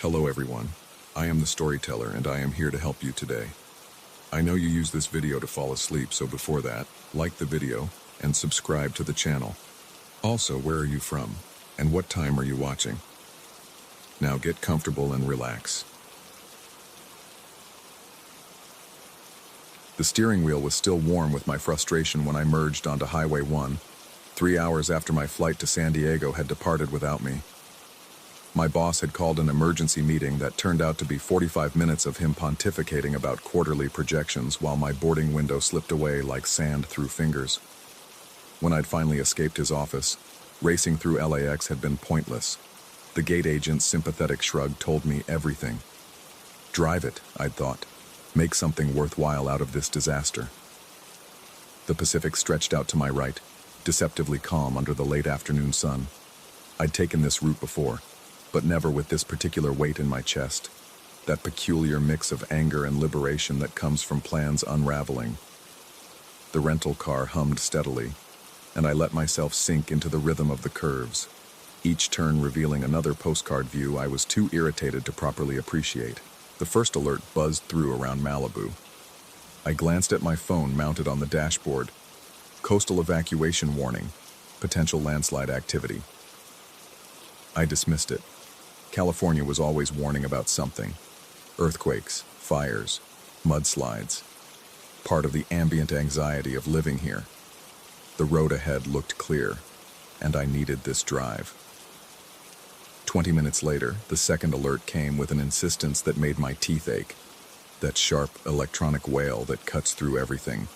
Hello everyone, I am the storyteller and I am here to help you today. I know you use this video to fall asleep, so before that, like the video and subscribe to the channel. Also, where are you from and what time are you watching? Now get comfortable and relax. The steering wheel was still warm with my frustration when I merged onto Highway 1, 3 hours after my flight to San Diego had departed without me. My boss had called an emergency meeting that turned out to be 45 minutes of him pontificating about quarterly projections while my boarding window slipped away like sand through fingers. When I'd finally escaped his office, racing through LAX had been pointless. The gate agent's sympathetic shrug told me everything. Drive it, I'd thought. Make something worthwhile out of this disaster. The Pacific stretched out to my right, deceptively calm under the late afternoon sun. I'd taken this route before, but never with this particular weight in my chest, that peculiar mix of anger and liberation that comes from plans unraveling. The rental car hummed steadily, and I let myself sink into the rhythm of the curves, each turn revealing another postcard view I was too irritated to properly appreciate. The first alert buzzed through around Malibu. I glanced at my phone mounted on the dashboard. Coastal evacuation warning, potential landslide activity. I dismissed it. California was always warning about something. Earthquakes, fires, mudslides. Part of the ambient anxiety of living here. The road ahead looked clear, and I needed this drive. 20 minutes later, the second alert came with an insistence that made my teeth ache. That sharp electronic wail that cuts through everything.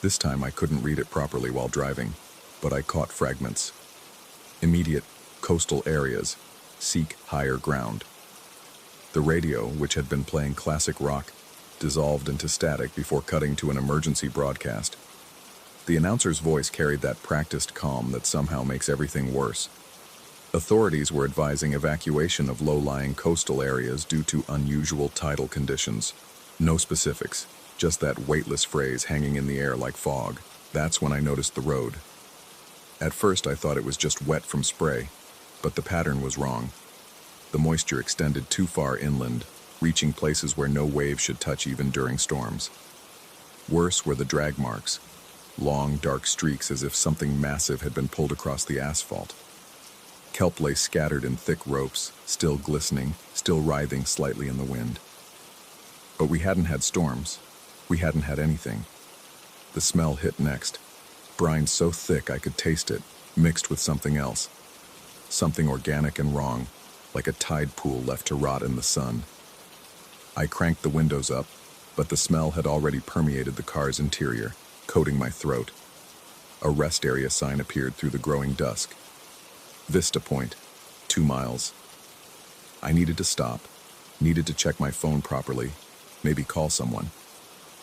This time I couldn't read it properly while driving, but I caught fragments. Immediate coastal areas. Seek higher ground. The radio, which had been playing classic rock, dissolved into static before cutting to an emergency broadcast. The announcer's voice carried that practiced calm that somehow makes everything worse. Authorities were advising evacuation of low-lying coastal areas due to unusual tidal conditions. No specifics, just that weightless phrase hanging in the air like fog. That's when I noticed the road. At first I thought it was just wet from spray, but the pattern was wrong. The moisture extended too far inland, reaching places where no wave should touch even during storms. Worse were the drag marks, long dark streaks as if something massive had been pulled across the asphalt. Kelp lay scattered in thick ropes, still glistening, still writhing slightly in the wind. But we hadn't had storms. We hadn't had anything. The smell hit next. Brine so thick I could taste it, mixed with something else. Something organic and wrong, like a tide pool left to rot in the sun. I cranked the windows up, but the smell had already permeated the car's interior, coating my throat. A rest area sign appeared through the growing dusk. Vista Point, 2 miles. I needed to stop, needed to check my phone properly, maybe call someone.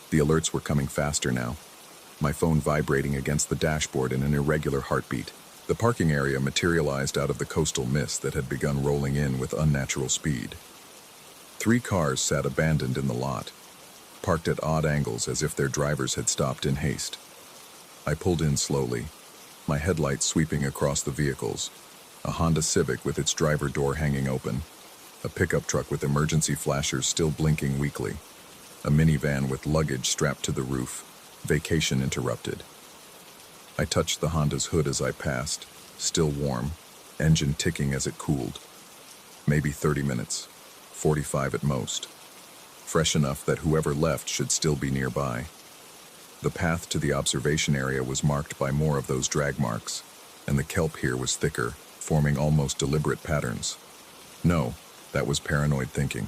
The alerts were coming faster now, my phone vibrating against the dashboard in an irregular heartbeat. The parking area materialized out of the coastal mist that had begun rolling in with unnatural speed. 3 cars sat abandoned in the lot, parked at odd angles as if their drivers had stopped in haste. I pulled in slowly, my headlights sweeping across the vehicles. A Honda Civic with its driver door hanging open, a pickup truck with emergency flashers still blinking weakly, a minivan with luggage strapped to the roof, vacation interrupted. I touched the Honda's hood as I passed, still warm, engine ticking as it cooled. Maybe 30 minutes, 45 at most. Fresh enough that whoever left should still be nearby. The path to the observation area was marked by more of those drag marks, and the kelp here was thicker, forming almost deliberate patterns. No, that was paranoid thinking.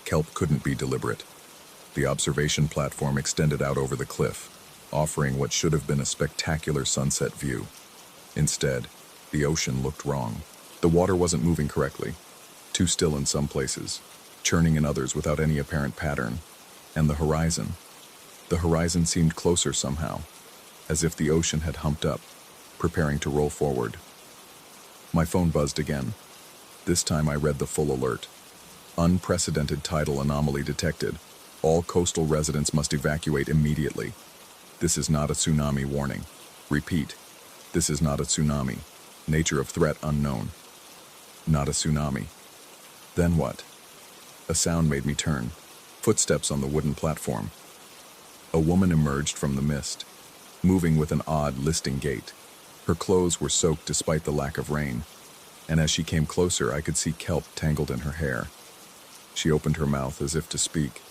Kelp couldn't be deliberate. The observation platform extended out over the cliff, offering what should have been a spectacular sunset view. Instead, the ocean looked wrong. The water wasn't moving correctly, too still in some places, churning in others without any apparent pattern. And the horizon seemed closer somehow, as if the ocean had humped up, preparing to roll forward. My phone buzzed again. This time I read the full alert. Unprecedented tidal anomaly detected. All coastal residents must evacuate immediately. This is not a tsunami warning. Repeat, this is not a tsunami. Nature of threat unknown. Not a tsunami. Then what? A sound made me turn. Footsteps on the wooden platform. A woman emerged from the mist, moving with an odd, listing gait. Her clothes were soaked despite the lack of rain, and as she came closer, I could see kelp tangled in her hair. She opened her mouth as if to speak,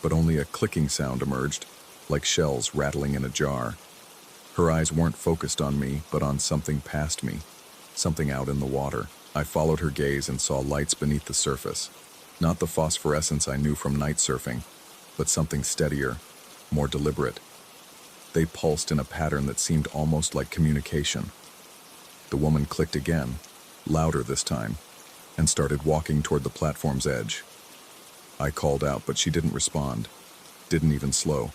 but only a clicking sound emerged, like shells rattling in a jar. Her eyes weren't focused on me, but on something past me, something out in the water. I followed her gaze and saw lights beneath the surface. Not the phosphorescence I knew from night surfing, but something steadier, more deliberate. They pulsed in a pattern that seemed almost like communication. The woman clicked again, louder this time, and started walking toward the platform's edge. I called out, but she didn't respond, didn't even slow.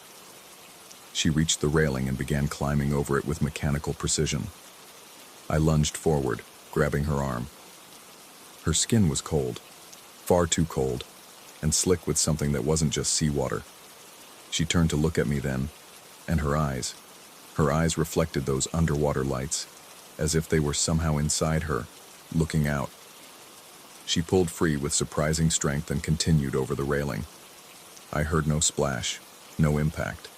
She reached the railing and began climbing over it with mechanical precision. I lunged forward, grabbing her arm. Her skin was cold, far too cold, and slick with something that wasn't just seawater. She turned to look at me then, and her eyes reflected those underwater lights, as if they were somehow inside her, looking out. She pulled free with surprising strength and continued over the railing. I heard no splash, no impact.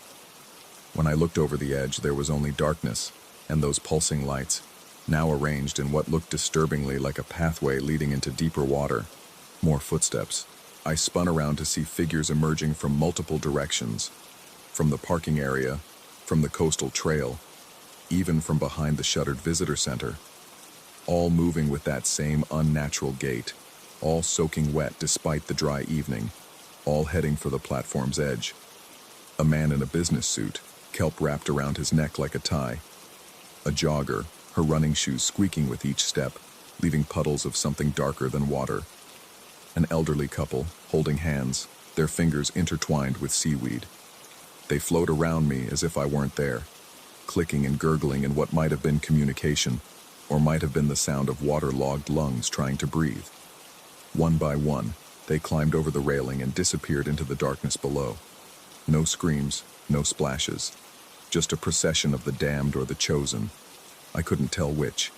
When I looked over the edge, there was only darkness and those pulsing lights, now arranged in what looked disturbingly like a pathway leading into deeper water. More footsteps. I spun around to see figures emerging from multiple directions, from the parking area, from the coastal trail, even from behind the shuttered visitor center. All moving with that same unnatural gait, all soaking wet despite the dry evening, all heading for the platform's edge. A man in a business suit, kelp wrapped around his neck like a tie. A jogger, her running shoes squeaking with each step, leaving puddles of something darker than water. An elderly couple, holding hands, their fingers intertwined with seaweed. They float around me as if I weren't there, clicking and gurgling in what might have been communication, or might have been the sound of waterlogged lungs trying to breathe. One by one, they climbed over the railing and disappeared into the darkness below. No screams, no splashes, just a procession of the damned or the chosen. I couldn't tell which.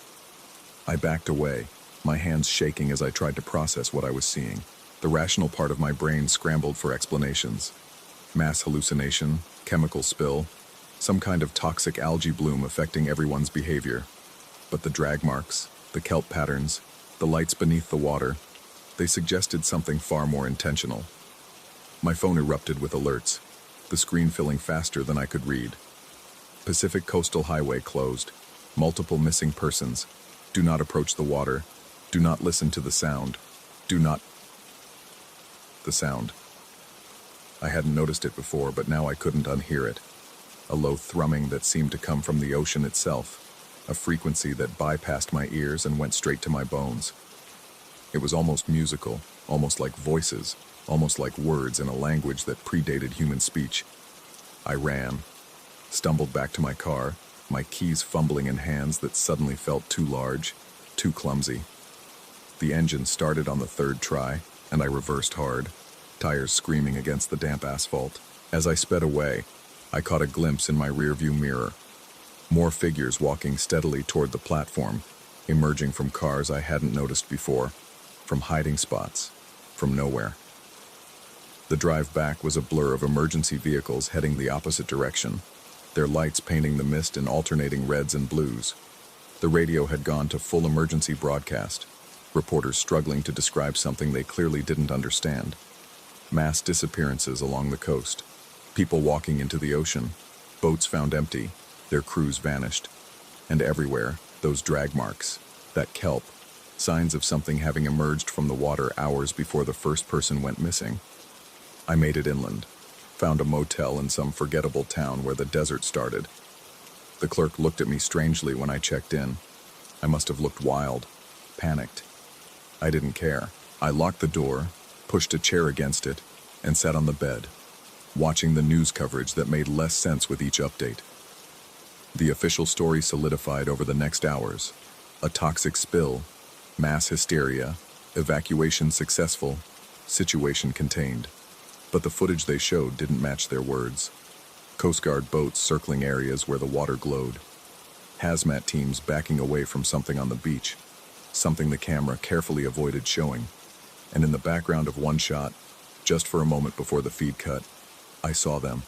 I backed away, my hands shaking as I tried to process what I was seeing. The rational part of my brain scrambled for explanations. Mass hallucination, chemical spill, some kind of toxic algae bloom affecting everyone's behavior. But the drag marks, the kelp patterns, the lights beneath the water, they suggested something far more intentional. My phone erupted with alerts, the screen filling faster than I could read. Pacific Coastal Highway closed. Multiple missing persons. Do not approach the water. Do not listen to the sound. Do not... The sound. I hadn't noticed it before, but now I couldn't unhear it. A low thrumming that seemed to come from the ocean itself. A frequency that bypassed my ears and went straight to my bones. It was almost musical, almost like voices, almost like words in a language that predated human speech. I ran, stumbled back to my car, my keys fumbling in hands that suddenly felt too large, too clumsy. The engine started on the third try, and I reversed hard, tires screaming against the damp asphalt. As I sped away, I caught a glimpse in my rearview mirror. More figures walking steadily toward the platform, emerging from cars I hadn't noticed before, from hiding spots, from nowhere. The drive back was a blur of emergency vehicles heading the opposite direction, their lights painting the mist in alternating reds and blues. The radio had gone to full emergency broadcast, reporters struggling to describe something they clearly didn't understand. Mass disappearances along the coast, people walking into the ocean, boats found empty, their crews vanished, and everywhere, those drag marks, that kelp, signs of something having emerged from the water hours before the first person went missing. I made it inland, found a motel in some forgettable town where the desert started. The clerk looked at me strangely when I checked in. I must have looked wild, panicked. I didn't care. I locked the door, pushed a chair against it, and sat on the bed, watching the news coverage that made less sense with each update. The official story solidified over the next hours. A toxic spill, mass hysteria, evacuation successful, situation contained. But the footage they showed didn't match their words. Coast Guard boats circling areas where the water glowed. Hazmat teams backing away from something on the beach, something the camera carefully avoided showing. And in the background of one shot, just for a moment before the feed cut, I saw them.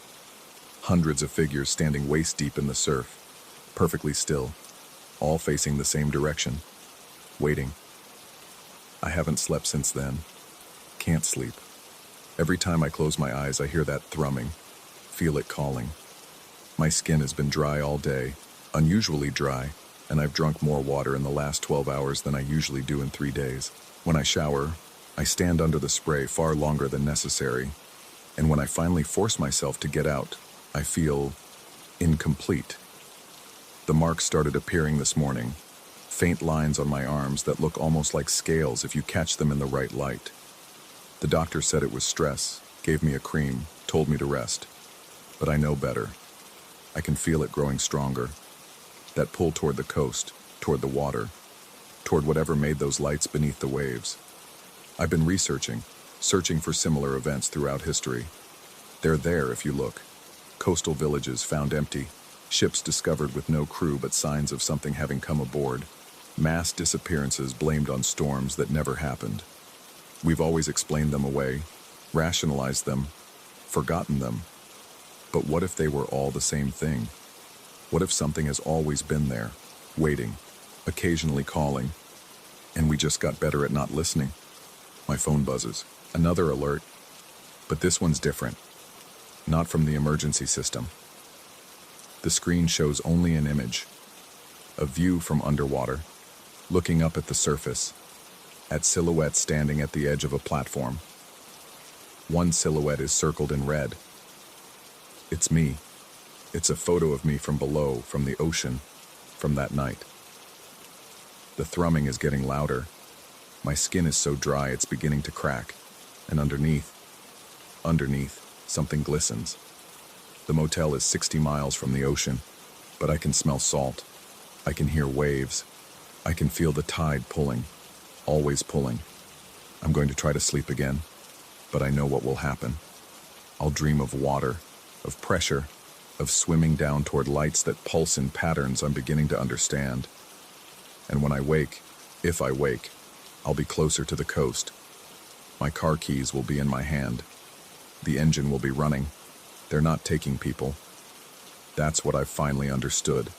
Hundreds of figures standing waist-deep in the surf, perfectly still, all facing the same direction, waiting. I haven't slept since then. Can't sleep. Every time I close my eyes, I hear that thrumming, feel it calling. My skin has been dry all day, unusually dry, and I've drunk more water in the last 12 hours than I usually do in 3 days. When I shower, I stand under the spray far longer than necessary, and when I finally force myself to get out, I feel incomplete. The marks started appearing this morning, faint lines on my arms that look almost like scales if you catch them in the right light. The doctor said it was stress, gave me a cream, told me to rest. But I know better. I can feel it growing stronger. That pull toward the coast, toward the water, toward whatever made those lights beneath the waves. I've been searching for similar events throughout history. They're there if you look. Coastal villages found empty, ships discovered with no crew but signs of something having come aboard, mass disappearances blamed on storms that never happened. We've always explained them away, rationalized them, forgotten them. But what if they were all the same thing? What if something has always been there, waiting, occasionally calling, and we just got better at not listening? My phone buzzes. Another alert. But this one's different. Not from the emergency system. The screen shows only an image. A view from underwater, looking up at the surface, at silhouettes standing at the edge of a platform. One silhouette is circled in red. It's me. It's a photo of me from below, from the ocean, from that night. The thrumming is getting louder. My skin is so dry it's beginning to crack, and underneath, something glistens. The motel is 60 miles from the ocean, but I can smell salt. I can hear waves. I can feel the tide pulling, always pulling. I'm going to try to sleep again, but I know what will happen. I'll dream of water, of pressure, of swimming down toward lights that pulse in patterns I'm beginning to understand. And when I wake, if I wake, I'll be closer to the coast. My car keys will be in my hand. The engine will be running. They're not taking people. That's what I've finally understood.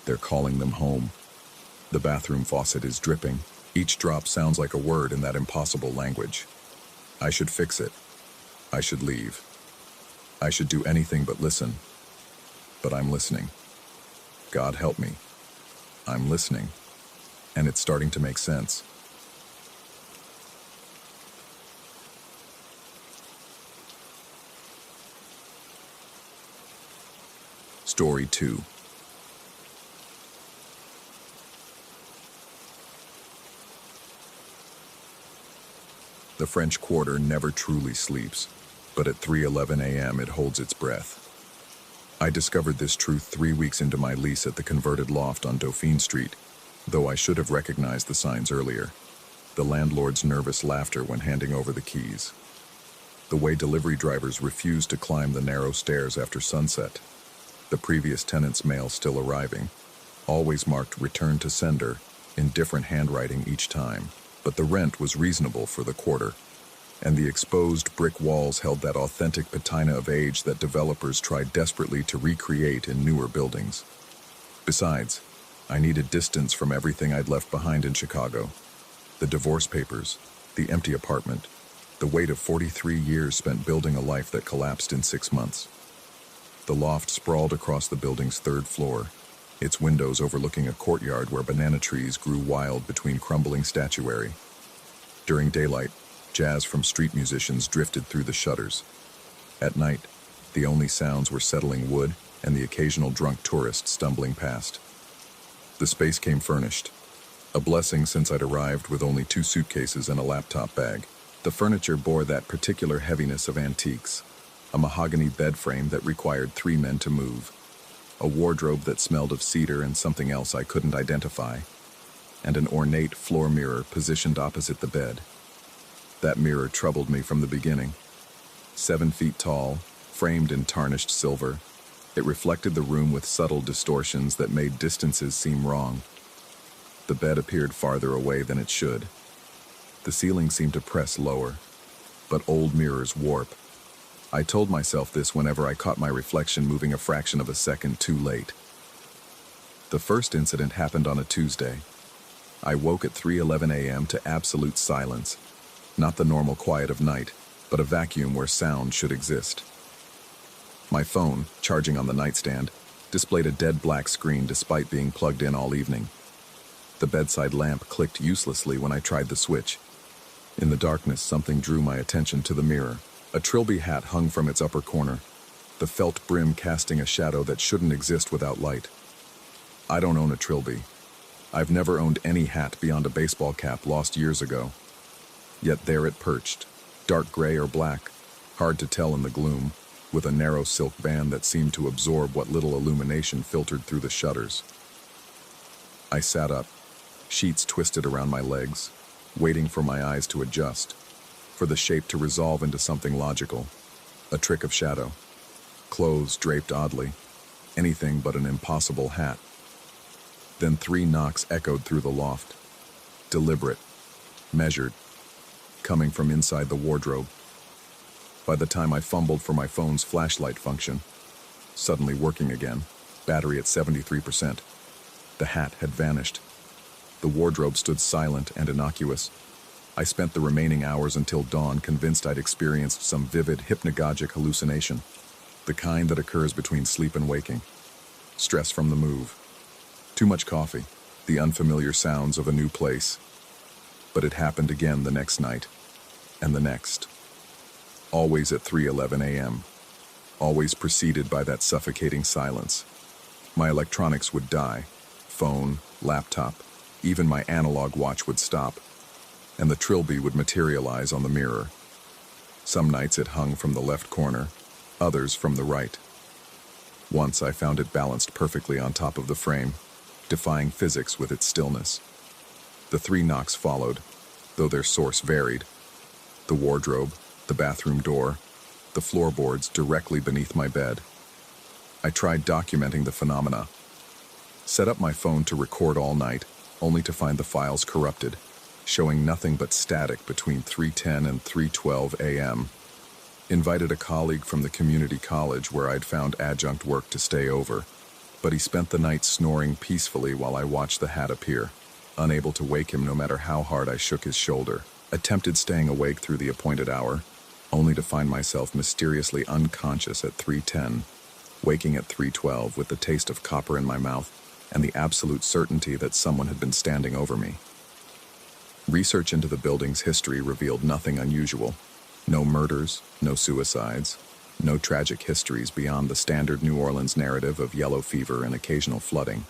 They're calling them home. The bathroom faucet is dripping. Each drop sounds like a word in that impossible language. I should fix it. I should leave. I should do anything but listen. But I'm listening. God help me. I'm listening. And it's starting to make sense. Story 2. The French Quarter never truly sleeps, but at 3:11 a.m. it holds its breath. I discovered this truth 3 weeks into my lease at the converted loft on Dauphine Street, though I should have recognized the signs earlier. The landlord's nervous laughter when handing over the keys. The way delivery drivers refused to climb the narrow stairs after sunset. The previous tenant's mail still arriving, always marked return to sender, in different handwriting each time. But the rent was reasonable for the quarter, and the exposed brick walls held that authentic patina of age that developers tried desperately to recreate in newer buildings. Besides, I needed distance from everything I'd left behind in Chicago. The divorce papers, the empty apartment, the weight of 43 years spent building a life that collapsed in 6 months. The loft sprawled across the building's 3rd floor, its windows overlooking a courtyard where banana trees grew wild between crumbling statuary. During daylight, jazz from street musicians drifted through the shutters. At night, the only sounds were settling wood and the occasional drunk tourist stumbling past. The space came furnished, a blessing since I'd arrived with only 2 suitcases and a laptop bag. The furniture bore that particular heaviness of antiques. A mahogany bed frame that required 3 men to move, a wardrobe that smelled of cedar and something else I couldn't identify, and an ornate floor mirror positioned opposite the bed. That mirror troubled me from the beginning. 7 feet tall, framed in tarnished silver, it reflected the room with subtle distortions that made distances seem wrong. The bed appeared farther away than it should. The ceiling seemed to press lower, but old mirrors warp. I told myself this whenever I caught my reflection moving a fraction of a second too late. The first incident happened on a Tuesday. I woke at 3:11 a.m. to absolute silence. Not the normal quiet of night, but a vacuum where sound should exist. My phone, charging on the nightstand, displayed a dead black screen despite being plugged in all evening. The bedside lamp clicked uselessly when I tried the switch. In the darkness, something drew my attention to the mirror. A Trilby hat hung from its upper corner, the felt brim casting a shadow that shouldn't exist without light. I don't own a Trilby. I've never owned any hat beyond a baseball cap lost years ago. Yet there it perched, dark gray or black, hard to tell in the gloom, with a narrow silk band that seemed to absorb what little illumination filtered through the shutters. I sat up, sheets twisted around my legs, waiting for my eyes to adjust, for the shape to resolve into something logical, a trick of shadow, clothes draped oddly, anything but an impossible hat. Then 3 knocks echoed through the loft, deliberate, measured, coming from inside the wardrobe. By the time I fumbled for my phone's flashlight function, suddenly working again, battery at 73%, the hat had vanished. The wardrobe stood silent and innocuous. I spent the remaining hours until dawn convinced I'd experienced some vivid, hypnagogic hallucination, the kind that occurs between sleep and waking. Stress from the move. Too much coffee, the unfamiliar sounds of a new place. But it happened again the next night, and the next. Always at 3:11 a.m., always preceded by that suffocating silence. My electronics would die, phone, laptop, even my analog watch would stop, and the Trilby would materialize on the mirror. Some nights it hung from the left corner, others from the right. Once I found it balanced perfectly on top of the frame, defying physics with its stillness. The 3 knocks followed, though their source varied. The wardrobe, the bathroom door, the floorboards directly beneath my bed. I tried documenting the phenomena. Set up my phone to record all night, only to find the files corrupted, showing nothing but static between 3:10 and 3:12 a.m. Invited a colleague from the community college where I'd found adjunct work to stay over, but he spent the night snoring peacefully while I watched the hat appear, unable to wake him no matter how hard I shook his shoulder. Attempted staying awake through the appointed hour, only to find myself mysteriously unconscious at 3:10, waking at 3:12 with the taste of copper in my mouth and the absolute certainty that someone had been standing over me. Research into the building's history revealed nothing unusual. No murders, no suicides, no tragic histories beyond the standard New Orleans narrative of yellow fever and occasional flooding.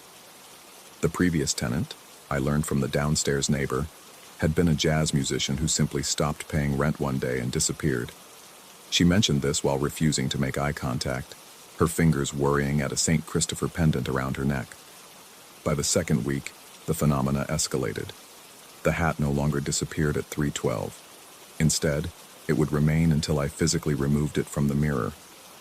The previous tenant, I learned from the downstairs neighbor, had been a jazz musician who simply stopped paying rent one day and disappeared. She mentioned this while refusing to make eye contact, her fingers worrying at a St. Christopher pendant around her neck. By the second week, the phenomena escalated. The hat no longer disappeared at 3:12. Instead, it would remain until I physically removed it from the mirror,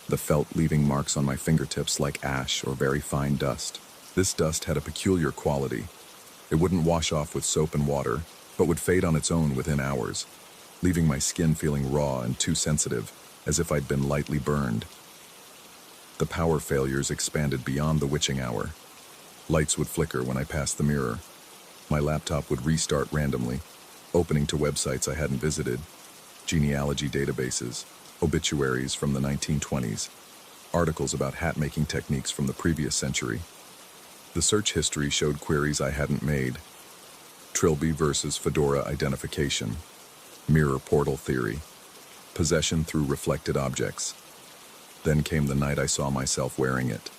the felt leaving marks on my fingertips like ash or very fine dust. This dust had a peculiar quality. It wouldn't wash off with soap and water, but would fade on its own within hours, leaving my skin feeling raw and too sensitive, as if I'd been lightly burned. The power failures expanded beyond the witching hour. Lights would flicker when I passed the mirror. My laptop would restart randomly, opening to websites I hadn't visited, genealogy databases, obituaries from the 1920s, articles about hat-making techniques from the previous century. The search history showed queries I hadn't made. Trilby versus fedora identification, mirror portal theory, possession through reflected objects. Then came the night I saw myself wearing it.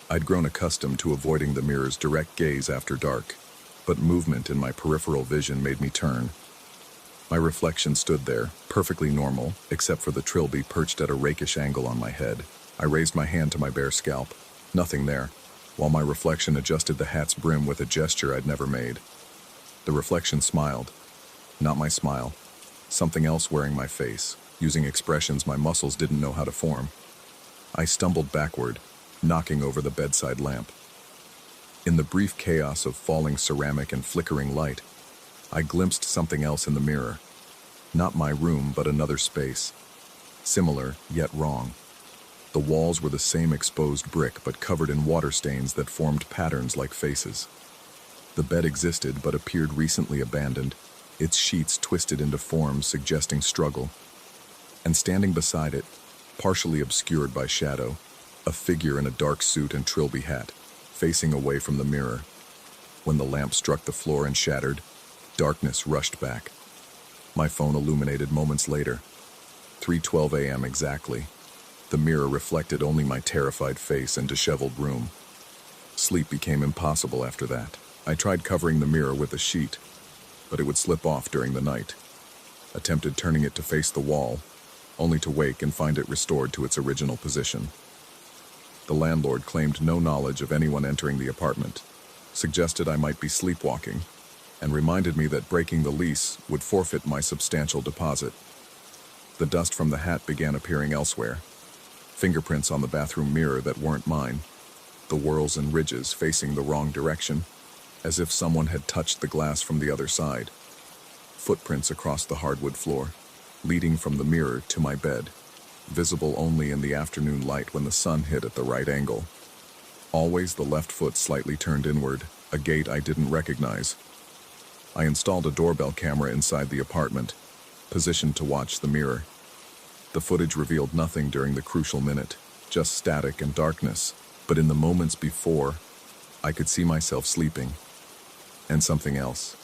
I'd grown accustomed to avoiding the mirror's direct gaze after dark, but movement in my peripheral vision made me turn. My reflection stood there, perfectly normal, except for the Trilby perched at a rakish angle on my head. I raised my hand to my bare scalp. Nothing there, while my reflection adjusted the hat's brim with a gesture I'd never made. The reflection smiled. Not my smile. Something else wearing my face, using expressions my muscles didn't know how to form. I stumbled backward, knocking over the bedside lamp. In the brief chaos of falling ceramic and flickering light, I glimpsed something else in the mirror. Not my room, but another space. Similar, yet wrong. The walls were the same exposed brick, but covered in water stains that formed patterns like faces. The bed existed, but appeared recently abandoned, its sheets twisted into forms suggesting struggle. And standing beside it, partially obscured by shadow, a figure in a dark suit and trilby hat, facing away from the mirror. When the lamp struck the floor and shattered, darkness rushed back. My phone illuminated moments later. 3:12 a.m. exactly. The mirror reflected only my terrified face and disheveled room. Sleep became impossible after that. I tried covering the mirror with a sheet, but it would slip off during the night. Attempted turning it to face the wall, only to wake and find it restored to its original position. The landlord claimed no knowledge of anyone entering the apartment, suggested I might be sleepwalking, and reminded me that breaking the lease would forfeit my substantial deposit. The dust from the hat began appearing elsewhere. Fingerprints on the bathroom mirror that weren't mine. The whorls and ridges facing the wrong direction, as if someone had touched the glass from the other side. Footprints across the hardwood floor, leading from the mirror to my bed, visible only in the afternoon light when the sun hit at the right angle. Always the left foot slightly turned inward, a gait I didn't recognize. I installed a doorbell camera inside the apartment, positioned to watch the mirror. The footage revealed nothing during the crucial minute, just static and darkness, but in the moments before, I could see myself sleeping. And something else.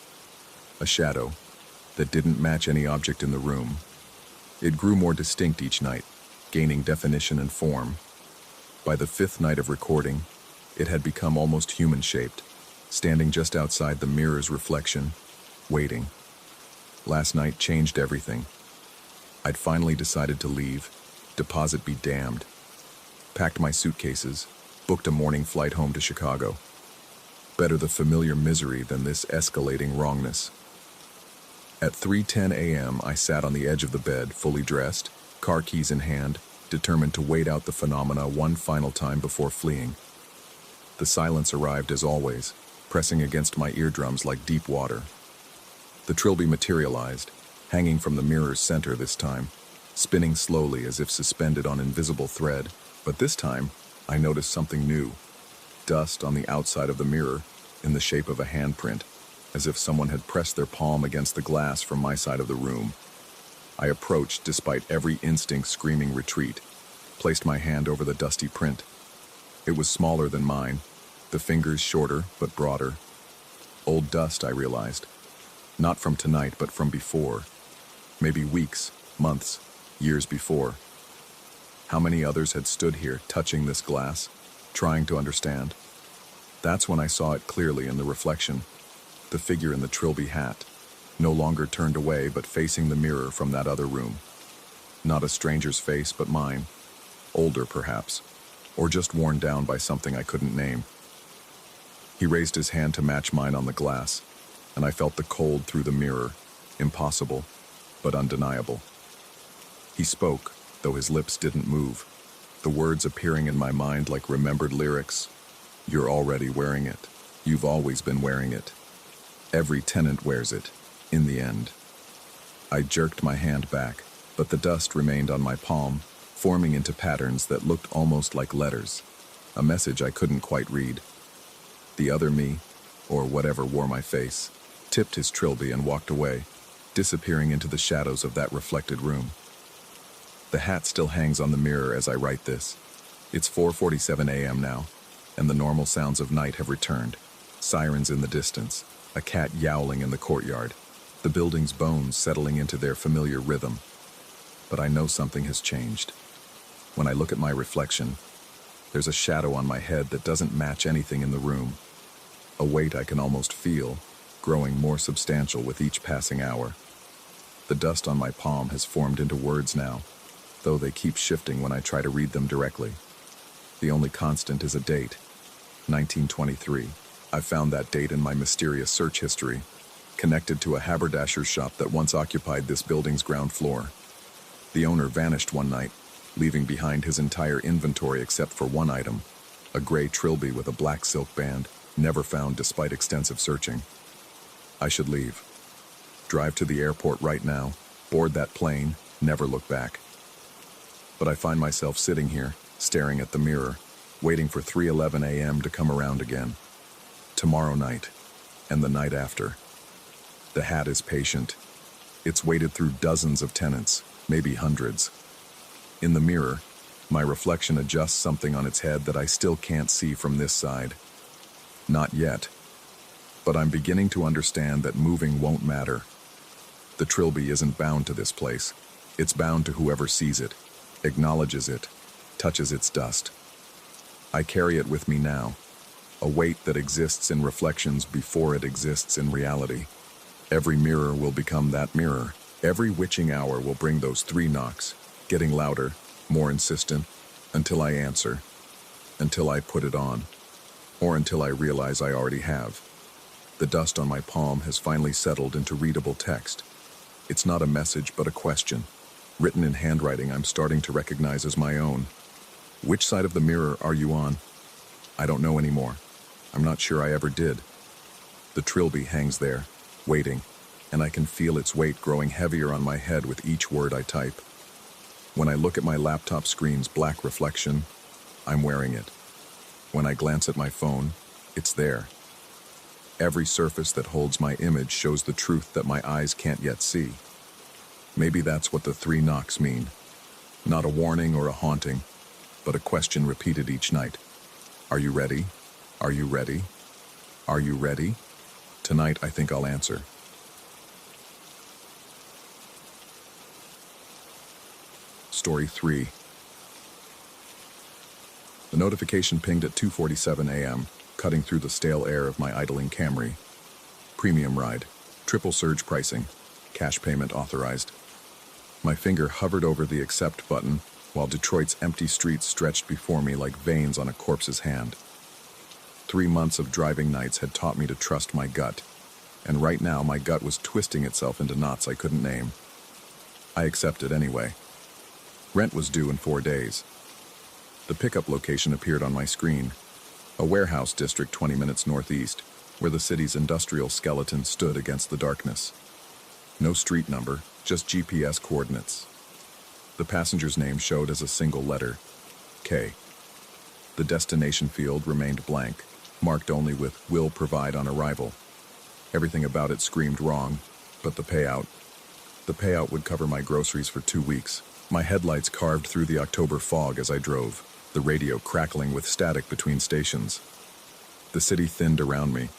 A shadow that didn't match any object in the room. It grew more distinct each night, gaining definition and form. By the fifth night of recording, it had become almost human-shaped, standing just outside the mirror's reflection, waiting. Last night changed everything. I'd finally decided to leave, deposit be damned. Packed my suitcases, booked a morning flight home to Chicago. Better the familiar misery than this escalating wrongness. At 3:10 a.m., I sat on the edge of the bed, fully dressed, car keys in hand, determined to wait out the phenomena one final time before fleeing. The silence arrived as always, pressing against my eardrums like deep water. The trilby materialized, hanging from the mirror's center this time, spinning slowly as if suspended on invisible thread, but this time, I noticed something new. Dust on the outside of the mirror, in the shape of a handprint, as if someone had pressed their palm against the glass from my side of the room. I approached despite every instinct screaming retreat, placed my hand over the dusty print. It was smaller than mine, the fingers shorter but broader. Old dust, I realized. Not from tonight, but from before. Maybe weeks, months, years before. How many others had stood here, touching this glass, trying to understand? That's when I saw it clearly in the reflection. The figure in the trilby hat, no longer turned away but facing the mirror from that other room. Not a stranger's face, but mine. Older, perhaps, or just worn down by something I couldn't name. He raised his hand to match mine on the glass, and I felt the cold through the mirror, impossible, but undeniable. He spoke, though his lips didn't move, the words appearing in my mind like remembered lyrics. You're already wearing it. You've always been wearing it. Every tenant wears it, in the end. I jerked my hand back, but the dust remained on my palm, forming into patterns that looked almost like letters, a message I couldn't quite read. The other me, or whatever wore my face, tipped his trilby and walked away, disappearing into the shadows of that reflected room. The hat still hangs on the mirror as I write this. It's 4:47 a.m. now, and the normal sounds of night have returned. Sirens in the distance, a cat yowling in the courtyard, the building's bones settling into their familiar rhythm. But I know something has changed. When I look at my reflection, there's a shadow on my head that doesn't match anything in the room. A weight I can almost feel, growing more substantial with each passing hour. The dust on my palm has formed into words now, though they keep shifting when I try to read them directly. The only constant is a date, 1923. I found that date in my mysterious search history, connected to a haberdasher's shop that once occupied this building's ground floor. The owner vanished one night, leaving behind his entire inventory except for one item, a gray trilby with a black silk band, never found despite extensive searching. I should leave. drive to the airport right now, board that plane, never look back. But I find myself sitting here, staring at the mirror, waiting for 3:11 a.m. to come around again. Tomorrow night, and the night after. The hat is patient. It's waited through dozens of tenants, maybe hundreds. In the mirror, my reflection adjusts something on its head that I still can't see from this side. Not yet. But I'm beginning to understand that moving won't matter. The trilby isn't bound to this place. It's bound to whoever sees it, acknowledges it, touches its dust. I carry it with me now, a weight that exists in reflections before it exists in reality. Every mirror will become that mirror. Every witching hour will bring those 3 knocks, getting louder, more insistent, until I answer, until I put it on, or until I realize I already have. The dust on my palm has finally settled into readable text. It's not a message, but a question, written in handwriting I'm starting to recognize as my own. Which side of the mirror are you on? I don't know anymore. I'm not sure I ever did. The trilby hangs there, waiting, and I can feel its weight growing heavier on my head with each word I type. When I look at my laptop screen's black reflection, I'm wearing it. When I glance at my phone, it's there. Every surface that holds my image shows the truth that my eyes can't yet see. Maybe that's what the 3 knocks mean. Not a warning or a haunting, but a question repeated each night. Are you ready? Are you ready? Are you ready? Tonight, I think I'll answer. Story 3. The notification pinged at 2:47 a.m., cutting through the stale air of my idling Camry. Premium ride, triple surge pricing, cash payment authorized. My finger hovered over the accept button, while Detroit's empty streets stretched before me like veins on a corpse's hand. 3 months of driving nights had taught me to trust my gut, and right now my gut was twisting itself into knots I couldn't name. I accepted anyway. Rent was due in 4 days. The pickup location appeared on my screen, a warehouse district 20 minutes northeast, where the city's industrial skeleton stood against the darkness. No street number, just GPS coordinates. The passenger's name showed as a single letter, K. The destination field remained blank, marked only with "will provide on arrival." Everything about it screamed wrong, but the payout would cover my groceries for 2 weeks. My headlights carved through the October fog as I drove, the radio crackling with static between stations. The city thinned around me,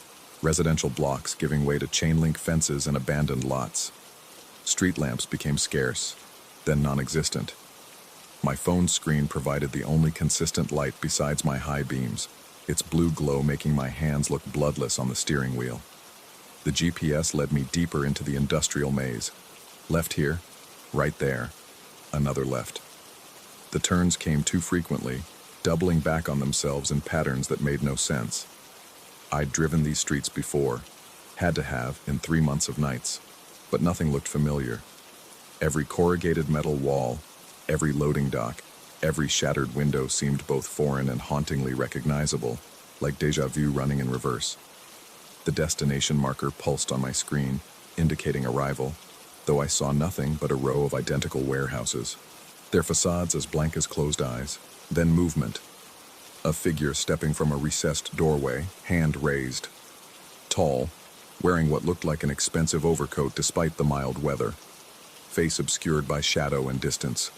residential blocks giving way to chain-link fences and abandoned lots. Street lamps became scarce, then non-existent. My phone's screen provided the only consistent light besides my high beams, its blue glow making my hands look bloodless on the steering wheel. The GPS led me deeper into the industrial maze. Left here, right there, another left. The turns came too frequently, doubling back on themselves in patterns that made no sense. I'd driven these streets before, had to have in 3 months of nights, but nothing looked familiar. Every corrugated metal wall, every loading dock, every shattered window seemed both foreign and hauntingly recognizable, like déjà vu running in reverse. The destination marker pulsed on my screen, indicating arrival, though I saw nothing but a row of identical warehouses, their facades as blank as closed eyes. Then movement. A figure stepping from a recessed doorway, hand raised. Tall, wearing what looked like an expensive overcoat despite the mild weather. Face obscured by shadow and distance.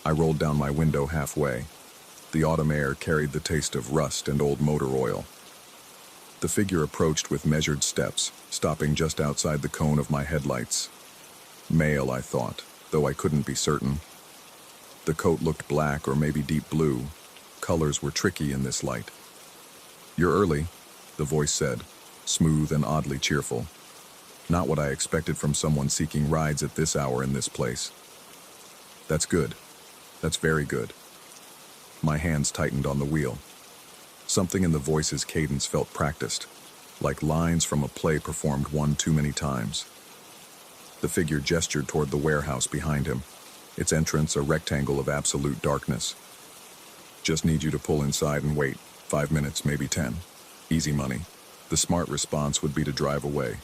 I rolled down my window halfway. The autumn air carried the taste of rust and old motor oil. The figure approached with measured steps, stopping just outside the cone of my headlights. Male, I thought, though I couldn't be certain. The coat looked black or maybe deep blue. Colors were tricky in this light. "You're early," the voice said, smooth and oddly cheerful. Not what I expected from someone seeking rides at this hour in this place. "That's good. That's very good." My hands tightened on the wheel. Something in the voice's cadence felt practiced, like lines from a play performed one too many times. The figure gestured toward the warehouse behind him, its entrance a rectangle of absolute darkness. "Just need you to pull inside and wait, 5 minutes, maybe 10. Easy money." The smart response would be to drive away.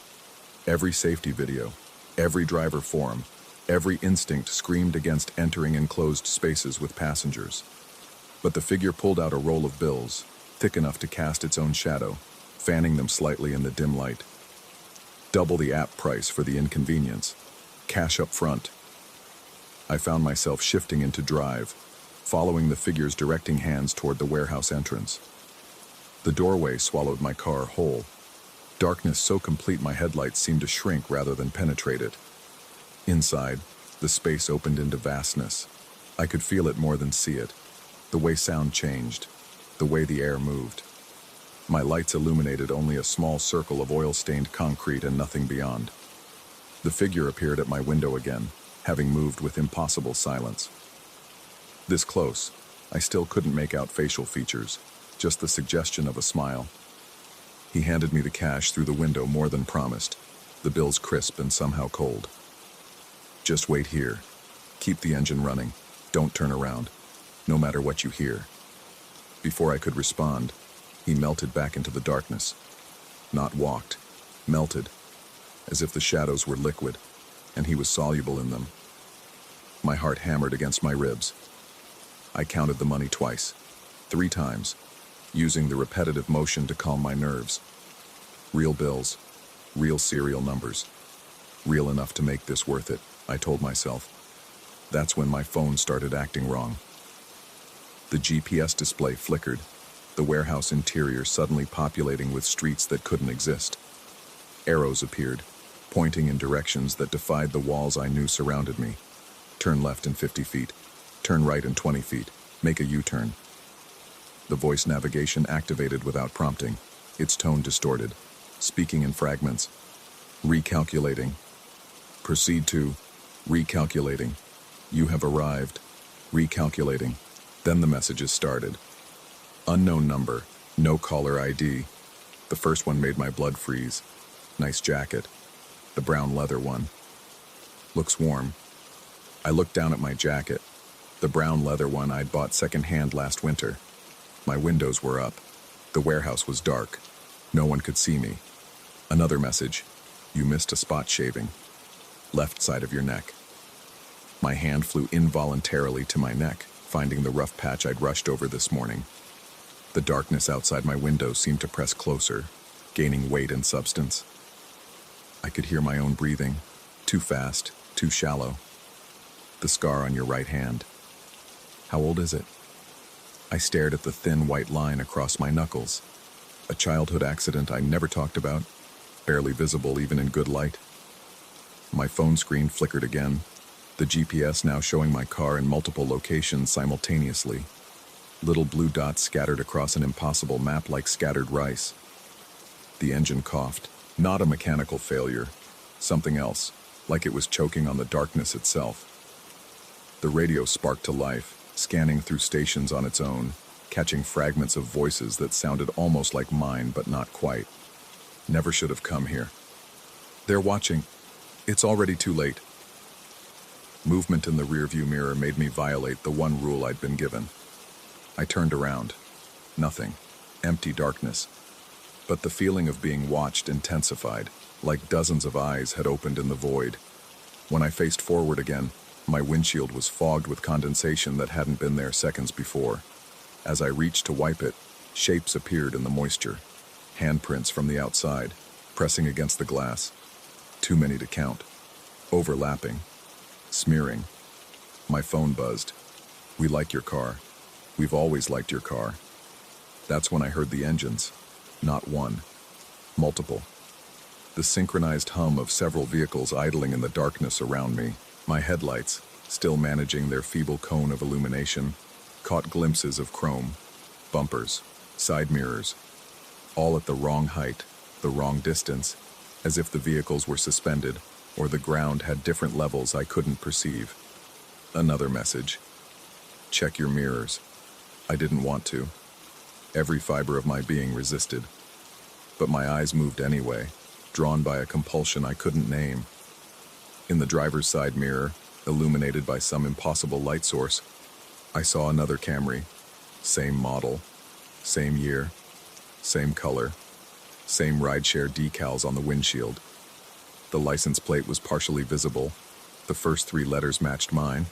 Every safety video, every driver forum, every instinct screamed against entering enclosed spaces with passengers. But the figure pulled out a roll of bills, thick enough to cast its own shadow, fanning them slightly in the dim light. Double the app price for the inconvenience. Cash up front. I found myself shifting into drive, following the figure's directing hands toward the warehouse entrance. The doorway swallowed my car whole. Darkness so complete my headlights seemed to shrink rather than penetrate it. Inside, the space opened into vastness. I could feel it more than see it. The way sound changed, the way the air moved. My lights illuminated only a small circle of oil-stained concrete and nothing beyond. The figure appeared at my window again, having moved with impossible silence. This close, I still couldn't make out facial features, just the suggestion of a smile. He handed me the cash through the window more than promised, the bills crisp and somehow cold. Just wait here. Keep the engine running. Don't turn around, no matter what you hear. Before I could respond, he melted back into the darkness. Not walked, melted, as if the shadows were liquid, and he was soluble in them. My heart hammered against my ribs. I counted the money twice, 3 times, using the repetitive motion to calm my nerves. Real bills, real serial numbers. Real enough to make this worth it, I told myself. That's when my phone started acting wrong. The GPS display flickered, the warehouse interior suddenly populating with streets that couldn't exist. Arrows appeared, pointing in directions that defied the walls I knew surrounded me. Turn left in 50 feet. Turn right in 20 feet. Make a U-turn. The voice navigation activated without prompting, its tone distorted, speaking in fragments. Recalculating. Proceed to. Recalculating. You have arrived. Recalculating. Then the messages started. Unknown number. No caller ID. The first one made my blood freeze. Nice jacket. The brown leather one. Looks warm. I looked down at my jacket. The brown leather one I'd bought secondhand last winter. My windows were up. The warehouse was dark. No one could see me. Another message. You missed a spot shaving. Left side of your neck. My hand flew involuntarily to my neck, finding the rough patch I'd rushed over this morning. The darkness outside my window seemed to press closer, gaining weight and substance. I could hear my own breathing, too fast, too shallow. The scar on your right hand. How old is it? I stared at the thin white line across my knuckles. A childhood accident I never talked about, barely visible even in good light. My phone screen flickered again, the GPS now showing my car in multiple locations simultaneously. Little blue dots scattered across an impossible map like scattered rice. The engine coughed, not a mechanical failure, something else, like it was choking on the darkness itself. The radio sparked to life, scanning through stations on its own, catching fragments of voices that sounded almost like mine but not quite. Never should have come here. They're watching. It's already too late. Movement in the rearview mirror made me violate the one rule I'd been given. I turned around. Nothing. Empty darkness. But the feeling of being watched intensified, like dozens of eyes had opened in the void. When I faced forward again, my windshield was fogged with condensation that hadn't been there seconds before. As I reached to wipe it, shapes appeared in the moisture. Handprints from the outside, pressing against the glass. Too many to count. Overlapping. Smearing. My phone buzzed. We like your car. We've always liked your car. That's when I heard the engines. Not one. Multiple. The synchronized hum of several vehicles idling in the darkness around me. My headlights, still managing their feeble cone of illumination, caught glimpses of chrome, bumpers, side mirrors, all at the wrong height, the wrong distance, as if the vehicles were suspended, or the ground had different levels I couldn't perceive. Another message. Check your mirrors. I didn't want to. Every fiber of my being resisted. But my eyes moved anyway, drawn by a compulsion I couldn't name. In the driver's side mirror, illuminated by some impossible light source, I saw another Camry. Same model, same year, same color, same rideshare decals on the windshield. The license plate was partially visible. The first 3 letters matched mine.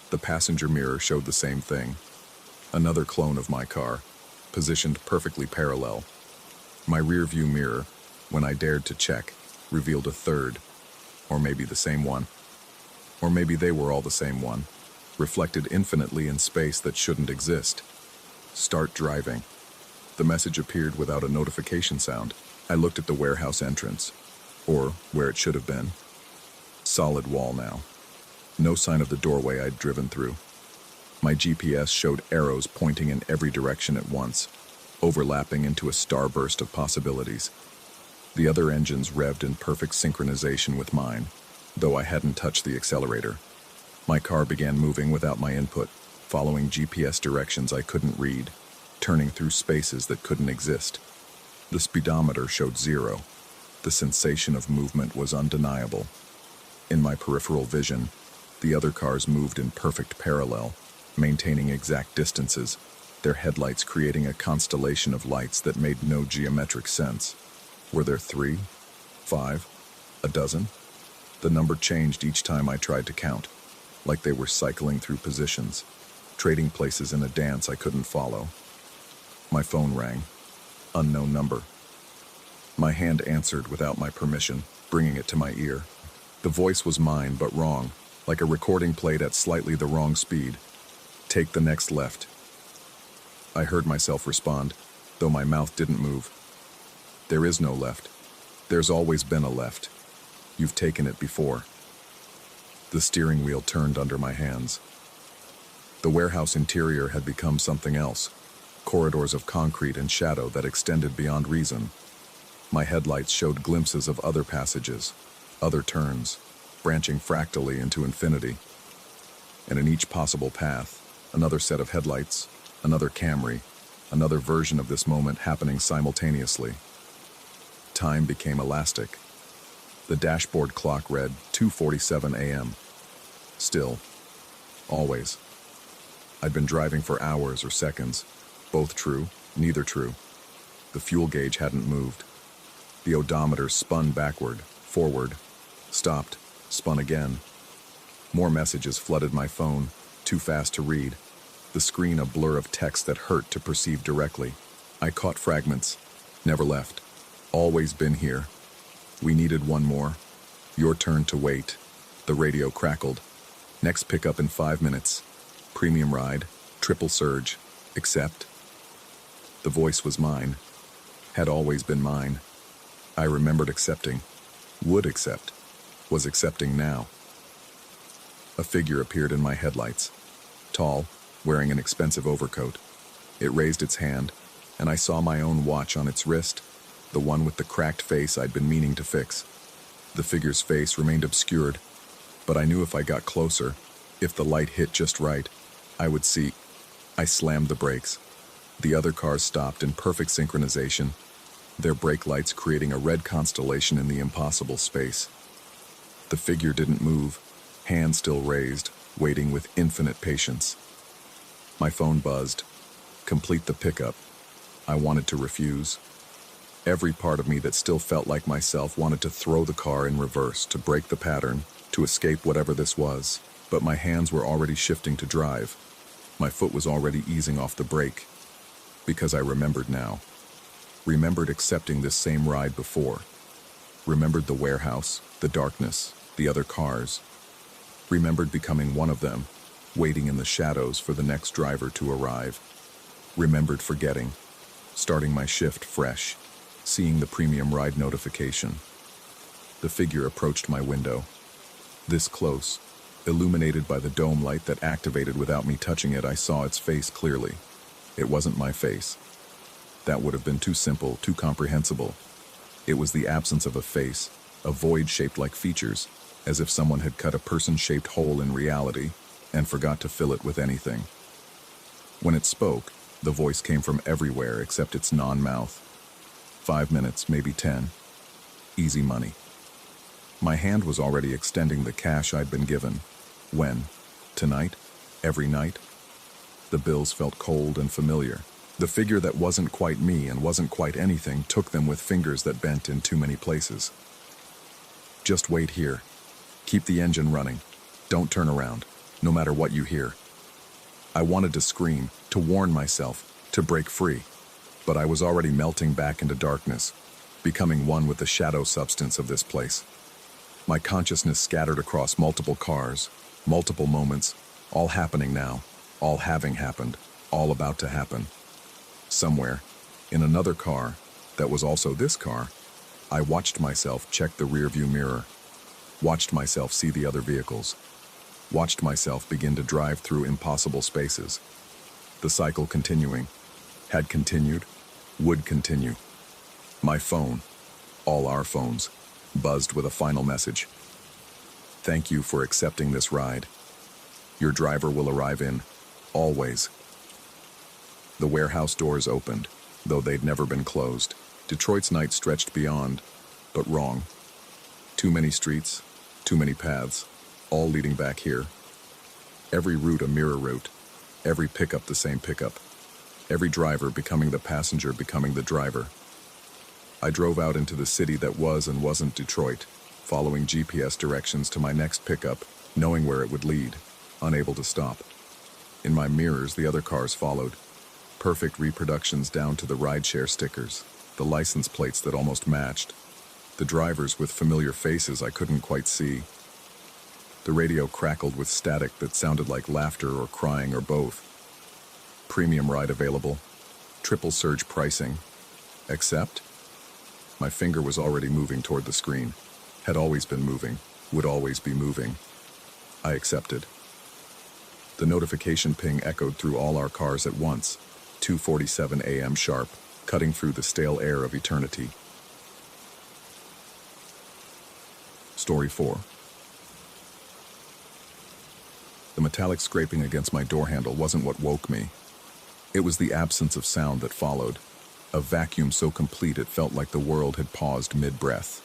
The passenger mirror showed the same thing. Another clone of my car, positioned perfectly parallel. My rear-view mirror, when I dared to check, revealed a third, or maybe the same one. Or maybe they were all the same one, reflected infinitely in space that shouldn't exist. Start driving. The message appeared without a notification sound. I looked at the warehouse entrance, or where it should have been. Solid wall now. No sign of the doorway I'd driven through. My GPS showed arrows pointing in every direction at once, overlapping into a starburst of possibilities. The other engines revved in perfect synchronization with mine, though I hadn't touched the accelerator. My car began moving without my input, following GPS directions I couldn't read, turning through spaces that couldn't exist. The speedometer showed 0. The sensation of movement was undeniable. In my peripheral vision, the other cars moved in perfect parallel, maintaining exact distances, their headlights creating a constellation of lights that made no geometric sense. Were there 3? 5? A dozen? The number changed each time I tried to count, like they were cycling through positions, trading places in a dance I couldn't follow. My phone rang. Unknown number. My hand answered without my permission, bringing it to my ear. The voice was mine, but wrong, like a recording played at slightly the wrong speed. Take the next left. I heard myself respond, though my mouth didn't move. There is no left. There's always been a left. You've taken it before. The steering wheel turned under my hands. The warehouse interior had become something else, corridors of concrete and shadow that extended beyond reason. My headlights showed glimpses of other passages, other turns, branching fractally into infinity. And in each possible path, another set of headlights, another Camry, another version of this moment happening simultaneously. Time became elastic. The dashboard clock read 2:47 a.m. Still. Always. I'd been driving for hours or seconds. Both true, neither true. The fuel gauge hadn't moved. The odometer spun backward, forward, stopped, spun again. More messages flooded my phone, too fast to read. The screen a blur of text that hurt to perceive directly. I caught fragments. Never left. Always been here. We needed one more. Your turn to wait. The radio crackled. Next pickup in 5 minutes. Premium ride. Triple surge. Accept. The voice was mine. Had always been mine. I remembered accepting. Would accept. Was accepting now. A figure appeared in my headlights. Tall, wearing an expensive overcoat. It raised its hand, and I saw my own watch on its wrist, the one with the cracked face I'd been meaning to fix. The figure's face remained obscured, but I knew if I got closer, if the light hit just right, I would see. I slammed the brakes. The other cars stopped in perfect synchronization, their brake lights creating a red constellation in the impossible space. The figure didn't move, hand still raised, waiting with infinite patience. My phone buzzed. Complete the pickup. I wanted to refuse. Every part of me that still felt like myself wanted to throw the car in reverse, to break the pattern, to escape whatever this was. But my hands were already shifting to drive. My foot was already easing off the brake. Because I remembered now. Remembered accepting this same ride before. Remembered the warehouse, the darkness, the other cars. Remembered becoming one of them, waiting in the shadows for the next driver to arrive. Remembered forgetting, starting my shift fresh, seeing the premium ride notification. The figure approached my window. This close, illuminated by the dome light that activated without me touching it, I saw its face clearly. It wasn't my face. That would have been too simple, too comprehensible. It was the absence of a face, a void shaped like features, as if someone had cut a person-shaped hole in reality and forgot to fill it with anything. When it spoke, the voice came from everywhere except its non-mouth. 5 minutes, maybe 10. Easy money. My hand was already extending the cash I'd been given. When? Tonight? Every night? The bills felt cold and familiar. The figure that wasn't quite me and wasn't quite anything took them with fingers that bent in too many places. Just wait here. Keep the engine running. Don't turn around, no matter what you hear. I wanted to scream, to warn myself, to break free, but I was already melting back into darkness, becoming one with the shadow substance of this place. My consciousness scattered across multiple cars, multiple moments, all happening now, all having happened, all about to happen. Somewhere, in another car, that was also this car, I watched myself check the rearview mirror, watched myself see the other vehicles, watched myself begin to drive through impossible spaces. The cycle continuing, had continued, would continue. My phone, all our phones, buzzed with a final message. Thank you for accepting this ride. Your driver will arrive in, always. The warehouse doors opened, though they'd never been closed. Detroit's night stretched beyond, but wrong. Too many streets, too many paths, all leading back here. Every route a mirror route, every pickup the same pickup, every driver becoming the passenger becoming the driver. I drove out into the city that was and wasn't Detroit, following GPS directions to my next pickup, knowing where it would lead, unable to stop. In my mirrors, the other cars followed. Perfect reproductions down to the rideshare stickers, the license plates that almost matched, the drivers with familiar faces I couldn't quite see. The radio crackled with static that sounded like laughter or crying or both. Premium ride available. Triple surge pricing. Accept? My finger was already moving toward the screen. Had always been moving. Would always be moving. I accepted. The notification ping echoed through all our cars at once. 2:47 a.m. sharp, cutting through the stale air of eternity. Story 4. The metallic scraping against my door handle wasn't what woke me. It was the absence of sound that followed, a vacuum so complete it felt like the world had paused mid-breath.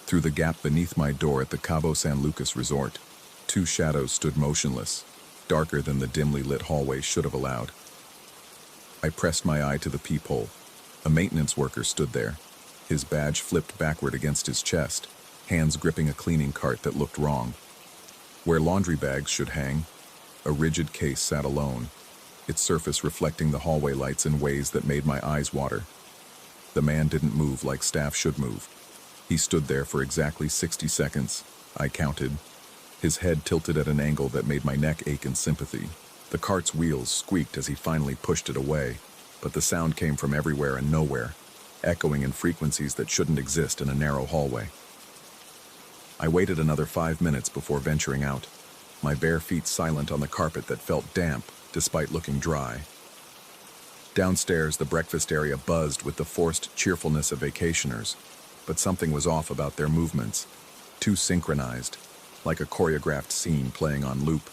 Through the gap beneath my door at the Cabo San Lucas resort, two shadows stood motionless, darker than the dimly lit hallway should have allowed. I pressed my eye to the peephole. A maintenance worker stood there, his badge flipped backward against his chest, hands gripping a cleaning cart that looked wrong. Where laundry bags should hang, a rigid case sat alone, its surface reflecting the hallway lights in ways that made my eyes water. The man didn't move like staff should move. He stood there for exactly 60 seconds, I counted, his head tilted at an angle that made my neck ache in sympathy. The cart's wheels squeaked as he finally pushed it away, but the sound came from everywhere and nowhere, echoing in frequencies that shouldn't exist in a narrow hallway. I waited another 5 minutes before venturing out, my bare feet silent on the carpet that felt damp despite looking dry. Downstairs, the breakfast area buzzed with the forced cheerfulness of vacationers, but something was off about their movements, too synchronized, like a choreographed scene playing on loop.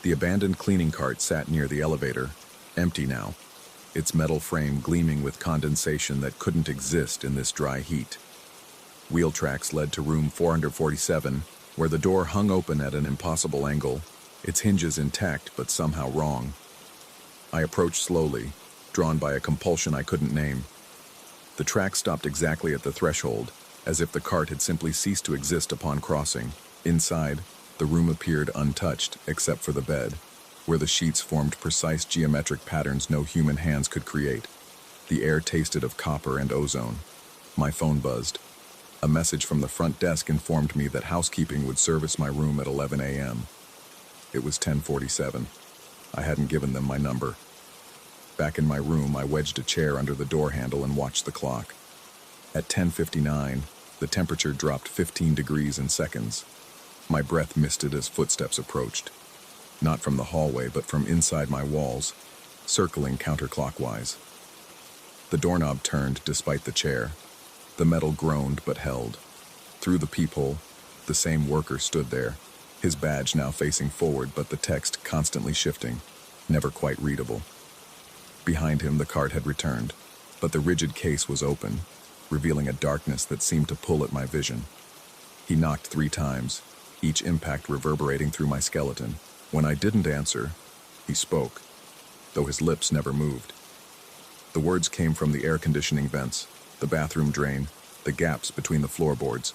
The abandoned cleaning cart sat near the elevator, empty now, its metal frame gleaming with condensation that couldn't exist in this dry heat. Wheel tracks led to room 447, where the door hung open at an impossible angle, its hinges intact but somehow wrong. I approached slowly, drawn by a compulsion I couldn't name. The track stopped exactly at the threshold, as if the cart had simply ceased to exist upon crossing. Inside, the room appeared untouched, except for the bed, where the sheets formed precise geometric patterns no human hands could create. The air tasted of copper and ozone. My phone buzzed. A message from the front desk informed me that housekeeping would service my room at 11 a.m. It was 10:47. I hadn't given them my number. Back in my room, I wedged a chair under the door handle and watched the clock. At 10:59, the temperature dropped 15 degrees in seconds. My breath misted as footsteps approached. Not from the hallway, but from inside my walls, circling counterclockwise. The doorknob turned despite the chair. The metal groaned but held. Through the peephole, the same worker stood there, his badge now facing forward but the text constantly shifting, never quite readable. Behind him, the cart had returned, but the rigid case was open, revealing a darkness that seemed to pull at my vision. He knocked 3 times, each impact reverberating through my skeleton. When I didn't answer, he spoke, though his lips never moved. The words came from the air conditioning vents, the bathroom drain, the gaps between the floorboards.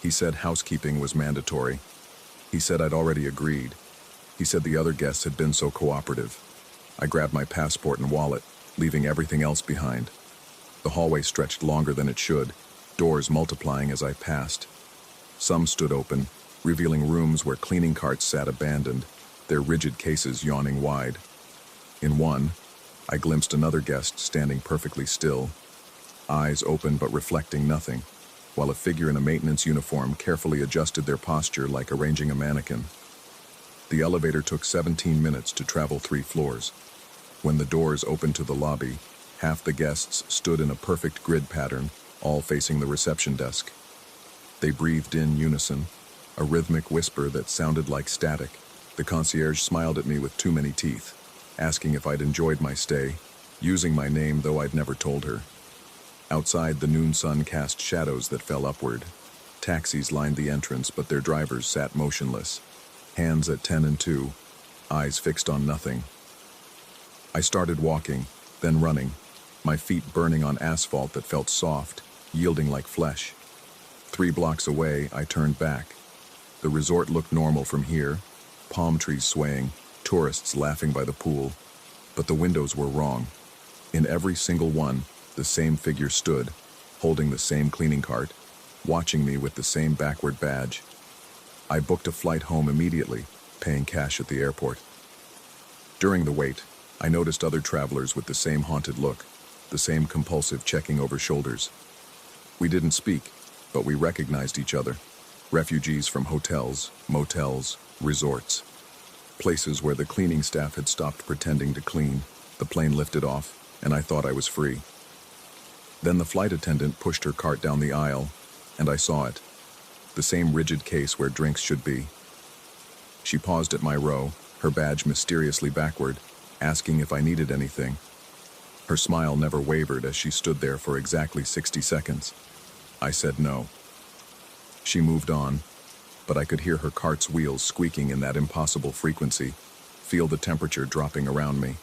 He said housekeeping was mandatory. He said I'd already agreed. He said the other guests had been so cooperative. I grabbed my passport and wallet, leaving everything else behind. The hallway stretched longer than it should, doors multiplying as I passed. Some stood open, revealing rooms where cleaning carts sat abandoned, their rigid cases yawning wide. In one, I glimpsed another guest standing perfectly still, eyes open but reflecting nothing, while a figure in a maintenance uniform carefully adjusted their posture like arranging a mannequin. The elevator took 17 minutes to travel 3 floors. When the doors opened to the lobby, half the guests stood in a perfect grid pattern, all facing the reception desk. They breathed in unison, a rhythmic whisper that sounded like static. The concierge smiled at me with too many teeth, asking if I'd enjoyed my stay, using my name though I'd never told her. Outside, the noon sun cast shadows that fell upward. Taxis lined the entrance, but their drivers sat motionless, hands at 10 and 2, eyes fixed on nothing. I started walking, then running, my feet burning on asphalt that felt soft, yielding like flesh. 3 blocks away, I turned back. The resort looked normal from here, palm trees swaying, tourists laughing by the pool, but the windows were wrong. In every single one, the same figure stood, holding the same cleaning cart, watching me with the same backward badge. I booked a flight home immediately, paying cash at the airport. During the wait, I noticed other travelers with the same haunted look, the same compulsive checking over shoulders. We didn't speak, but we recognized each other. Refugees from hotels, motels, resorts. Places where the cleaning staff had stopped pretending to clean. The plane lifted off, and I thought I was free. Then the flight attendant pushed her cart down the aisle, and I saw it. The same rigid case where drinks should be. She paused at my row, her badge mysteriously backward, asking if I needed anything. Her smile never wavered as she stood there for exactly 60 seconds. I said no. She moved on, but I could hear her cart's wheels squeaking in that impossible frequency, feel the temperature dropping around me.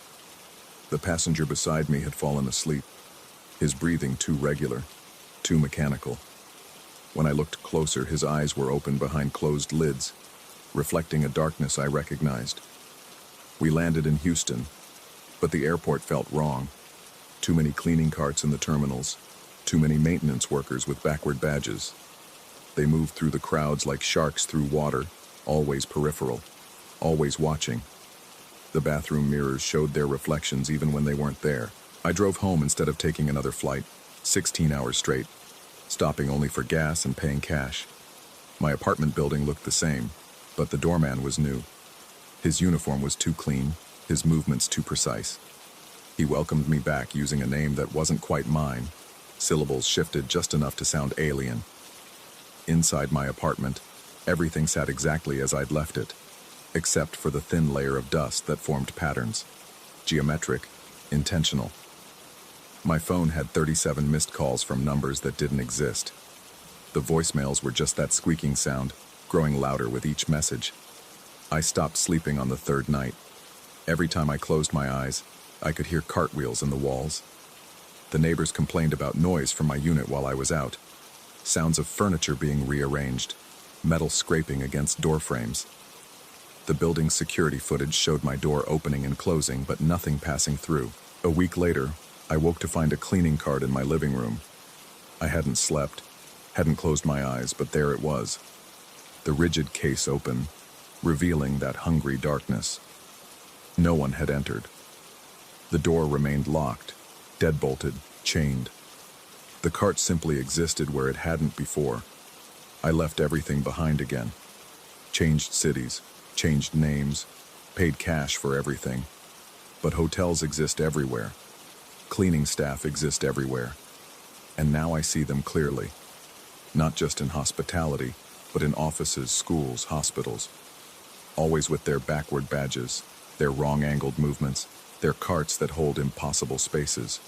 The passenger beside me had fallen asleep, his breathing too regular, too mechanical. When I looked closer, his eyes were open behind closed lids, reflecting a darkness I recognized. We landed in Houston, but the airport felt wrong. Too many cleaning carts in the terminals, too many maintenance workers with backward badges. They moved through the crowds like sharks through water, always peripheral, always watching. The bathroom mirrors showed their reflections even when they weren't there. I drove home instead of taking another flight, 16 hours straight, stopping only for gas and paying cash. My apartment building looked the same, but the doorman was new. His uniform was too clean, his movements too precise. He welcomed me back using a name that wasn't quite mine. Syllables shifted just enough to sound alien. Inside my apartment, everything sat exactly as I'd left it, except for the thin layer of dust that formed patterns. Geometric, intentional. My phone had 37 missed calls from numbers that didn't exist. The voicemails were just that squeaking sound, growing louder with each message. I stopped sleeping on the 3rd night. Every time I closed my eyes, I could hear cartwheels in the walls. The neighbors complained about noise from my unit while I was out. Sounds of furniture being rearranged, metal scraping against door frames. The building's security footage showed my door opening and closing, but nothing passing through. A week later, I woke to find a cleaning cart in my living room. I hadn't slept, hadn't closed my eyes, but there it was. The rigid case open, revealing that hungry darkness. No one had entered. The door remained locked, deadbolted, chained. The cart simply existed where it hadn't before. I left everything behind again. Changed cities, changed names, paid cash for everything. But hotels exist everywhere. Cleaning staff exist everywhere. And now I see them clearly. Not just in hospitality, but in offices, schools, hospitals. Always with their backward badges, their wrong-angled movements, their carts that hold impossible spaces.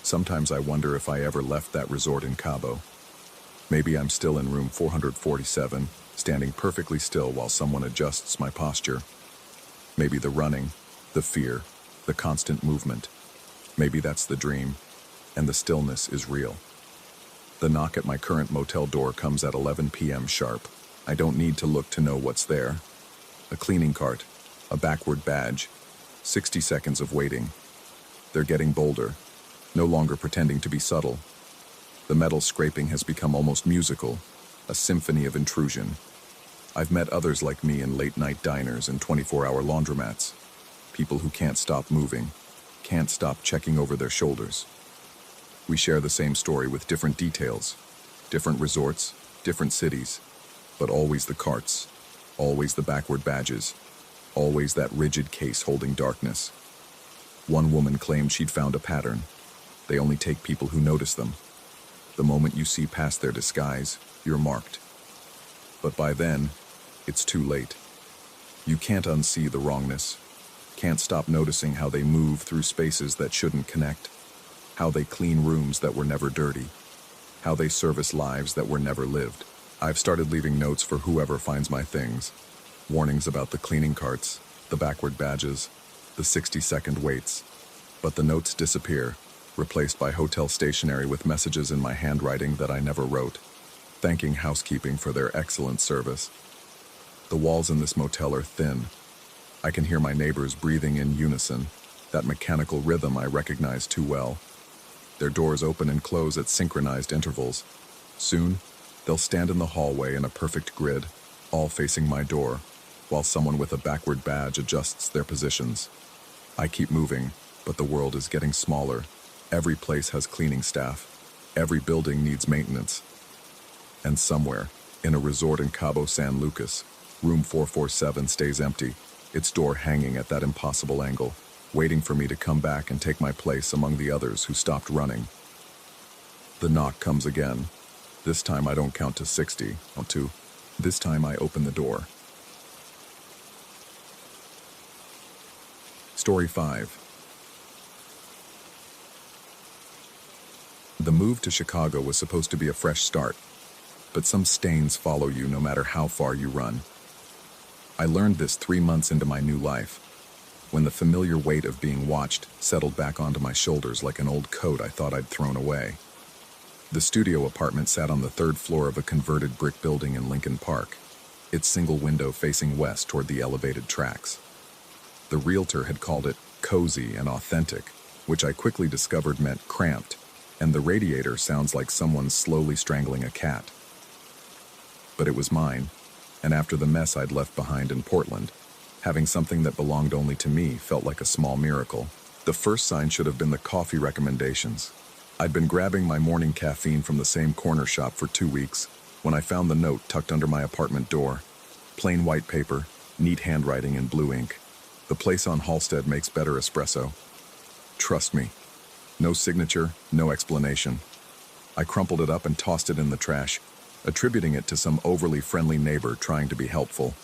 Sometimes I wonder if I ever left that resort in Cabo. Maybe I'm still in room 447, standing perfectly still while someone adjusts my posture. Maybe the running, the fear, the constant movement. Maybe that's the dream, and the stillness is real. The knock at my current motel door comes at 11 p.m. sharp. I don't need to look to know what's there. A cleaning cart, a backward badge, 60 seconds of waiting. They're getting bolder, no longer pretending to be subtle. The metal scraping has become almost musical, a symphony of intrusion. I've met others like me in late-night diners and 24-hour laundromats. People who can't stop moving, can't stop checking over their shoulders. We share the same story with different details, different resorts, different cities, but always the carts, always the backward badges, always that rigid case holding darkness. One woman claimed she'd found a pattern. They only take people who notice them. The moment you see past their disguise, you're marked. But by then, it's too late. You can't unsee the wrongness, can't stop noticing how they move through spaces that shouldn't connect, how they clean rooms that were never dirty, how they service lives that were never lived. I've started leaving notes for whoever finds my things. Warnings about the cleaning carts, the backward badges, the 60-second waits. But the notes disappear, replaced by hotel stationery with messages in my handwriting that I never wrote, thanking housekeeping for their excellent service. The walls in this motel are thin. I can hear my neighbors breathing in unison, that mechanical rhythm I recognize too well. Their doors open and close at synchronized intervals. Soon, they'll stand in the hallway in a perfect grid, all facing my door, while someone with a backward badge adjusts their positions. I keep moving, but the world is getting smaller. Every place has cleaning staff. Every building needs maintenance. And somewhere, in a resort in Cabo San Lucas, room 447 stays empty, its door hanging at that impossible angle, waiting for me to come back and take my place among the others who stopped running. The knock comes again. This time I don't count to 60, or 2. This time I open the door. Story 5. The move to Chicago was supposed to be a fresh start, but some stains follow you no matter how far you run. I learned this 3 months into my new life, when the familiar weight of being watched settled back onto my shoulders like an old coat I thought I'd thrown away. The studio apartment sat on the 3rd floor of a converted brick building in Lincoln Park, its single window facing west toward the elevated tracks. The realtor had called it cozy and authentic, which I quickly discovered meant cramped, and the radiator sounds like someone slowly strangling a cat. But it was mine, and after the mess I'd left behind in Portland, having something that belonged only to me felt like a small miracle. The first sign should have been the coffee recommendations. I'd been grabbing my morning caffeine from the same corner shop for 2 weeks when I found the note tucked under my apartment door. Plain white paper, neat handwriting in blue ink. The place on Halsted makes better espresso. Trust me. No signature, no explanation. I crumpled it up and tossed it in the trash, attributing it to some overly friendly neighbor trying to be helpful.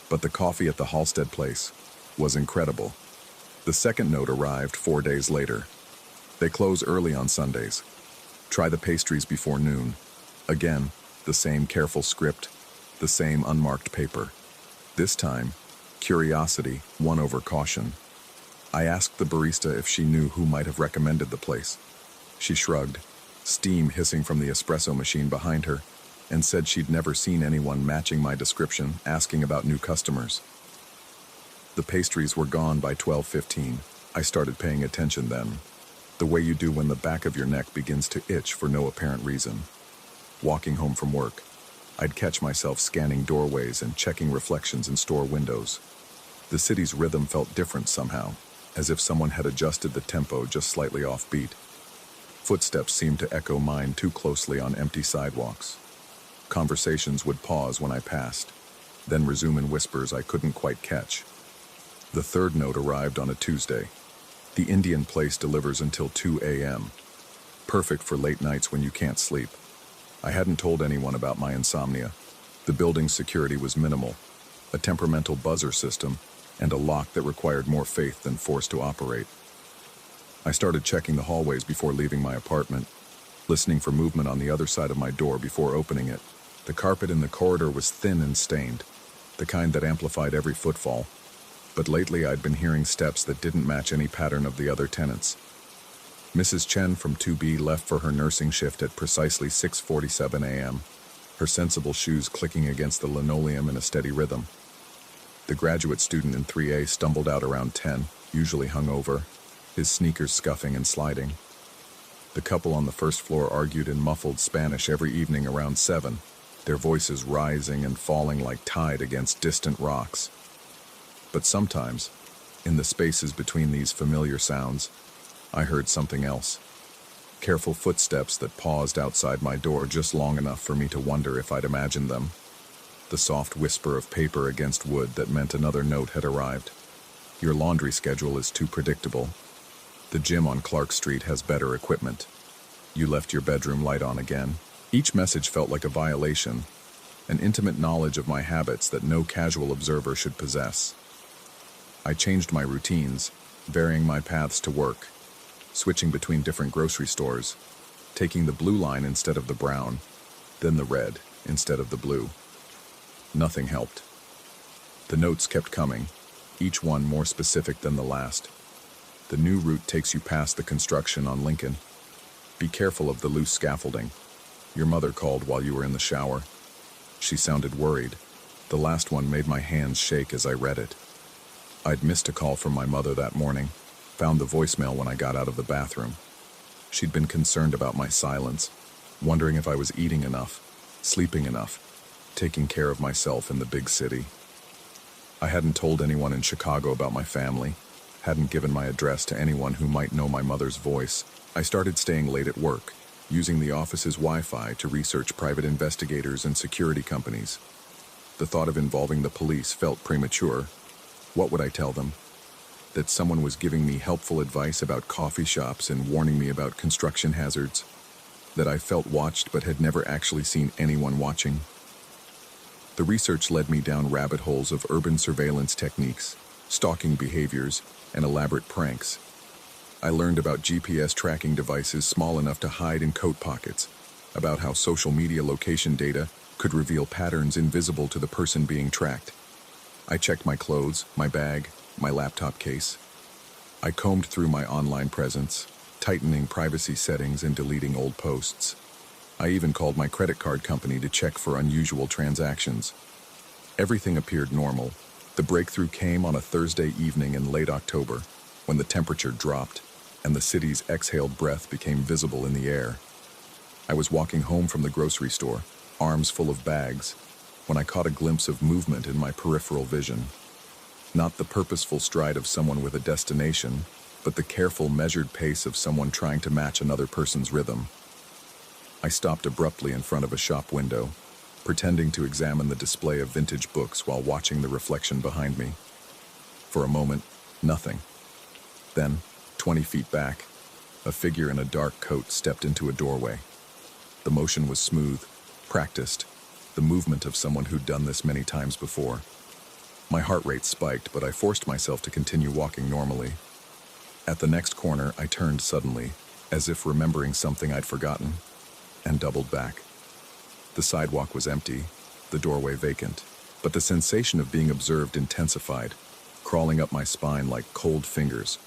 But the coffee at the Halsted place was incredible. The second note arrived 4 days later. They close early on Sundays. Try the pastries before noon. Again, the same careful script, the same unmarked paper. This time, curiosity won over caution. I asked the barista if she knew who might have recommended the place. She shrugged, steam hissing from the espresso machine behind her, and said she'd never seen anyone matching my description asking about new customers. The pastries were gone by 12:15. I started paying attention then, the way you do when the back of your neck begins to itch for no apparent reason. Walking home from work, I'd catch myself scanning doorways and checking reflections in store windows. The city's rhythm felt different somehow, as if someone had adjusted the tempo just slightly offbeat. Footsteps seemed to echo mine too closely on empty sidewalks. Conversations would pause when I passed, then resume in whispers I couldn't quite catch. The third note arrived on a Tuesday. The Indian place delivers until 2 a.m. Perfect for late nights when you can't sleep. I hadn't told anyone about my insomnia. The building's security was minimal, a temperamental buzzer system, and a lock that required more faith than force to operate. I started checking the hallways before leaving my apartment, listening for movement on the other side of my door before opening it. The carpet in the corridor was thin and stained, the kind that amplified every footfall. But lately I'd been hearing steps that didn't match any pattern of the other tenants. Mrs. Chen from 2B left for her nursing shift at precisely 6:47 a.m., her sensible shoes clicking against the linoleum in a steady rhythm. The graduate student in 3A stumbled out around 10, usually hungover, his sneakers scuffing and sliding. The couple on the first floor argued in muffled Spanish every evening around 7, their voices rising and falling like tide against distant rocks. But sometimes, in the spaces between these familiar sounds, I heard something else. Careful footsteps that paused outside my door just long enough for me to wonder if I'd imagined them. The soft whisper of paper against wood that meant another note had arrived. Your laundry schedule is too predictable. The gym on Clark Street has better equipment. You left your bedroom light on again. Each message felt like a violation, an intimate knowledge of my habits that no casual observer should possess. I changed my routines, varying my paths to work, switching between different grocery stores, taking the blue line instead of the brown, then the red instead of the blue. Nothing helped. The notes kept coming, each one more specific than the last. The new route takes you past the construction on Lincoln. Be careful of the loose scaffolding. Your mother called while you were in the shower. She sounded worried. The last one made my hands shake as I read it. I'd missed a call from my mother that morning, found the voicemail when I got out of the bathroom. She'd been concerned about my silence, wondering if I was eating enough, sleeping enough, taking care of myself in the big city. I hadn't told anyone in Chicago about my family, hadn't given my address to anyone who might know my mother's voice. I started staying late at work, using the office's Wi-Fi to research private investigators and security companies. The thought of involving the police felt premature. What would I tell them? That someone was giving me helpful advice about coffee shops and warning me about construction hazards? That I felt watched but had never actually seen anyone watching? The research led me down rabbit holes of urban surveillance techniques, stalking behaviors, and elaborate pranks. I learned about GPS tracking devices small enough to hide in coat pockets, about how social media location data could reveal patterns invisible to the person being tracked. I checked my clothes, my bag, my laptop case. I combed through my online presence, tightening privacy settings and deleting old posts. I even called my credit card company to check for unusual transactions. Everything appeared normal. The breakthrough came on a Thursday evening in late October, when the temperature dropped and the city's exhaled breath became visible in the air. I was walking home from the grocery store, arms full of bags, when I caught a glimpse of movement in my peripheral vision. Not the purposeful stride of someone with a destination, but the careful, measured pace of someone trying to match another person's rhythm. I stopped abruptly in front of a shop window, pretending to examine the display of vintage books while watching the reflection behind me. For a moment, nothing. Then, 20 feet back, a figure in a dark coat stepped into a doorway. The motion was smooth, practiced, the movement of someone who'd done this many times before. My heart rate spiked, but I forced myself to continue walking normally. At the next corner, I turned suddenly, as if remembering something I'd forgotten, and doubled back. The sidewalk was empty, the doorway vacant, but the sensation of being observed intensified, crawling up my spine like cold fingers.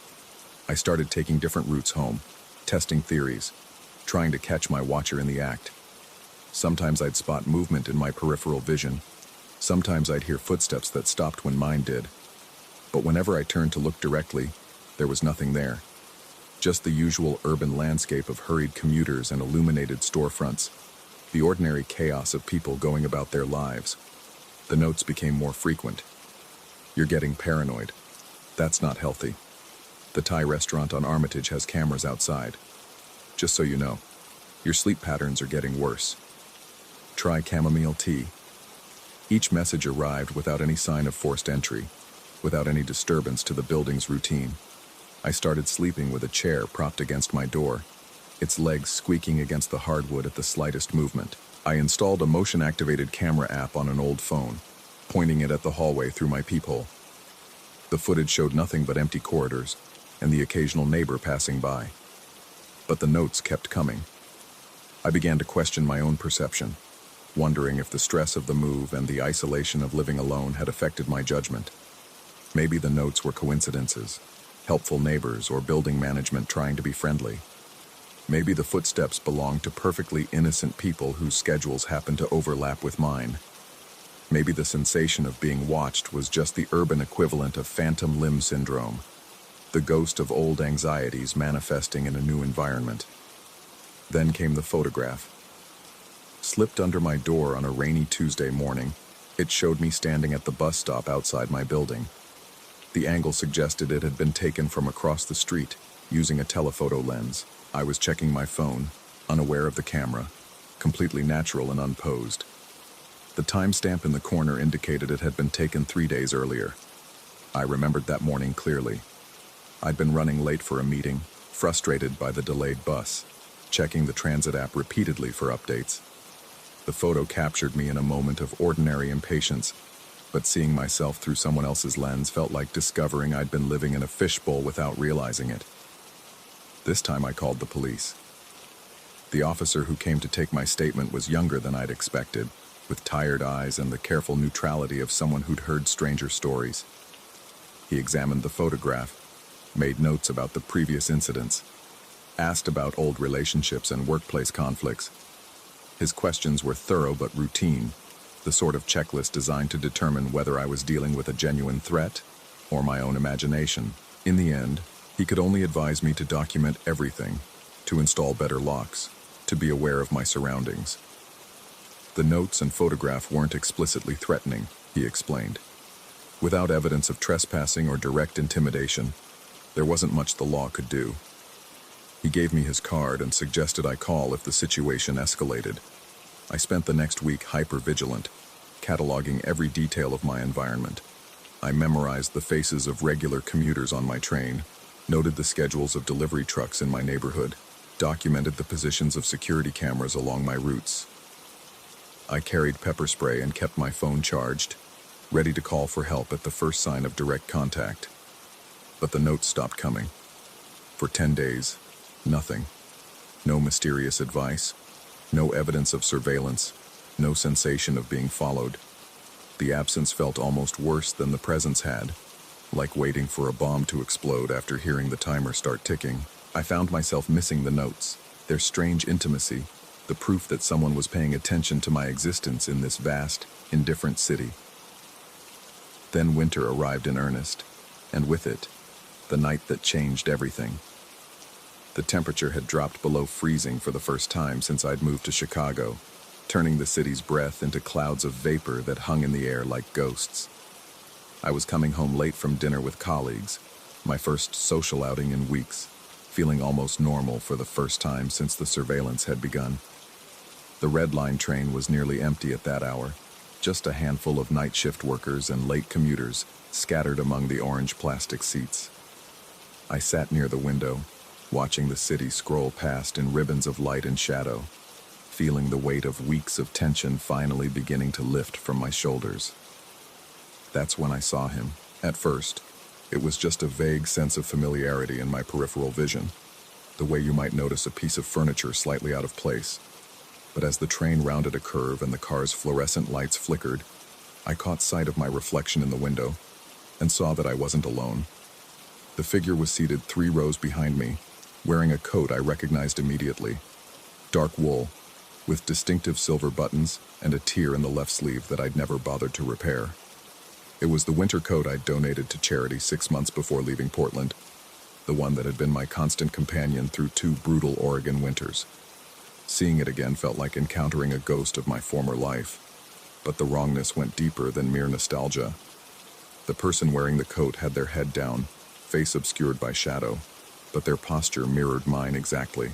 I started taking different routes home, testing theories, trying to catch my watcher in the act. Sometimes I'd spot movement in my peripheral vision. Sometimes I'd hear footsteps that stopped when mine did. But whenever I turned to look directly, there was nothing there. Just the usual urban landscape of hurried commuters and illuminated storefronts. The ordinary chaos of people going about their lives. The notes became more frequent. You're getting paranoid. That's not healthy. The Thai restaurant on Armitage has cameras outside. Just so you know, your sleep patterns are getting worse. Try chamomile tea. Each message arrived without any sign of forced entry, without any disturbance to the building's routine. I started sleeping with a chair propped against my door, its legs squeaking against the hardwood at the slightest movement. I installed a motion-activated camera app on an old phone, pointing it at the hallway through my peephole. The footage showed nothing but empty corridors and the occasional neighbor passing by. But the notes kept coming. I began to question my own perception, wondering if the stress of the move and the isolation of living alone had affected my judgment. Maybe the notes were coincidences, helpful neighbors or building management trying to be friendly. Maybe the footsteps belonged to perfectly innocent people whose schedules happened to overlap with mine. Maybe the sensation of being watched was just the urban equivalent of phantom limb syndrome, the ghost of old anxieties manifesting in a new environment. Then came the photograph. Slipped under my door on a rainy Tuesday morning, it showed me standing at the bus stop outside my building. The angle suggested it had been taken from across the street, using a telephoto lens. I was checking my phone, unaware of the camera, completely natural and unposed. The timestamp in the corner indicated it had been taken 3 days earlier. I remembered that morning clearly. I'd been running late for a meeting, frustrated by the delayed bus, checking the transit app repeatedly for updates. The photo captured me in a moment of ordinary impatience, but seeing myself through someone else's lens felt like discovering I'd been living in a fishbowl without realizing it. This time I called the police. The officer who came to take my statement was younger than I'd expected, with tired eyes and the careful neutrality of someone who'd heard stranger stories. He examined the photograph, made notes about the previous incidents, asked about old relationships and workplace conflicts. His questions were thorough but routine, the sort of checklist designed to determine whether I was dealing with a genuine threat or my own imagination. In the end, he could only advise me to document everything, to install better locks, to be aware of my surroundings. The notes and photograph weren't explicitly threatening, he explained. Without evidence of trespassing or direct intimidation, there wasn't much the law could do. He gave me his card and suggested I call if the situation escalated. I spent the next week hyper-vigilant, cataloging every detail of my environment. I memorized the faces of regular commuters on my train, noted the schedules of delivery trucks in my neighborhood, documented the positions of security cameras along my routes. I carried pepper spray and kept my phone charged, ready to call for help at the first sign of direct contact. But the notes stopped coming. For 10 days, nothing. No mysterious advice, no evidence of surveillance, no sensation of being followed. The absence felt almost worse than the presence had, like waiting for a bomb to explode after hearing the timer start ticking. I found myself missing the notes, their strange intimacy, the proof that someone was paying attention to my existence in this vast, indifferent city. Then winter arrived in earnest, and with it, the night that changed everything. The temperature had dropped below freezing for the first time since I'd moved to Chicago, turning the city's breath into clouds of vapor that hung in the air like ghosts. I was coming home late from dinner with colleagues, my first social outing in weeks, feeling almost normal for the first time since the surveillance had begun. The Red Line train was nearly empty at that hour, just a handful of night shift workers and late commuters scattered among the orange plastic seats. I sat near the window, watching the city scroll past in ribbons of light and shadow, feeling the weight of weeks of tension finally beginning to lift from my shoulders. That's when I saw him. At first, it was just a vague sense of familiarity in my peripheral vision, the way you might notice a piece of furniture slightly out of place. But as the train rounded a curve and the car's fluorescent lights flickered, I caught sight of my reflection in the window and saw that I wasn't alone. The figure was seated 3 rows behind me, wearing a coat I recognized immediately. Dark wool, with distinctive silver buttons and a tear in the left sleeve that I'd never bothered to repair. It was the winter coat I'd donated to charity 6 months before leaving Portland, the one that had been my constant companion through 2 brutal Oregon winters. Seeing it again felt like encountering a ghost of my former life, but the wrongness went deeper than mere nostalgia. The person wearing the coat had their head down, face obscured by shadow, but their posture mirrored mine exactly.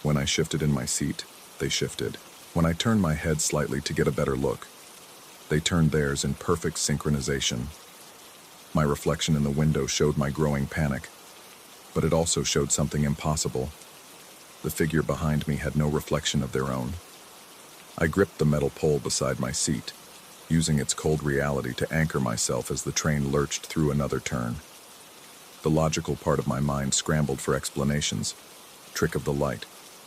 When I shifted in my seat, they shifted. When I turned my head slightly to get a better look, they turned theirs in perfect synchronization. My reflection in the window showed my growing panic, but it also showed something impossible. The figure behind me had no reflection of their own. I gripped the metal pole beside my seat, using its cold reality to anchor myself as the train lurched through another turn. The logical part of my mind scrambled for explanations. Trick of the light,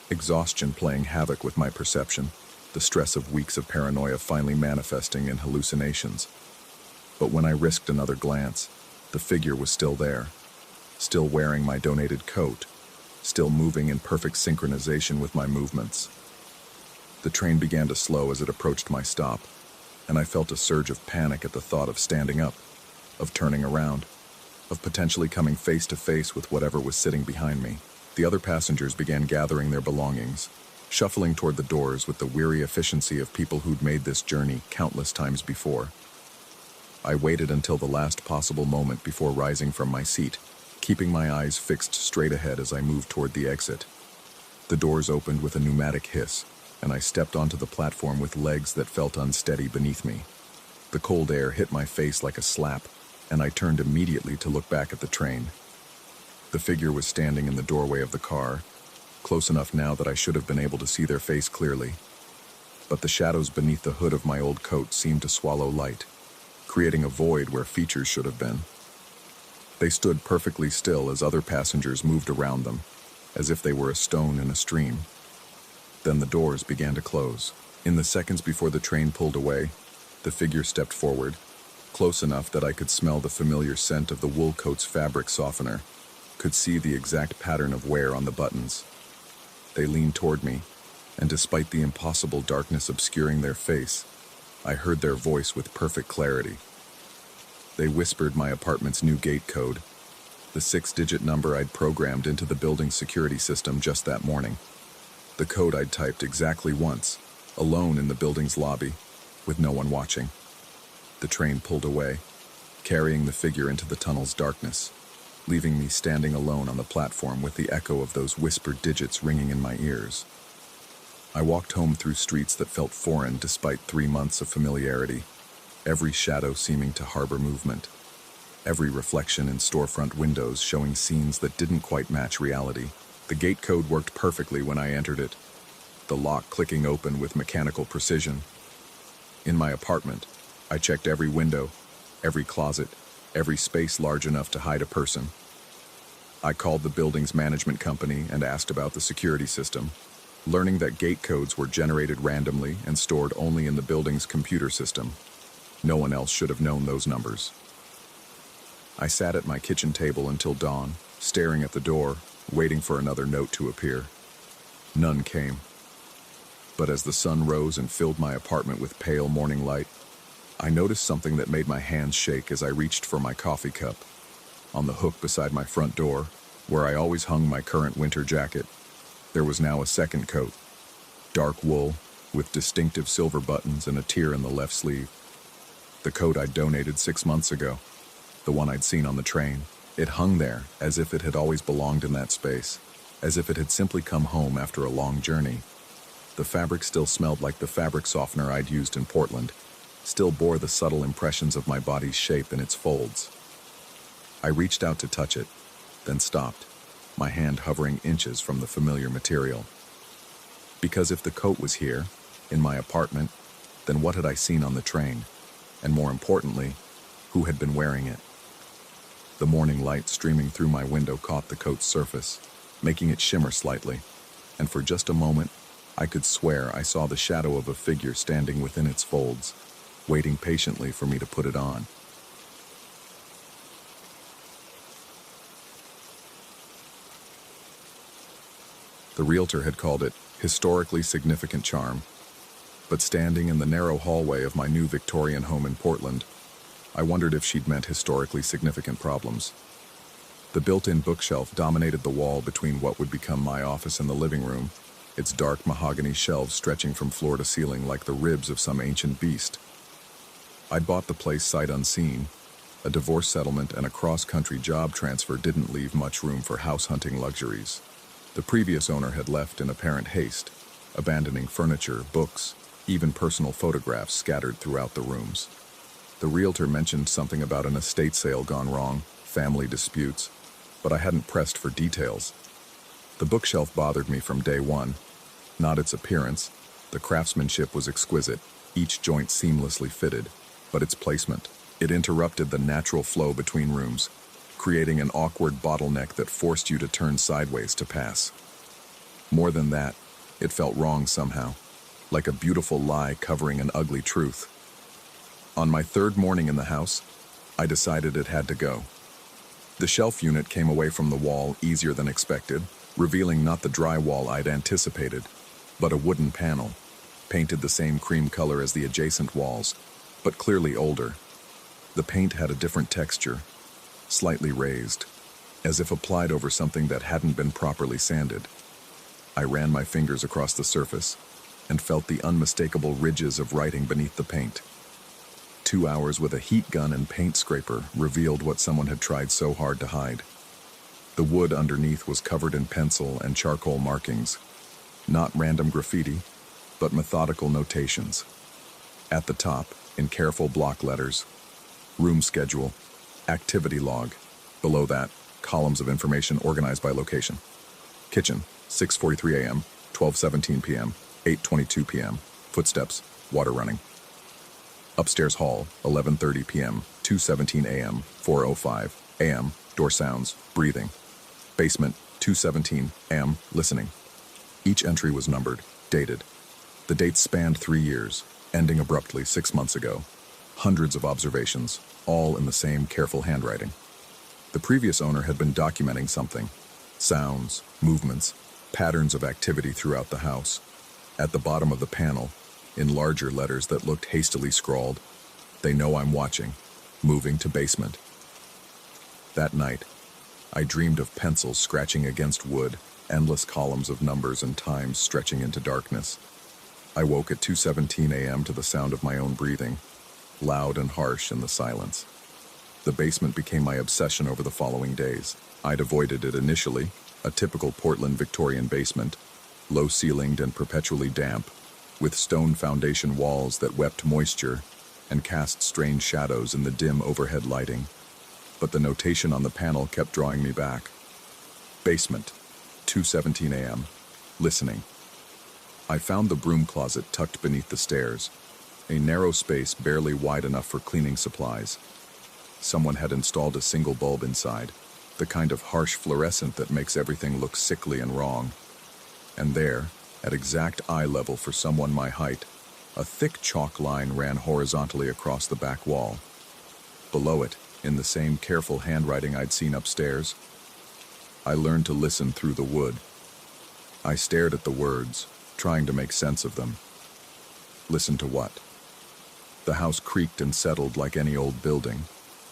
exhaustion playing havoc with my perception, the stress of weeks of paranoia finally manifesting in hallucinations. But when I risked another glance, the figure was still there, still wearing my donated coat, still moving in perfect synchronization with my movements. The train began to slow as it approached my stop, and I felt a surge of panic at the thought of standing up, of turning around, of potentially coming face to face with whatever was sitting behind me. The other passengers began gathering their belongings, shuffling toward the doors with the weary efficiency of people who'd made this journey countless times before. I waited until the last possible moment before rising from my seat, keeping my eyes fixed straight ahead as I moved toward the exit. The doors opened with a pneumatic hiss, and I stepped onto the platform with legs that felt unsteady beneath me. The cold air hit my face like a slap, and I turned immediately to look back at the train. The figure was standing in the doorway of the car, close enough now that I should have been able to see their face clearly. But the shadows beneath the hood of my old coat seemed to swallow light, creating a void where features should have been. They stood perfectly still as other passengers moved around them, as if they were a stone in a stream. Then the doors began to close. In the seconds before the train pulled away, the figure stepped forward, close enough that I could smell the familiar scent of the wool coat's fabric softener, could see the exact pattern of wear on the buttons. They leaned toward me, and despite the impossible darkness obscuring their face, I heard their voice with perfect clarity. They whispered my apartment's new gate code, the 6-digit number I'd programmed into the building's security system just that morning. The code I'd typed exactly once, alone in the building's lobby, with no one watching. The train pulled away, carrying the figure into the tunnel's darkness, leaving me standing alone on the platform with the echo of those whispered digits ringing in my ears. I walked home through streets that felt foreign despite 3 months of familiarity, every shadow seeming to harbor movement, every reflection in storefront windows showing scenes that didn't quite match reality. The gate code worked perfectly when I entered it, the lock clicking open with mechanical precision. In my apartment, I checked every window, every closet, every space large enough to hide a person. I called the building's management company and asked about the security system, learning that gate codes were generated randomly and stored only in the building's computer system. No one else should have known those numbers. I sat at my kitchen table until dawn, staring at the door, waiting for another note to appear. None came. But as the sun rose and filled my apartment with pale morning light, I noticed something that made my hands shake as I reached for my coffee cup. On the hook beside my front door, where I always hung my current winter jacket, there was now a second coat, dark wool, with distinctive silver buttons and a tear in the left sleeve. The coat I'd donated 6 months ago, the one I'd seen on the train. It hung there as if it had always belonged in that space, as if it had simply come home after a long journey. The fabric still smelled like the fabric softener I'd used in Portland, still bore the subtle impressions of my body's shape in its folds. I reached out to touch it, then stopped, my hand hovering inches from the familiar material. Because if the coat was here, in my apartment, then what had I seen on the train? And more importantly, who had been wearing it? The morning light streaming through my window caught the coat's surface, making it shimmer slightly, and for just a moment, I could swear I saw the shadow of a figure standing within its folds, waiting patiently for me to put it on. The realtor had called it historically significant charm, but standing in the narrow hallway of my new Victorian home in Portland, I wondered if she'd meant historically significant problems. The built-in bookshelf dominated the wall between what would become my office and the living room, its dark mahogany shelves stretching from floor to ceiling like the ribs of some ancient beast. I'd bought the place sight unseen. A divorce settlement and a cross-country job transfer didn't leave much room for house-hunting luxuries. The previous owner had left in apparent haste, abandoning furniture, books, even personal photographs scattered throughout the rooms. The realtor mentioned something about an estate sale gone wrong, family disputes, but I hadn't pressed for details. The bookshelf bothered me from day one. Not its appearance. The craftsmanship was exquisite, each joint seamlessly fitted, but its placement. It interrupted the natural flow between rooms, creating an awkward bottleneck that forced you to turn sideways to pass. More than that, it felt wrong somehow, like a beautiful lie covering an ugly truth. On my third morning in the house, I decided it had to go. The shelf unit came away from the wall easier than expected, revealing not the drywall I'd anticipated, but a wooden panel, painted the same cream color as the adjacent walls, but clearly older. The paint had a different texture, slightly raised, as if applied over something that hadn't been properly sanded. I ran my fingers across the surface and felt the unmistakable ridges of writing beneath the paint. 2 hours with a heat gun and paint scraper revealed what someone had tried so hard to hide. The wood underneath was covered in pencil and charcoal markings, not random graffiti, but methodical notations. At the top, in careful block letters, room schedule, activity log. Below that, columns of information organized by location. Kitchen, 6:43 a.m., 12:17 p.m., 8:22 p.m. Footsteps, water running. Upstairs hall, 11:30 p.m., 2:17 a.m., 4:05 a.m., door sounds, breathing. Basement, 2:17 a.m., listening. Each entry was numbered, dated. The dates spanned 3 years, ending abruptly 6 months ago. Hundreds of observations, all in the same careful handwriting. The previous owner had been documenting something. Sounds, movements, patterns of activity throughout the house. At the bottom of the panel, in larger letters that looked hastily scrawled, "They know I'm watching. Moving to basement." That night, I dreamed of pencils scratching against wood, endless columns of numbers and times stretching into darkness. I woke at 2:17 a.m. to the sound of my own breathing, loud and harsh in the silence. The basement became my obsession over the following days. I'd avoided it initially, a typical Portland Victorian basement, low-ceilinged and perpetually damp, with stone foundation walls that wept moisture and cast strange shadows in the dim overhead lighting. But the notation on the panel kept drawing me back. Basement, 2:17 a.m., listening. I found the broom closet tucked beneath the stairs, a narrow space barely wide enough for cleaning supplies. Someone had installed a single bulb inside, the kind of harsh fluorescent that makes everything look sickly and wrong. And there, at exact eye level for someone my height, a thick chalk line ran horizontally across the back wall. Below it, in the same careful handwriting I'd seen upstairs, I learned to listen through the wood. I stared at the words, trying to make sense of them. Listen to what? The house creaked and settled like any old building,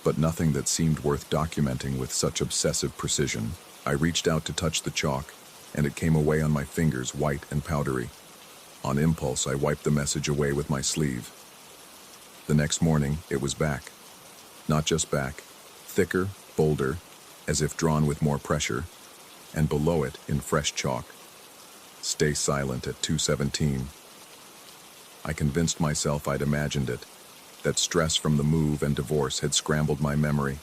but nothing that seemed worth documenting with such obsessive precision. I reached out to touch the chalk, and it came away on my fingers, white and powdery. On impulse, I wiped the message away with my sleeve. The next morning, it was back. Not just back, thicker, bolder, as if drawn with more pressure, and below it, in fresh chalk, "Stay silent at 2:17. I convinced myself I'd imagined it, that stress from the move and divorce had scrambled my memory.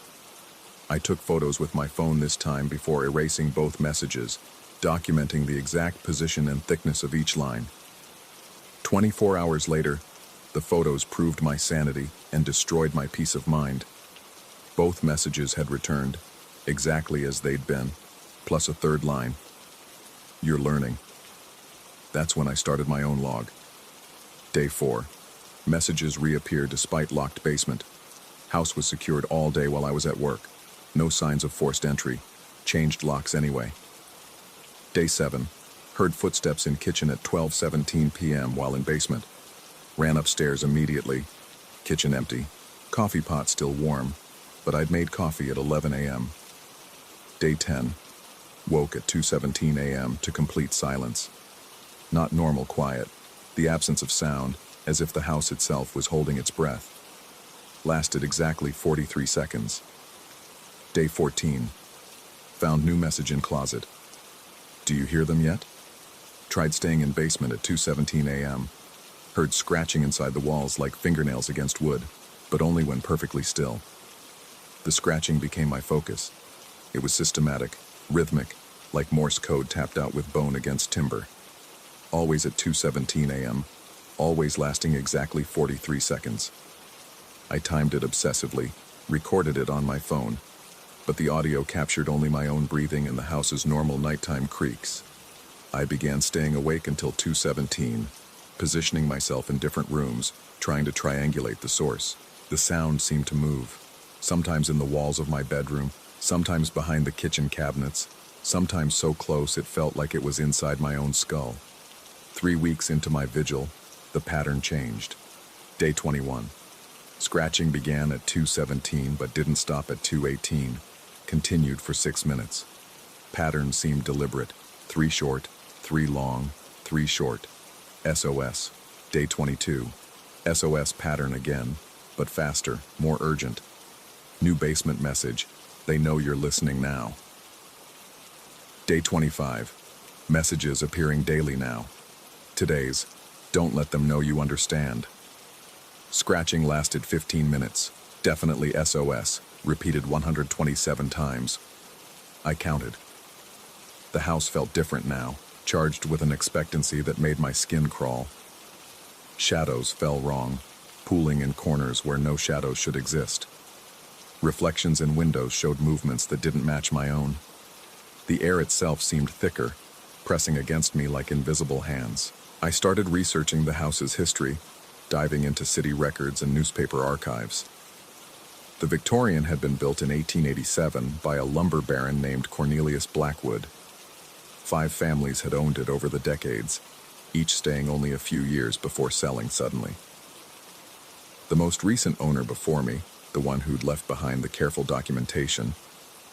I took photos with my phone this time before erasing both messages, documenting the exact position and thickness of each line. 24 hours later, the photos proved my sanity and destroyed my peace of mind. Both messages had returned, exactly as they'd been, plus a third line. "You're learning." That's when I started my own log. Day 4. Messages reappeared despite locked basement. House was secured all day while I was at work. No signs of forced entry. Changed locks anyway. Day 7. Heard footsteps in kitchen at 12:17 p.m. while in basement. Ran upstairs immediately. Kitchen empty. Coffee pot still warm, but I'd made coffee at 11 a.m. Day 10. Woke at 2:17 a.m. to complete silence. Not normal quiet. The absence of sound, as if the house itself was holding its breath. Lasted exactly 43 seconds. Day 14. Found new message in closet. "Do you hear them yet?" Tried staying in basement at 2:17 a.m. Heard scratching inside the walls like fingernails against wood, but only when perfectly still. The scratching became my focus. It was systematic, rhythmic, like Morse code tapped out with bone against timber. Always at 2:17 a.m., always lasting exactly 43 seconds. I timed it obsessively, recorded it on my phone, but the audio captured only my own breathing and the house's normal nighttime creaks. I began staying awake until 2:17, positioning myself in different rooms, trying to triangulate the source. The sound seemed to move, sometimes in the walls of my bedroom, sometimes behind the kitchen cabinets, sometimes so close it felt like it was inside my own skull. 3 weeks into my vigil, the pattern changed. Day 21. Scratching began at 2:17 but didn't stop at 2:18. Continued for 6 minutes. Pattern seemed deliberate. 3 short, 3 long, 3 short. SOS. Day 22. SOS pattern again, but faster, more urgent. New basement message. They know you're listening now. Day 25. Messages appearing daily now. Today's, don't let them know you understand. Scratching lasted 15 minutes. Definitely SOS. Repeated 127 times. I counted. The house felt different now, charged with an expectancy that made my skin crawl. Shadows fell wrong, pooling in corners where no shadows should exist. Reflections in windows showed movements that didn't match my own. The air itself seemed thicker, pressing against me like invisible hands. I started researching the house's history, diving into city records and newspaper archives. The Victorian had been built in 1887 by a lumber baron named Cornelius Blackwood. 5 families had owned it over the decades, each staying only a few years before selling suddenly. The most recent owner before me, the one who'd left behind the careful documentation,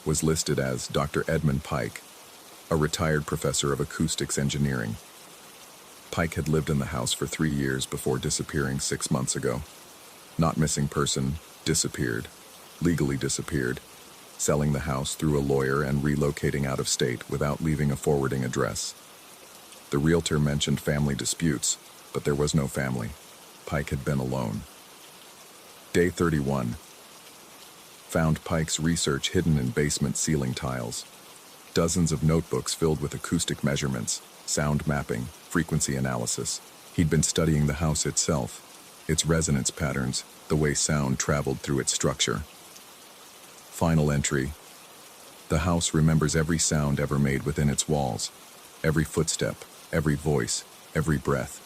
was listed as Dr. Edmund Pike, a retired professor of acoustics engineering. Pike had lived in the house for 3 years before disappearing 6 months ago. Not missing person, disappeared, legally disappeared, selling the house through a lawyer and relocating out of state without leaving a forwarding address. The realtor mentioned family disputes, but there was no family. Pike had been alone. Day 31. Found Pike's research hidden in basement ceiling tiles. Dozens of notebooks filled with acoustic measurements, sound mapping, frequency analysis. He'd been studying the house itself, its resonance patterns, the way sound traveled through its structure. Final entry. The house remembers every sound ever made within its walls, every footstep, every voice, every breath.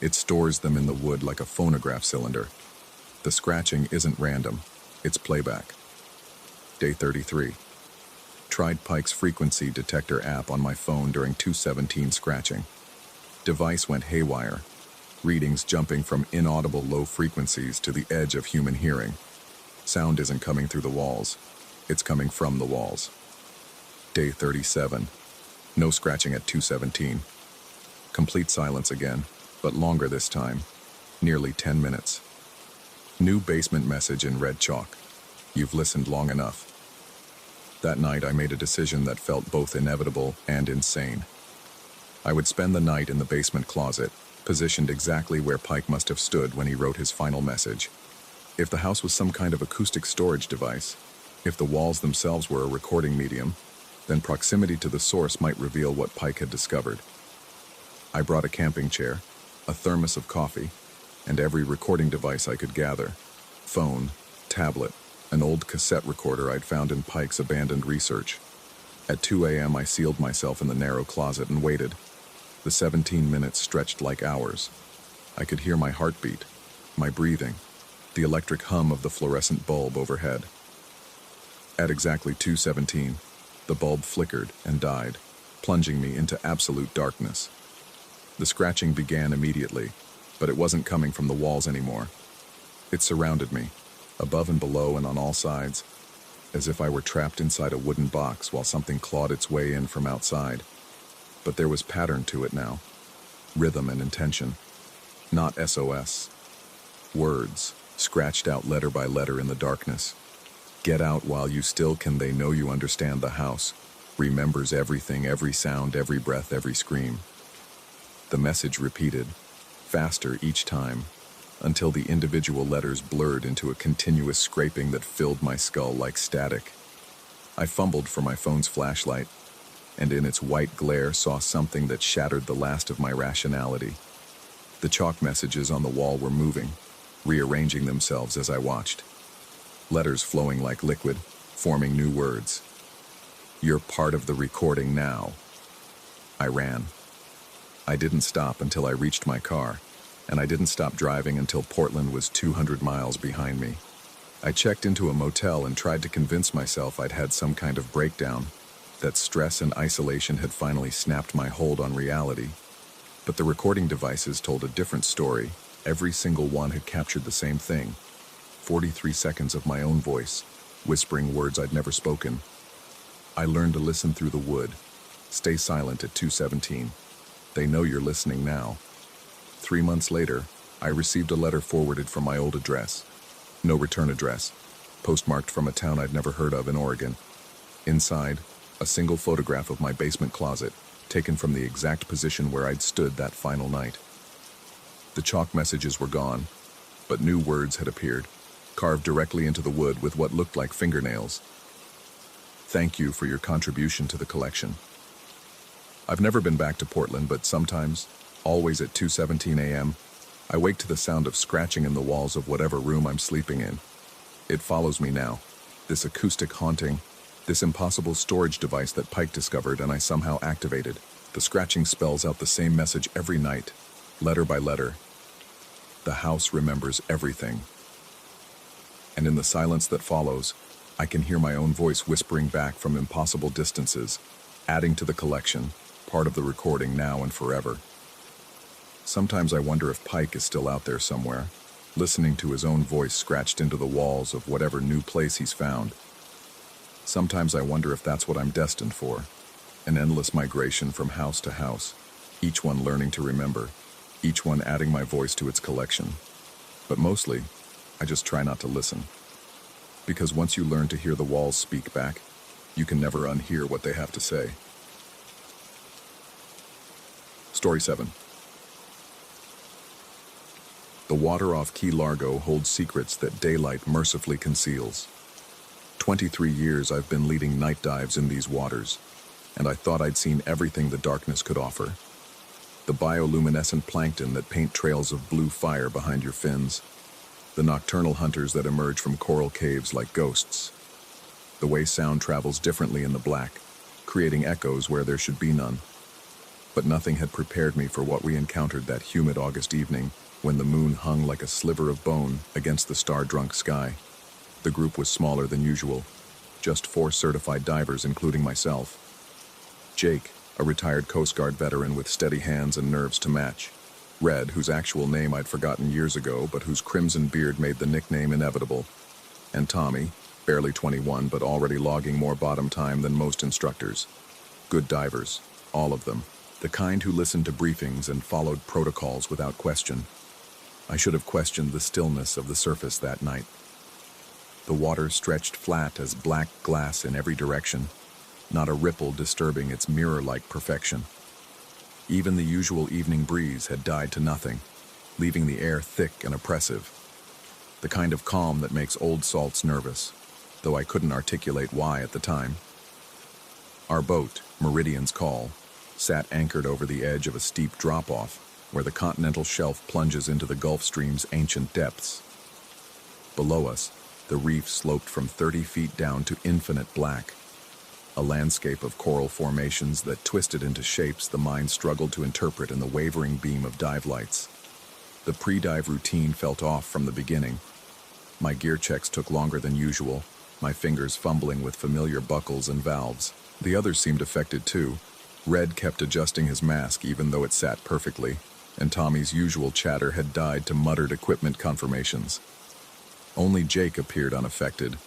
It stores them in the wood like a phonograph cylinder. The scratching isn't random, it's playback. Day 33. Tried Pike's frequency detector app on my phone during 2:17 scratching. Device went haywire, readings jumping from inaudible low frequencies to the edge of human hearing. Sound isn't coming through the walls, it's coming from the walls. Day 37. No scratching at 2:17. Complete silence again, but longer this time, nearly 10 minutes. New basement message in red chalk. You've listened long enough. That night I made a decision that felt both inevitable and insane. I would spend the night in the basement closet, positioned exactly where Pike must have stood when he wrote his final message. If the house was some kind of acoustic storage device, if the walls themselves were a recording medium, then proximity to the source might reveal what Pike had discovered. I brought a camping chair, a thermos of coffee, and every recording device I could gather. Phone, tablet, an old cassette recorder I'd found in Pike's abandoned research. At 2 a.m. I sealed myself in the narrow closet and waited. The 17 minutes stretched like hours. I could hear my heartbeat, my breathing, the electric hum of the fluorescent bulb overhead. At exactly 2:17, the bulb flickered and died, plunging me into absolute darkness. The scratching began immediately, but it wasn't coming from the walls anymore. It surrounded me, above and below and on all sides, as if I were trapped inside a wooden box while something clawed its way in from outside. But there was pattern to it now, rhythm and intention, not SOS. Words, scratched out letter by letter in the darkness. Get out while you still can, they know you understand the house, remembers everything, every sound, every breath, every scream. The message repeated, faster each time, until the individual letters blurred into a continuous scraping that filled my skull like static. I fumbled for my phone's flashlight, and in its white glare saw something that shattered the last of my rationality. The chalk messages on the wall were moving, rearranging themselves as I watched. Letters flowing like liquid, forming new words. You're part of the recording now. I ran. I didn't stop until I reached my car, and I didn't stop driving until Portland was 200 miles behind me. I checked into a motel and tried to convince myself I'd had some kind of breakdown, that stress and isolation had finally snapped my hold on reality. But the recording devices told a different story. Every single one had captured the same thing. 43 seconds of my own voice, whispering words I'd never spoken. I learned to listen through the wood. Stay silent at 2:17. They know you're listening now. 3 months later, I received a letter forwarded from my old address. No return address, postmarked from a town I'd never heard of in Oregon. Inside, a single photograph of my basement closet, taken from the exact position where I'd stood that final night. The chalk messages were gone, but new words had appeared, carved directly into the wood with what looked like fingernails. Thank you for your contribution to the collection. I've never been back to Portland, but sometimes, always at 2:17 a.m., I wake to the sound of scratching in the walls of whatever room I'm sleeping in. It follows me now, this acoustic haunting, this impossible storage device that Pike discovered and I somehow activated. The scratching spells out the same message every night, letter by letter. The house remembers everything. And in the silence that follows, I can hear my own voice whispering back from impossible distances, adding to the collection, part of the recording now and forever. Sometimes I wonder if Pike is still out there somewhere, listening to his own voice scratched into the walls of whatever new place he's found. Sometimes I wonder if that's what I'm destined for, an endless migration from house to house, each one learning to remember, each one adding my voice to its collection. But mostly, I just try not to listen. Because once you learn to hear the walls speak back, you can never unhear what they have to say. Story 7. The water off Key Largo holds secrets that daylight mercifully conceals. 23 years I've been leading night dives in these waters, and I thought I'd seen everything the darkness could offer. The bioluminescent plankton that paint trails of blue fire behind your fins, the nocturnal hunters that emerge from coral caves like ghosts, the way sound travels differently in the black, creating echoes where there should be none. But nothing had prepared me for what we encountered that humid August evening, when the moon hung like a sliver of bone against the star-drunk sky. The group was smaller than usual, just 4 certified divers including myself. Jake, a retired Coast Guard veteran with steady hands and nerves to match. Red, whose actual name I'd forgotten years ago, but whose crimson beard made the nickname inevitable. And Tommy, barely 21 but already logging more bottom time than most instructors. Good divers, all of them. The kind who listened to briefings and followed protocols without question. I should have questioned the stillness of the surface that night. The water stretched flat as black glass in every direction, not a ripple disturbing its mirror-like perfection. Even the usual evening breeze had died to nothing, leaving the air thick and oppressive. The kind of calm that makes old salts nervous, though I couldn't articulate why at the time. Our boat, Meridian's Call, sat anchored over the edge of a steep drop-off, where the continental shelf plunges into the Gulf Stream's ancient depths. Below us, the reef sloped from 30 feet down to infinite black, a landscape of coral formations that twisted into shapes the mind struggled to interpret in the wavering beam of dive lights. The pre-dive routine felt off from the beginning. My gear checks took longer than usual, my fingers fumbling with familiar buckles and valves. The others seemed affected too. Red kept adjusting his mask even though it sat perfectly, and Tommy's usual chatter had died to muttered equipment confirmations. Only Jake appeared unaffected,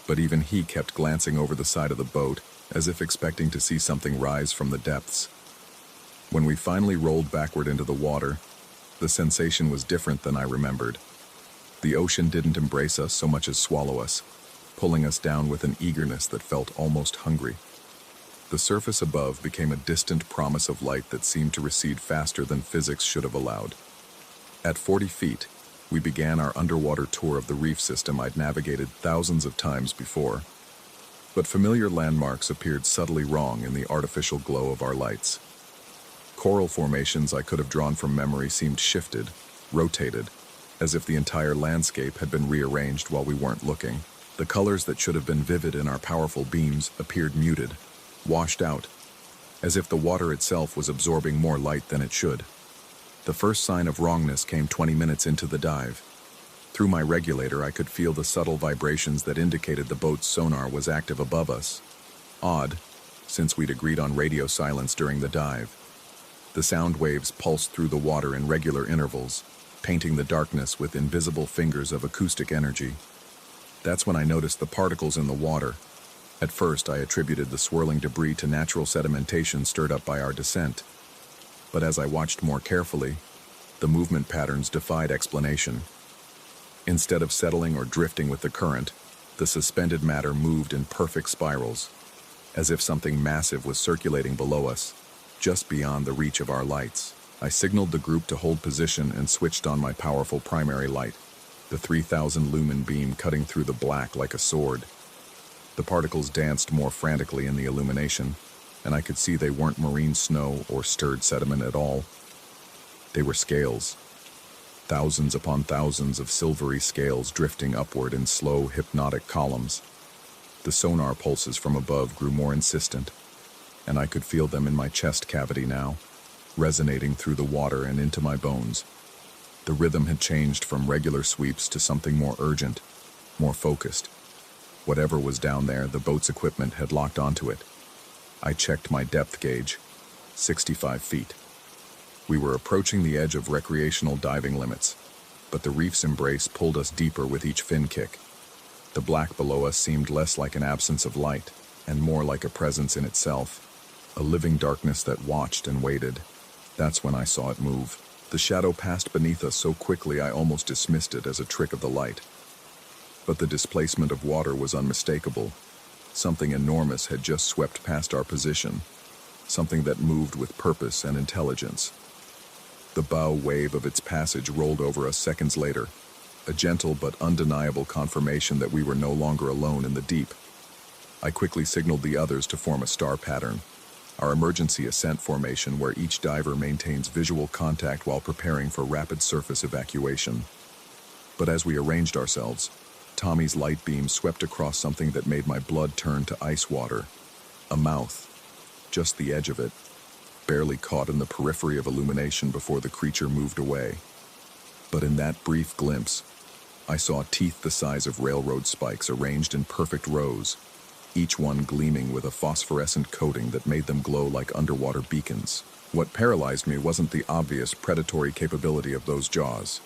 but even he kept glancing over the side of the boat, as if expecting to see something rise from the depths. When we finally rolled backward into the water, the sensation was different than I remembered. The ocean didn't embrace us so much as swallow us, pulling us down with an eagerness that felt almost hungry. The surface above became a distant promise of light that seemed to recede faster than physics should have allowed. At 40 feet, we began our underwater tour of the reef system I'd navigated thousands of times before. But familiar landmarks appeared subtly wrong in the artificial glow of our lights. Coral formations I could have drawn from memory seemed shifted, rotated, as if the entire landscape had been rearranged while we weren't looking. The colors that should have been vivid in our powerful beams appeared muted, washed out, as if the water itself was absorbing more light than it should. The first sign of wrongness came 20 minutes into the dive. Through my regulator, I could feel the subtle vibrations that indicated the boat's sonar was active above us. Odd, since we'd agreed on radio silence during the dive. The sound waves pulsed through the water in regular intervals, painting the darkness with invisible fingers of acoustic energy. That's when I noticed the particles in the water. At first, I attributed the swirling debris to natural sedimentation stirred up by our descent. But as I watched more carefully, the movement patterns defied explanation. Instead of settling or drifting with the current, the suspended matter moved in perfect spirals, as if something massive was circulating below us, just beyond the reach of our lights. I signaled the group to hold position and switched on my powerful primary light, the 3,000 lumen beam cutting through the black like a sword. The particles danced more frantically in the illumination, and I could see they weren't marine snow or stirred sediment at all. They were scales. Thousands upon thousands of silvery scales drifting upward in slow, hypnotic columns. The sonar pulses from above grew more insistent, and I could feel them in my chest cavity now, resonating through the water and into my bones. The rhythm had changed from regular sweeps to something more urgent, more focused. Whatever was down there, the boat's equipment had locked onto it. I checked my depth gauge, 65 feet. We were approaching the edge of recreational diving limits, but the reef's embrace pulled us deeper with each fin kick. The black below us seemed less like an absence of light, and more like a presence in itself, a living darkness that watched and waited. That's when I saw it move. The shadow passed beneath us so quickly I almost dismissed it as a trick of the light. But the displacement of water was unmistakable. Something enormous had just swept past our position, something that moved with purpose and intelligence. The bow wave of its passage rolled over us seconds later, a gentle but undeniable confirmation that we were no longer alone in the deep. I quickly signaled the others to form a star pattern, our emergency ascent formation where each diver maintains visual contact while preparing for rapid surface evacuation. But as we arranged ourselves, Tommy's light beam swept across something that made my blood turn to ice water. A mouth, just the edge of it, barely caught in the periphery of illumination before the creature moved away. But in that brief glimpse, I saw teeth the size of railroad spikes arranged in perfect rows, each one gleaming with a phosphorescent coating that made them glow like underwater beacons. What paralyzed me wasn't the obvious predatory capability of those jaws.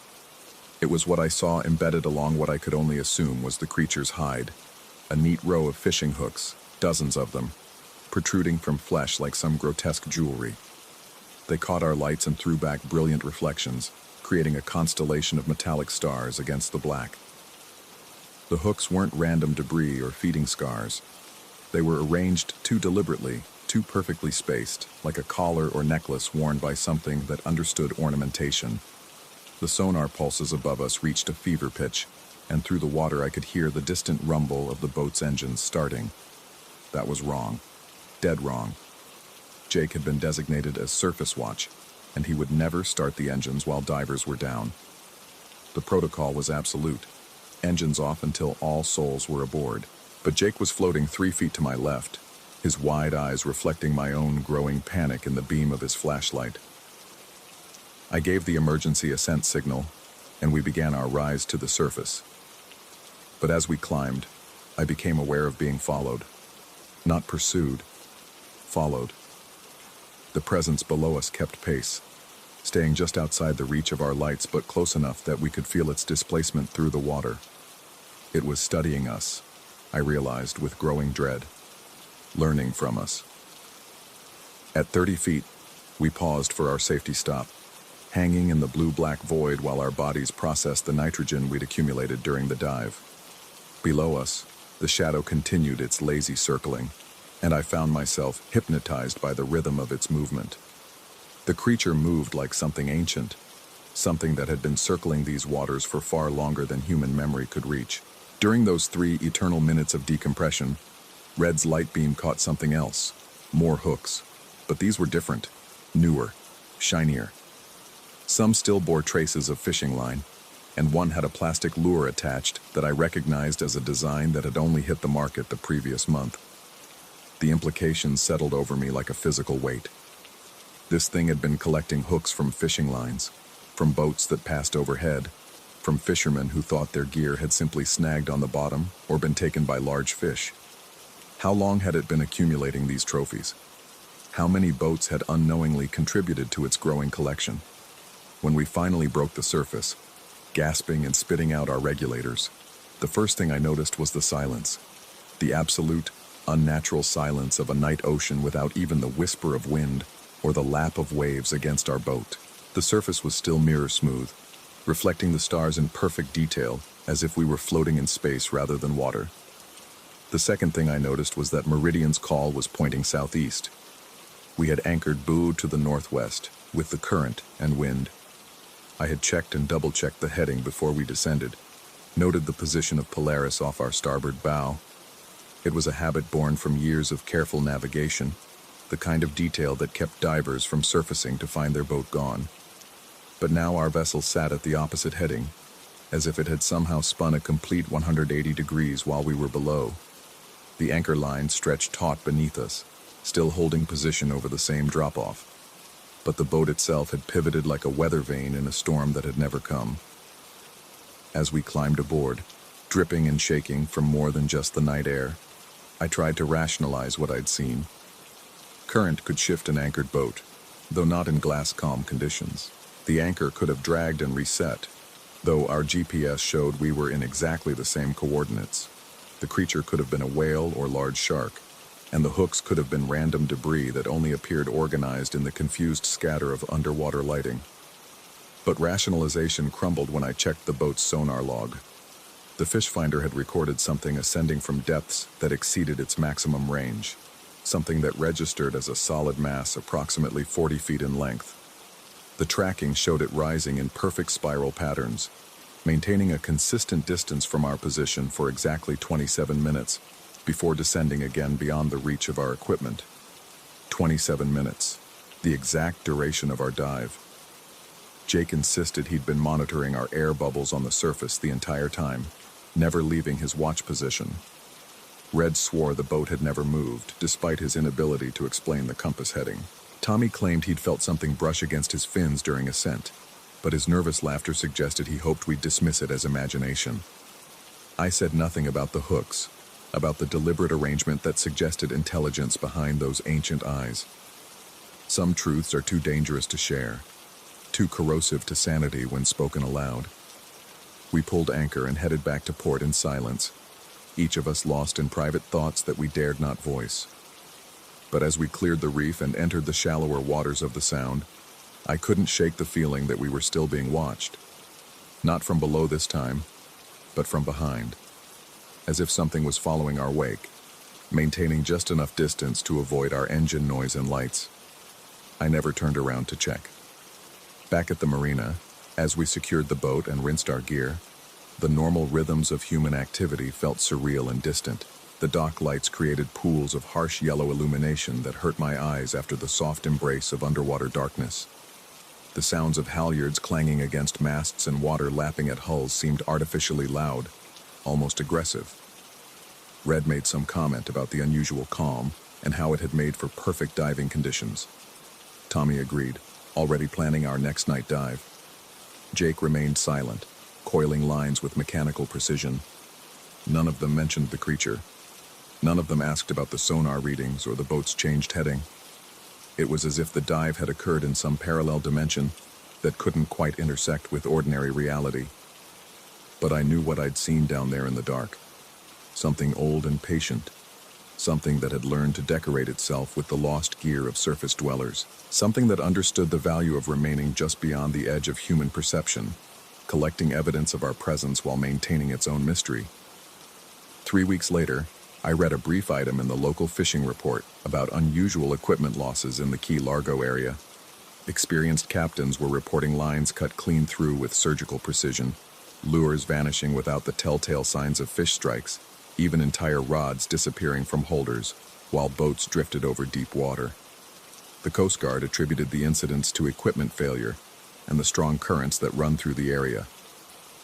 It was what I saw embedded along what I could only assume was the creature's hide, a neat row of fishing hooks, dozens of them, protruding from flesh like some grotesque jewelry. They caught our lights and threw back brilliant reflections, creating a constellation of metallic stars against the black. The hooks weren't random debris or feeding scars. They were arranged too deliberately, too perfectly spaced, like a collar or necklace worn by something that understood ornamentation. The sonar pulses above us reached a fever pitch, and through the water I could hear the distant rumble of the boat's engines starting. That was wrong. Dead wrong. Jake had been designated as surface watch, and he would never start the engines while divers were down. The protocol was absolute. Engines off until all souls were aboard. But Jake was floating 3 feet to my left, his wide eyes reflecting my own growing panic in the beam of his flashlight. I gave the emergency ascent signal, and we began our rise to the surface. But as we climbed, I became aware of being followed. Not pursued. Followed. The presence below us kept pace, staying just outside the reach of our lights but close enough that we could feel its displacement through the water. It was studying us, I realized with growing dread, learning from us. At 30 feet, we paused for our safety stop, hanging in the blue-black void while our bodies processed the nitrogen we'd accumulated during the dive. Below us, the shadow continued its lazy circling, and I found myself hypnotized by the rhythm of its movement. The creature moved like something ancient, something that had been circling these waters for far longer than human memory could reach. During those 3 eternal minutes of decompression, Red's light beam caught something else, more hooks, but these were different, newer, shinier. Some still bore traces of fishing line, and one had a plastic lure attached that I recognized as a design that had only hit the market the previous month. The implications settled over me like a physical weight. This thing had been collecting hooks from fishing lines, from boats that passed overhead, from fishermen who thought their gear had simply snagged on the bottom or been taken by large fish. How long had it been accumulating these trophies? How many boats had unknowingly contributed to its growing collection? When we finally broke the surface, gasping and spitting out our regulators, the first thing I noticed was the silence. The absolute, unnatural silence of a night ocean without even the whisper of wind or the lap of waves against our boat. The surface was still mirror smooth, reflecting the stars in perfect detail, as if we were floating in space rather than water. The second thing I noticed was that Meridian's call was pointing southeast. We had anchored boo to the northwest, with the current and wind. I had checked and double-checked the heading before we descended, noted the position of Polaris off our starboard bow. It was a habit born from years of careful navigation, the kind of detail that kept divers from surfacing to find their boat gone. But now our vessel sat at the opposite heading, as if it had somehow spun a complete 180 degrees while we were below. The anchor line stretched taut beneath us, still holding position over the same drop-off. But the boat itself had pivoted like a weather vane in a storm that had never come. As we climbed aboard, dripping and shaking from more than just the night air, I tried to rationalize what I'd seen. Current could shift an anchored boat, though not in glass-calm conditions. The anchor could have dragged and reset, though our GPS showed we were in exactly the same coordinates. The creature could have been a whale or large shark, and the hooks could have been random debris that only appeared organized in the confused scatter of underwater lighting. But rationalization crumbled when I checked the boat's sonar log. The fish finder had recorded something ascending from depths that exceeded its maximum range, something that registered as a solid mass approximately 40 feet in length. The tracking showed it rising in perfect spiral patterns, maintaining a consistent distance from our position for exactly 27 minutes before descending again beyond the reach of our equipment. 27 minutes, the exact duration of our dive. Jake insisted he'd been monitoring our air bubbles on the surface the entire time, never leaving his watch position. Red swore the boat had never moved, despite his inability to explain the compass heading. Tommy claimed he'd felt something brush against his fins during ascent, but his nervous laughter suggested he hoped we'd dismiss it as imagination. I said nothing about the hooks, about the deliberate arrangement that suggested intelligence behind those ancient eyes. Some truths are too dangerous to share, too corrosive to sanity when spoken aloud. We pulled anchor and headed back to port in silence, each of us lost in private thoughts that we dared not voice. But as we cleared the reef and entered the shallower waters of the Sound, I couldn't shake the feeling that we were still being watched. Not from below this time, but from behind, as if something was following our wake, maintaining just enough distance to avoid our engine noise and lights. I never turned around to check. Back at the marina, as we secured the boat and rinsed our gear, the normal rhythms of human activity felt surreal and distant. The dock lights created pools of harsh yellow illumination that hurt my eyes after the soft embrace of underwater darkness. The sounds of halyards clanging against masts and water lapping at hulls seemed artificially loud, almost aggressive. Red made some comment about the unusual calm and how it had made for perfect diving conditions. Tommy agreed, already planning our next night dive. Jake remained silent, coiling lines with mechanical precision. None of them mentioned the creature. None of them asked about the sonar readings or the boat's changed heading. It was as if the dive had occurred in some parallel dimension that couldn't quite intersect with ordinary reality. But I knew what I'd seen down there in the dark. Something old and patient. Something that had learned to decorate itself with the lost gear of surface dwellers. Something that understood the value of remaining just beyond the edge of human perception, collecting evidence of our presence while maintaining its own mystery. 3 weeks later, I read a brief item in the local fishing report about unusual equipment losses in the Key Largo area. Experienced captains were reporting lines cut clean through with surgical precision, lures vanishing without the telltale signs of fish strikes, even entire rods disappearing from holders, while boats drifted over deep water. The Coast Guard attributed the incidents to equipment failure and the strong currents that run through the area.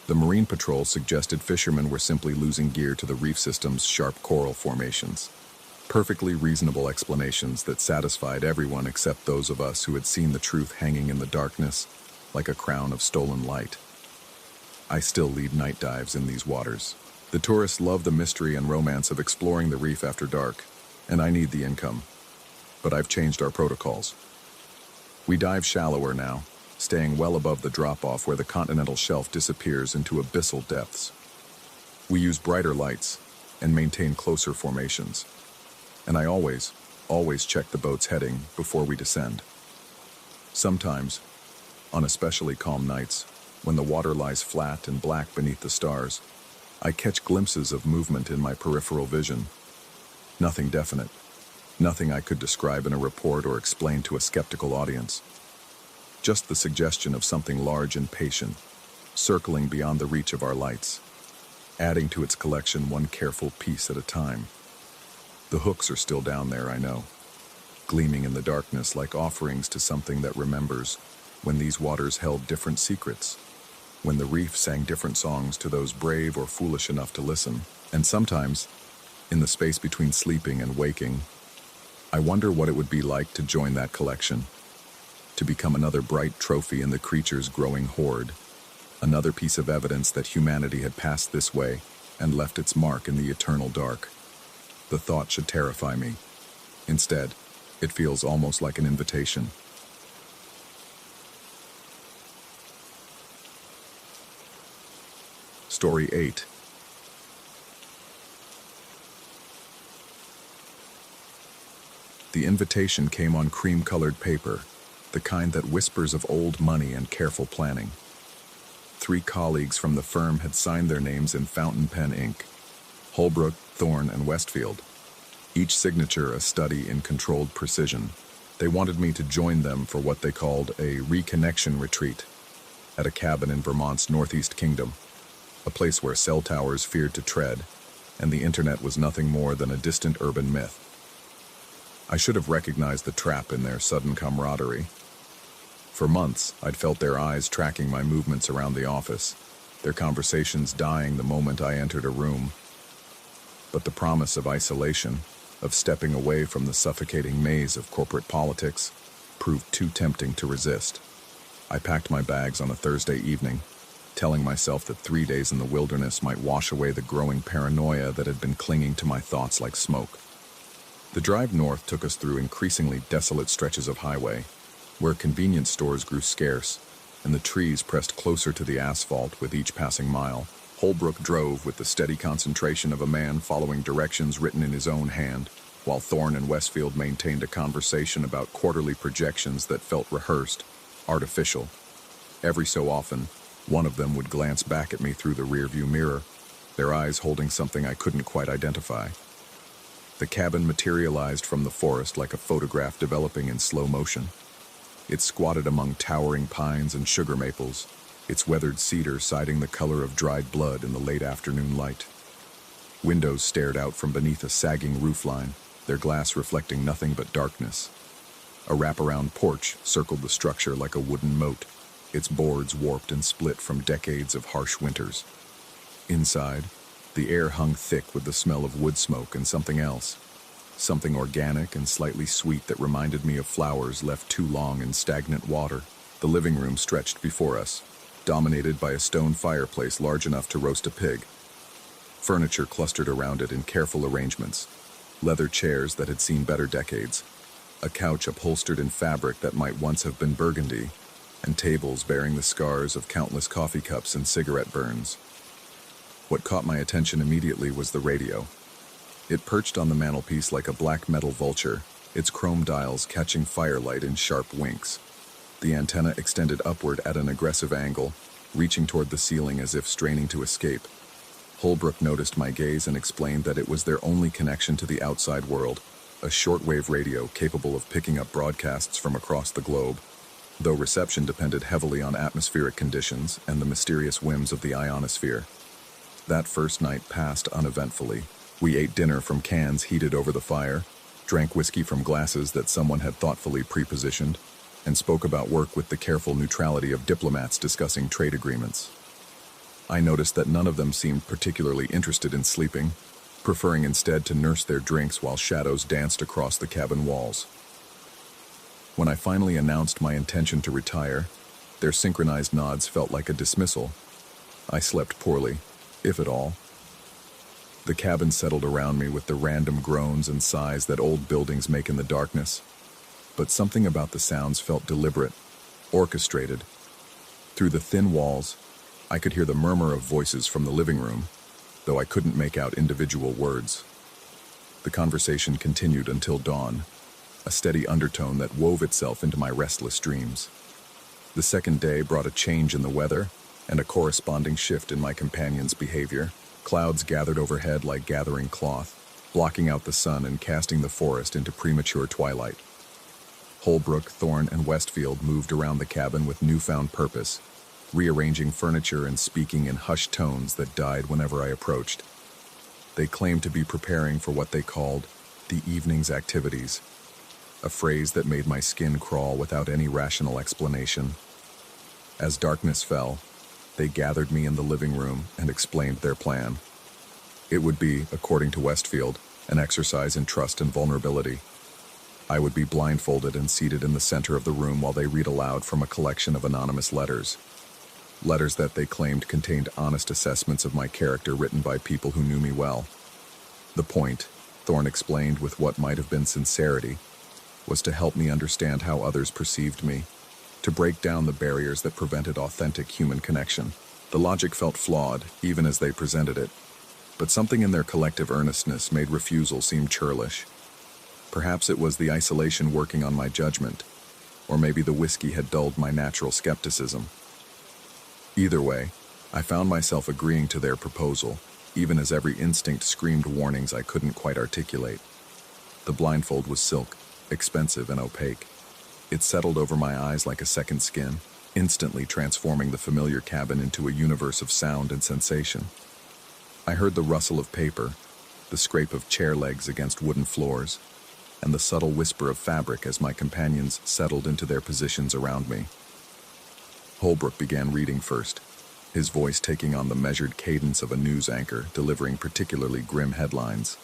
The Marine Patrol suggested fishermen were simply losing gear to the reef system's sharp coral formations. Perfectly reasonable explanations that satisfied everyone except those of us who had seen the truth hanging in the darkness like a crown of stolen light. I still lead night dives in these waters. The tourists love the mystery and romance of exploring the reef after dark, and I need the income. But I've changed our protocols. We dive shallower now, staying well above the drop-off where the continental shelf disappears into abyssal depths. We use brighter lights and maintain closer formations. And I always check the boat's heading before we descend. Sometimes, on especially calm nights, when the water lies flat and black beneath the stars, I catch glimpses of movement in my peripheral vision. Nothing definite, nothing I could describe in a report or explain to a skeptical audience. Just the suggestion of something large and patient, circling beyond the reach of our lights, adding to its collection one careful piece at a time. The hooks are still down there, I know, gleaming in the darkness like offerings to something that remembers when these waters held different secrets, when the reef sang different songs to those brave or foolish enough to listen. And sometimes, in the space between sleeping and waking, I wonder what it would be like to join that collection, to become another bright trophy in the creature's growing horde, another piece of evidence that humanity had passed this way and left its mark in the eternal dark. The thought should terrify me. Instead, it feels almost like an invitation. Story 8. The invitation came on cream-colored paper, the kind that whispers of old money and careful planning. 3 colleagues from the firm had signed their names in fountain pen ink: Holbrook, Thorne, and Westfield. Each signature a study in controlled precision. They wanted me to join them for what they called a reconnection retreat at a cabin in Vermont's Northeast Kingdom, a place where cell towers feared to tread, and the internet was nothing more than a distant urban myth. I should have recognized the trap in their sudden camaraderie. For months, I'd felt their eyes tracking my movements around the office, their conversations dying the moment I entered a room. But the promise of isolation, of stepping away from the suffocating maze of corporate politics, proved too tempting to resist. I packed my bags on a Thursday evening, telling myself that 3 days in the wilderness might wash away the growing paranoia that had been clinging to my thoughts like smoke. The drive north took us through increasingly desolate stretches of highway, where convenience stores grew scarce, and the trees pressed closer to the asphalt with each passing mile. Holbrook drove with the steady concentration of a man following directions written in his own hand, while Thorne and Westfield maintained a conversation about quarterly projections that felt rehearsed, artificial. Every so often, one of them would glance back at me through the rearview mirror, their eyes holding something I couldn't quite identify. The cabin materialized from the forest like a photograph developing in slow motion. It squatted among towering pines and sugar maples, its weathered cedar siding the color of dried blood in the late afternoon light. Windows stared out from beneath a sagging roofline, their glass reflecting nothing but darkness. A wraparound porch circled the structure like a wooden moat, its boards warped and split from decades of harsh winters. Inside, the air hung thick with the smell of wood smoke and something else, something organic and slightly sweet that reminded me of flowers left too long in stagnant water. The living room stretched before us, dominated by a stone fireplace large enough to roast a pig. Furniture clustered around it in careful arrangements, leather chairs that had seen better decades, a couch upholstered in fabric that might once have been burgundy, and tables bearing the scars of countless coffee cups and cigarette burns. What caught my attention immediately was the radio. It perched on the mantelpiece like a black metal vulture, its chrome dials catching firelight in sharp winks. The antenna extended upward at an aggressive angle, reaching toward the ceiling as if straining to escape. Holbrook noticed my gaze and explained that it was their only connection to the outside world, a shortwave radio capable of picking up broadcasts from across the globe, though reception depended heavily on atmospheric conditions and the mysterious whims of the ionosphere. That first night passed uneventfully. We ate dinner from cans heated over the fire, drank whiskey from glasses that someone had thoughtfully pre-positioned, and spoke about work with the careful neutrality of diplomats discussing trade agreements. I noticed that none of them seemed particularly interested in sleeping, preferring instead to nurse their drinks while shadows danced across the cabin walls. When I finally announced my intention to retire, their synchronized nods felt like a dismissal. I slept poorly, if at all. The cabin settled around me with the random groans and sighs that old buildings make in the darkness. But something about the sounds felt deliberate, orchestrated. Through the thin walls, I could hear the murmur of voices from the living room, though I couldn't make out individual words. The conversation continued until dawn, a steady undertone that wove itself into my restless dreams. The second day brought a change in the weather and a corresponding shift in my companion's behavior. Clouds gathered overhead like gathering cloth, blocking out the sun and casting the forest into premature twilight. Holbrook, Thorne, and Westfield moved around the cabin with newfound purpose, rearranging furniture and speaking in hushed tones that died whenever I approached. They claimed to be preparing for what they called the evening's activities, a phrase that made my skin crawl without any rational explanation. As darkness fell, they gathered me in the living room and explained their plan. It would be, according to Westfield, an exercise in trust and vulnerability. I would be blindfolded and seated in the center of the room while they read aloud from a collection of anonymous letters. Letters that they claimed contained honest assessments of my character written by people who knew me well. The point, Thorne explained with what might have been sincerity, was to help me understand how others perceived me, to break down the barriers that prevented authentic human connection. The logic felt flawed, even as they presented it, but something in their collective earnestness made refusal seem churlish. Perhaps it was the isolation working on my judgment, or maybe the whiskey had dulled my natural skepticism. Either way, I found myself agreeing to their proposal, even as every instinct screamed warnings I couldn't quite articulate. The blindfold was silk, expensive and opaque. It settled over my eyes like a second skin, instantly transforming the familiar cabin into a universe of sound and sensation. I heard the rustle of paper, the scrape of chair legs against wooden floors, and the subtle whisper of fabric as my companions settled into their positions around me. Holbrook began reading first, his voice taking on the measured cadence of a news anchor delivering particularly grim headlines.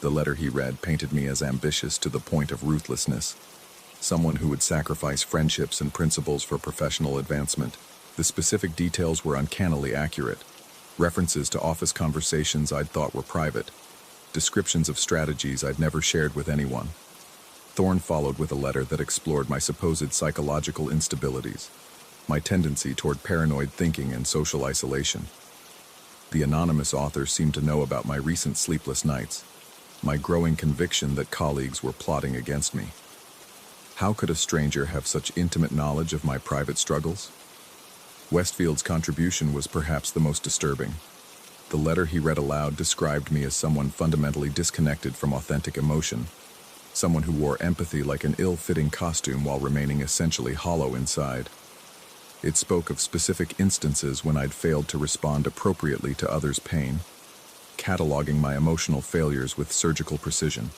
The letter he read painted me as ambitious to the point of ruthlessness, someone who would sacrifice friendships and principles for professional advancement. The specific details were uncannily accurate. References to office conversations I'd thought were private. Descriptions of strategies I'd never shared with anyone. Thorne followed with a letter that explored my supposed psychological instabilities, my tendency toward paranoid thinking and social isolation. The anonymous author seemed to know about my recent sleepless nights, my growing conviction that colleagues were plotting against me. How could a stranger have such intimate knowledge of my private struggles? Westfield's contribution was perhaps the most disturbing. The letter he read aloud described me as someone fundamentally disconnected from authentic emotion, someone who wore empathy like an ill-fitting costume while remaining essentially hollow inside. It spoke of specific instances when I'd failed to respond appropriately to others' pain, cataloging my emotional failures with surgical precision.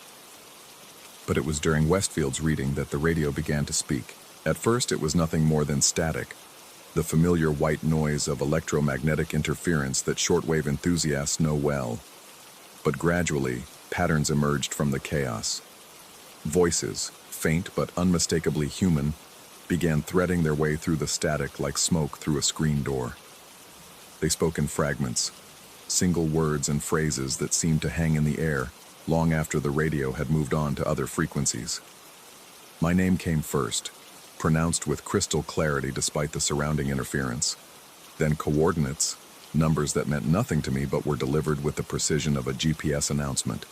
But it was during Westfield's reading that the radio began to speak. At first, it was nothing more than static, the familiar white noise of electromagnetic interference that shortwave enthusiasts know well. But gradually, patterns emerged from the chaos. Voices, faint but unmistakably human, began threading their way through the static like smoke through a screen door. They spoke in fragments, single words and phrases that seemed to hang in the air long after the radio had moved on to other frequencies. My name came first, pronounced with crystal clarity despite the surrounding interference. Then coordinates, numbers that meant nothing to me but were delivered with the precision of a GPS announcement.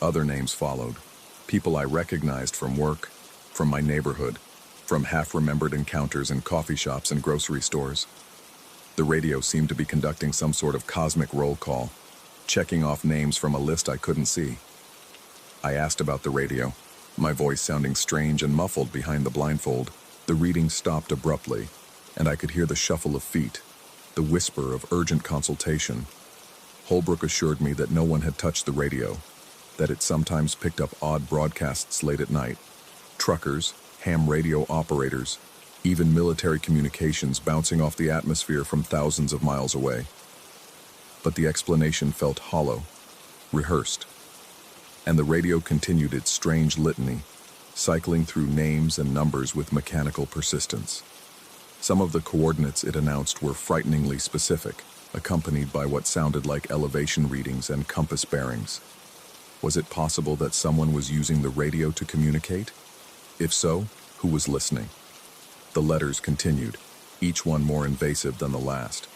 Other names followed, people I recognized from work, from my neighborhood, from half-remembered encounters in coffee shops and grocery stores. The radio seemed to be conducting some sort of cosmic roll call, checking off names from a list I couldn't see. I asked about the radio, my voice sounding strange and muffled behind the blindfold. The reading stopped abruptly, and I could hear the shuffle of feet, the whisper of urgent consultation. Holbrook assured me that no one had touched the radio, that it sometimes picked up odd broadcasts late at night. Truckers, ham radio operators, even military communications bouncing off the atmosphere from thousands of miles away. But the explanation felt hollow, rehearsed, and the radio continued its strange litany, cycling through names and numbers with mechanical persistence. Some of the coordinates it announced were frighteningly specific, accompanied by what sounded like elevation readings and compass bearings. Was it possible that someone was using the radio to communicate? If so, who was listening? The letters continued, each one more invasive than the last.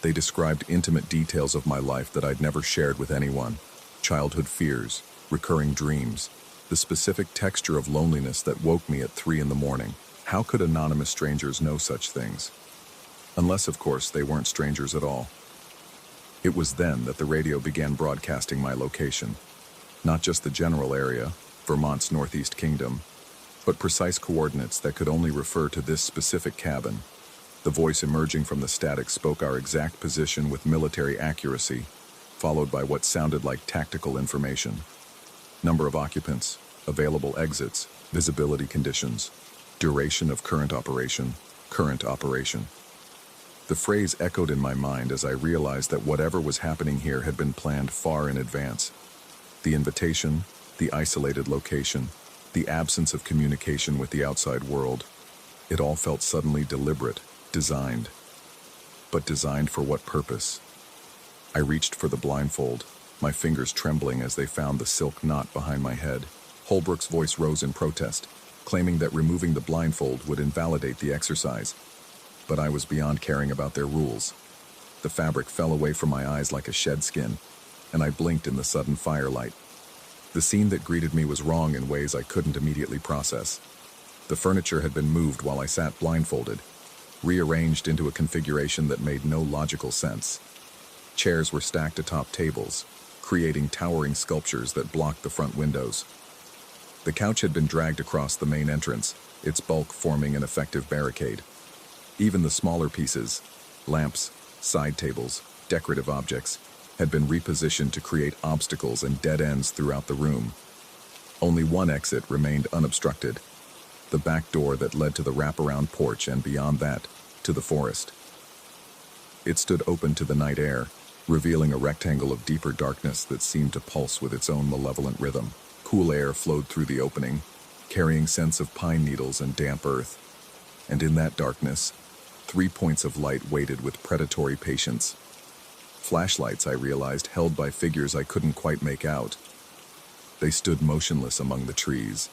They described intimate details of my life that I'd never shared with anyone. Childhood fears, recurring dreams, the specific texture of loneliness that woke me at 3 in the morning. How could anonymous strangers know such things? Unless, of course, they weren't strangers at all. It was then that the radio began broadcasting my location. Not just the general area, Vermont's Northeast Kingdom, but precise coordinates that could only refer to this specific cabin. The voice emerging from the static spoke our exact position with military accuracy, followed by what sounded like tactical information. Number of occupants, available exits, visibility conditions, duration of current operation, current operation. The phrase echoed in my mind as I realized that whatever was happening here had been planned far in advance. The invitation, the isolated location, the absence of communication with the outside world, it all felt suddenly deliberate, designed. But designed for what purpose? I reached for the blindfold, my fingers trembling as they found the silk knot behind my head. Holbrook's voice rose in protest, claiming that removing the blindfold would invalidate the exercise. But I was beyond caring about their rules. The fabric fell away from my eyes like a shed skin, and I blinked in the sudden firelight. The scene that greeted me was wrong in ways I couldn't immediately process. The furniture had been moved while I sat blindfolded, rearranged into a configuration that made no logical sense. Chairs were stacked atop tables, creating towering sculptures that blocked the front windows. The couch had been dragged across the main entrance, its bulk forming an effective barricade. Even the smaller pieces, lamps, side tables, decorative objects, had been repositioned to create obstacles and dead ends throughout the room. Only one exit remained unobstructed, the back door that led to the wraparound porch and beyond that, to the forest. It stood open to the night air, revealing a rectangle of deeper darkness that seemed to pulse with its own malevolent rhythm. Cool air flowed through the opening, carrying scents of pine needles and damp earth. And in that darkness, 3 points of light waited with predatory patience. Flashlights, I realized, held by figures I couldn't quite make out. They stood motionless among the trees,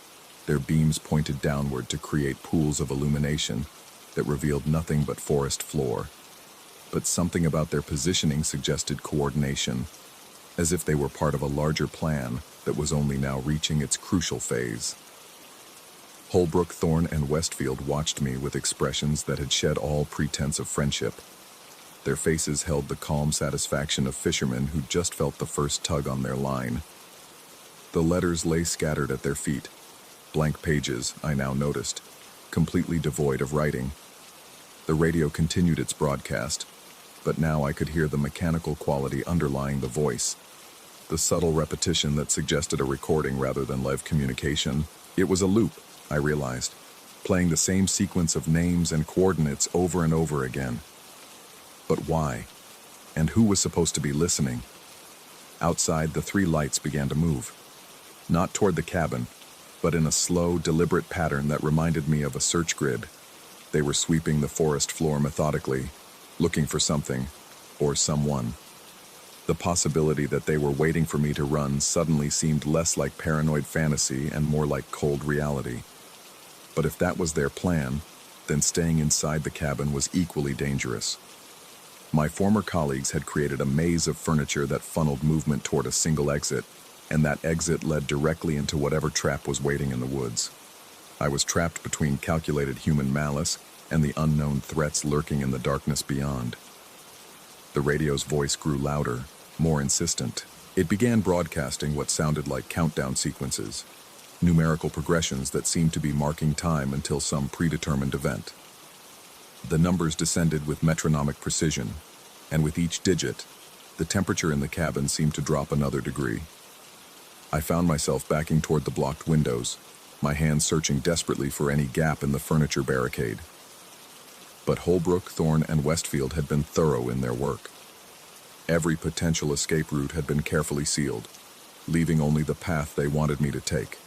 their beams pointed downward to create pools of illumination that revealed nothing but forest floor. But something about their positioning suggested coordination, as if they were part of a larger plan that was only now reaching its crucial phase. Holbrook, Thorne, and Westfield watched me with expressions that had shed all pretense of friendship. Their faces held the calm satisfaction of fishermen who just felt the first tug on their line. The letters lay scattered at their feet, blank pages, I now noticed, completely devoid of writing. The radio continued its broadcast, but now I could hear the mechanical quality underlying the voice, the subtle repetition that suggested a recording rather than live communication. It was a loop, I realized, playing the same sequence of names and coordinates over and over again. But why? And who was supposed to be listening? Outside, the 3 lights began to move. Not toward the cabin, but in a slow, deliberate pattern that reminded me of a search grid. They were sweeping the forest floor methodically, looking for something, or someone. The possibility that they were waiting for me to run suddenly seemed less like paranoid fantasy and more like cold reality. But if that was their plan, then staying inside the cabin was equally dangerous. My former colleagues had created a maze of furniture that funneled movement toward a single exit, and that exit led directly into whatever trap was waiting in the woods. I was trapped between calculated human malice and the unknown threats lurking in the darkness beyond. The radio's voice grew louder, more insistent. It began broadcasting what sounded like countdown sequences, numerical progressions that seemed to be marking time until some predetermined event. The numbers descended with metronomic precision, and with each digit, the temperature in the cabin seemed to drop another degree. I found myself backing toward the blocked windows, my hands searching desperately for any gap in the furniture barricade. But Holbrook, Thorne, and Westfield had been thorough in their work. Every potential escape route had been carefully sealed, leaving only the path they wanted me to take.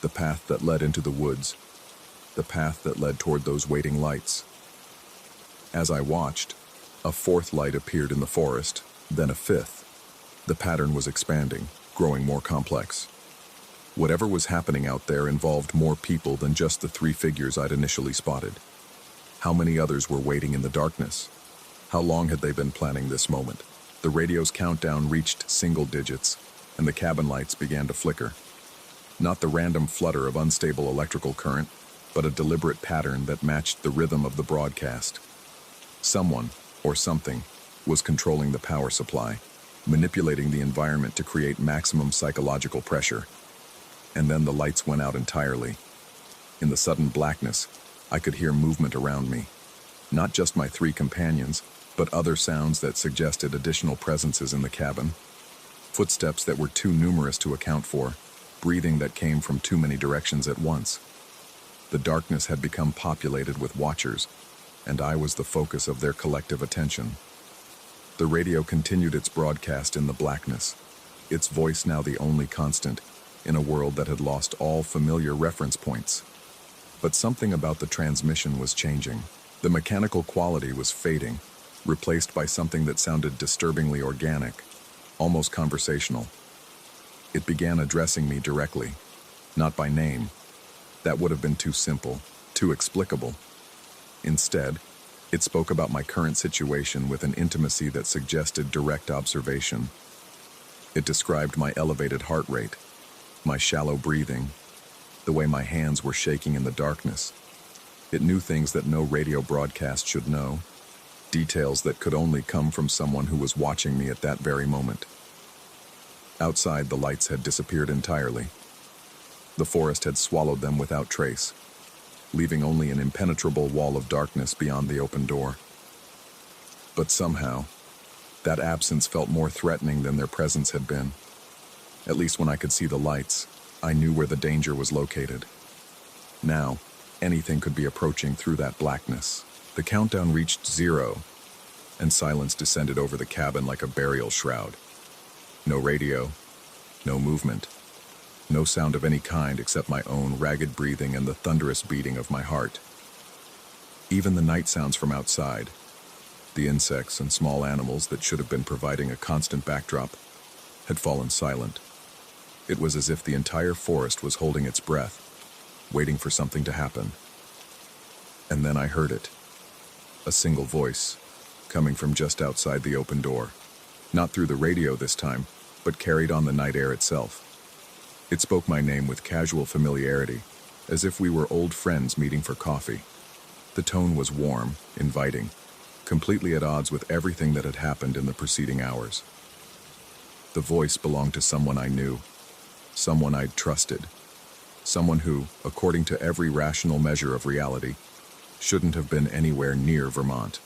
The path that led into the woods, the path that led toward those waiting lights. As I watched, A fourth light appeared in the forest, then a fifth. The pattern was expanding, growing more complex. Whatever was happening out there involved more people than just the three figures I'd initially spotted. How many others were waiting in the darkness? How long had they been planning this moment? The radio's countdown reached single digits, and the cabin lights began to flicker. Not the random flutter of unstable electrical current, but a deliberate pattern that matched the rhythm of the broadcast. Someone, or something, was controlling the power supply, manipulating the environment to create maximum psychological pressure. And then the lights went out entirely. In the sudden blackness, I could hear movement around me. Not just my three companions, but other sounds that suggested additional presences in the cabin. Footsteps that were too numerous to account for, breathing that came from too many directions at once. The darkness had become populated with watchers, and I was the focus of their collective attention. The radio continued its broadcast in the blackness, its voice now the only constant, in a world that had lost all familiar reference points. But something about the transmission was changing. The mechanical quality was fading, replaced by something that sounded disturbingly organic, almost conversational. It began addressing me directly, not by name. That would have been too simple, too explicable. Instead, it spoke about my current situation with an intimacy that suggested direct observation. It described my elevated heart rate, my shallow breathing, the way my hands were shaking in the darkness. It knew things that no radio broadcast should know, details that could only come from someone who was watching me at that very moment. Outside, the lights had disappeared entirely. The forest had swallowed them without trace, leaving only an impenetrable wall of darkness beyond the open door. But somehow, that absence felt more threatening than their presence had been. At least when I could see the lights, I knew where the danger was located. Now, anything could be approaching through that blackness. The countdown reached 0, and silence descended over the cabin like a burial shroud. No radio, no movement, no sound of any kind except my own ragged breathing and the thunderous beating of my heart. Even the night sounds from outside, the insects and small animals that should have been providing a constant backdrop, had fallen silent. It was as if the entire forest was holding its breath, waiting for something to happen. And then I heard it. A single voice, coming from just outside the open door. Not through the radio this time, but carried on the night air itself. It spoke my name with casual familiarity, as if we were old friends meeting for coffee. The tone was warm, inviting, completely at odds with everything that had happened in the preceding hours. The voice belonged to someone I knew, someone I'd trusted, someone who, according to every rational measure of reality, shouldn't have been anywhere near Vermont.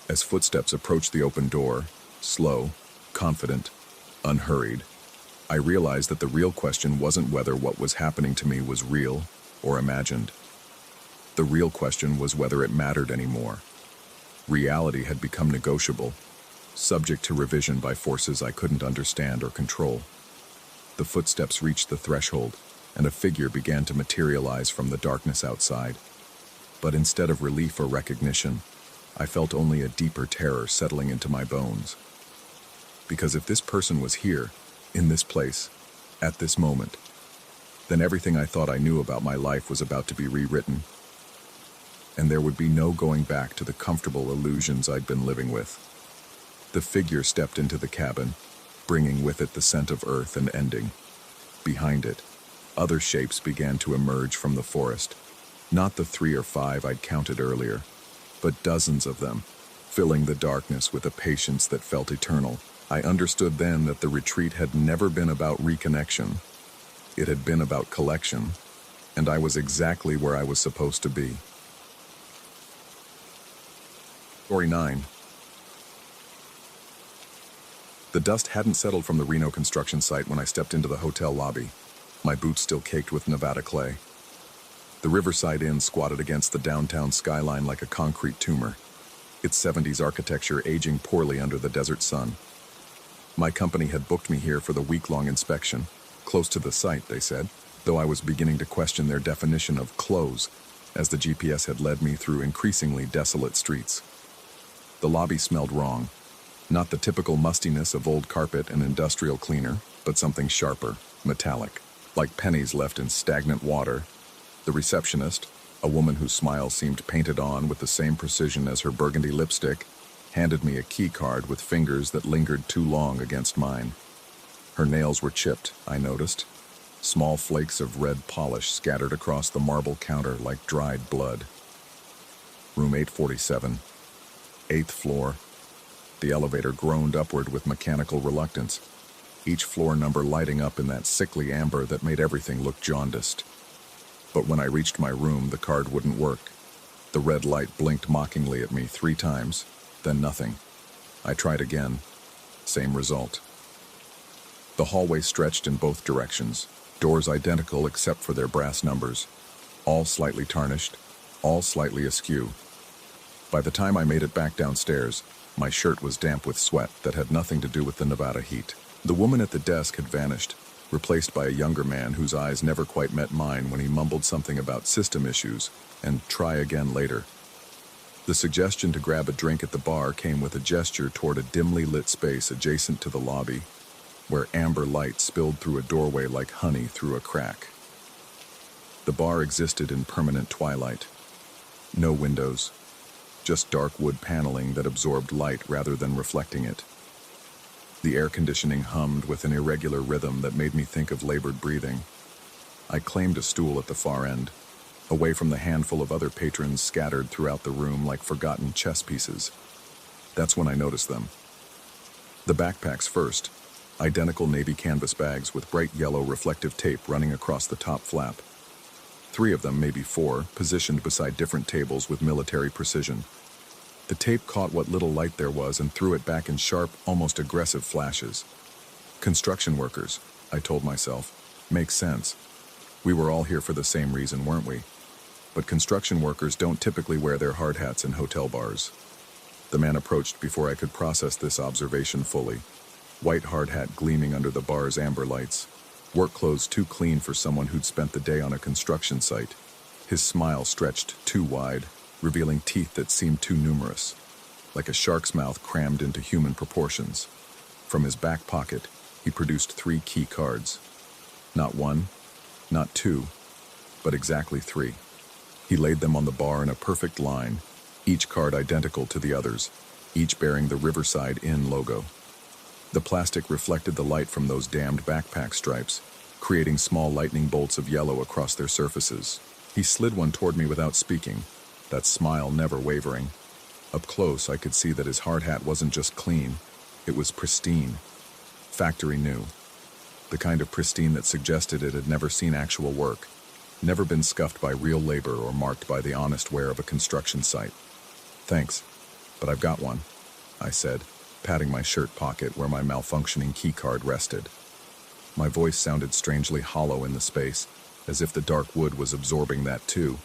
As footsteps approached the open door, slow, confident, unhurried, I realized that the real question wasn't whether what was happening to me was real or imagined. The real question was whether it mattered anymore. Reality had become negotiable, subject to revision by forces I couldn't understand or control. The footsteps reached the threshold, and a figure began to materialize from the darkness outside. But instead of relief or recognition, I felt only a deeper terror settling into my bones. Because if this person was here, in this place, at this moment, then everything I thought I knew about my life was about to be rewritten. And there would be no going back to the comfortable illusions I'd been living with. The figure stepped into the cabin, bringing with it the scent of earth and ending. Behind it, other shapes began to emerge from the forest. Not the 3 or 5 I'd counted earlier, but dozens of them, filling the darkness with a patience that felt eternal. I understood then that the retreat had never been about reconnection. It had been about collection, and I was exactly where I was supposed to be. Story 9. The dust hadn't settled from the Reno construction site when I stepped into the hotel lobby, my boots still caked with Nevada clay. The Riverside Inn squatted against the downtown skyline like a concrete tumor, its 70s architecture aging poorly under the desert sun. My company had booked me here for the week-long inspection, close to the site, they said, though I was beginning to question their definition of close, as the GPS had led me through increasingly desolate streets. The lobby smelled wrong. Not the typical mustiness of old carpet and industrial cleaner, but something sharper, metallic, like pennies left in stagnant water. The receptionist, a woman whose smile seemed painted on with the same precision as her burgundy lipstick, handed me a key card with fingers that lingered too long against mine. Her nails were chipped, I noticed. Small flakes of red polish scattered across the marble counter like dried blood. Room 847, 8th floor. The elevator groaned upward with mechanical reluctance, each floor number lighting up in that sickly amber that made everything look jaundiced. But when I reached my room, the card wouldn't work. The red light blinked mockingly at me 3 times, then nothing. I tried again. Same result. The hallway stretched in both directions, doors identical except for their brass numbers, all slightly tarnished, all slightly askew. By the time I made it back downstairs, my shirt was damp with sweat that had nothing to do with the Nevada heat. The woman at the desk had vanished, replaced by a younger man whose eyes never quite met mine when he mumbled something about system issues and try again later. The suggestion to grab a drink at the bar came with a gesture toward a dimly lit space adjacent to the lobby, where amber light spilled through a doorway like honey through a crack. The bar existed in permanent twilight. No windows, just dark wood paneling that absorbed light rather than reflecting it. The air conditioning hummed with an irregular rhythm that made me think of labored breathing. I claimed a stool at the far end, away from the handful of other patrons scattered throughout the room like forgotten chess pieces. That's when I noticed them. The backpacks first, identical navy canvas bags with bright yellow reflective tape running across the top flap. 3 of them, maybe 4, positioned beside different tables with military precision. The tape caught what little light there was and threw it back in sharp, almost aggressive flashes. Construction workers, I told myself. Makes sense. We were all here for the same reason, weren't we? But construction workers don't typically wear their hard hats in hotel bars. The man approached before I could process this observation fully. White hard hat gleaming under the bar's amber lights. Work clothes too clean for someone who'd spent the day on a construction site. His smile stretched too wide, revealing teeth that seemed too numerous, like a shark's mouth crammed into human proportions. From his back pocket, he produced 3 key cards. Not 1, not 2, but exactly 3. He laid them on the bar in a perfect line, each card identical to the others, each bearing the Riverside Inn logo. The plastic reflected the light from those damned backpack stripes, creating small lightning bolts of yellow across their surfaces. He slid one toward me without speaking, that smile never wavering. Up close, I could see that his hard hat wasn't just clean, it was pristine. Factory new. The kind of pristine that suggested it had never seen actual work, never been scuffed by real labor or marked by the honest wear of a construction site. Thanks, but I've got one, I said, patting my shirt pocket where my malfunctioning keycard rested. My voice sounded strangely hollow in the space, as if the dark wood was absorbing that too.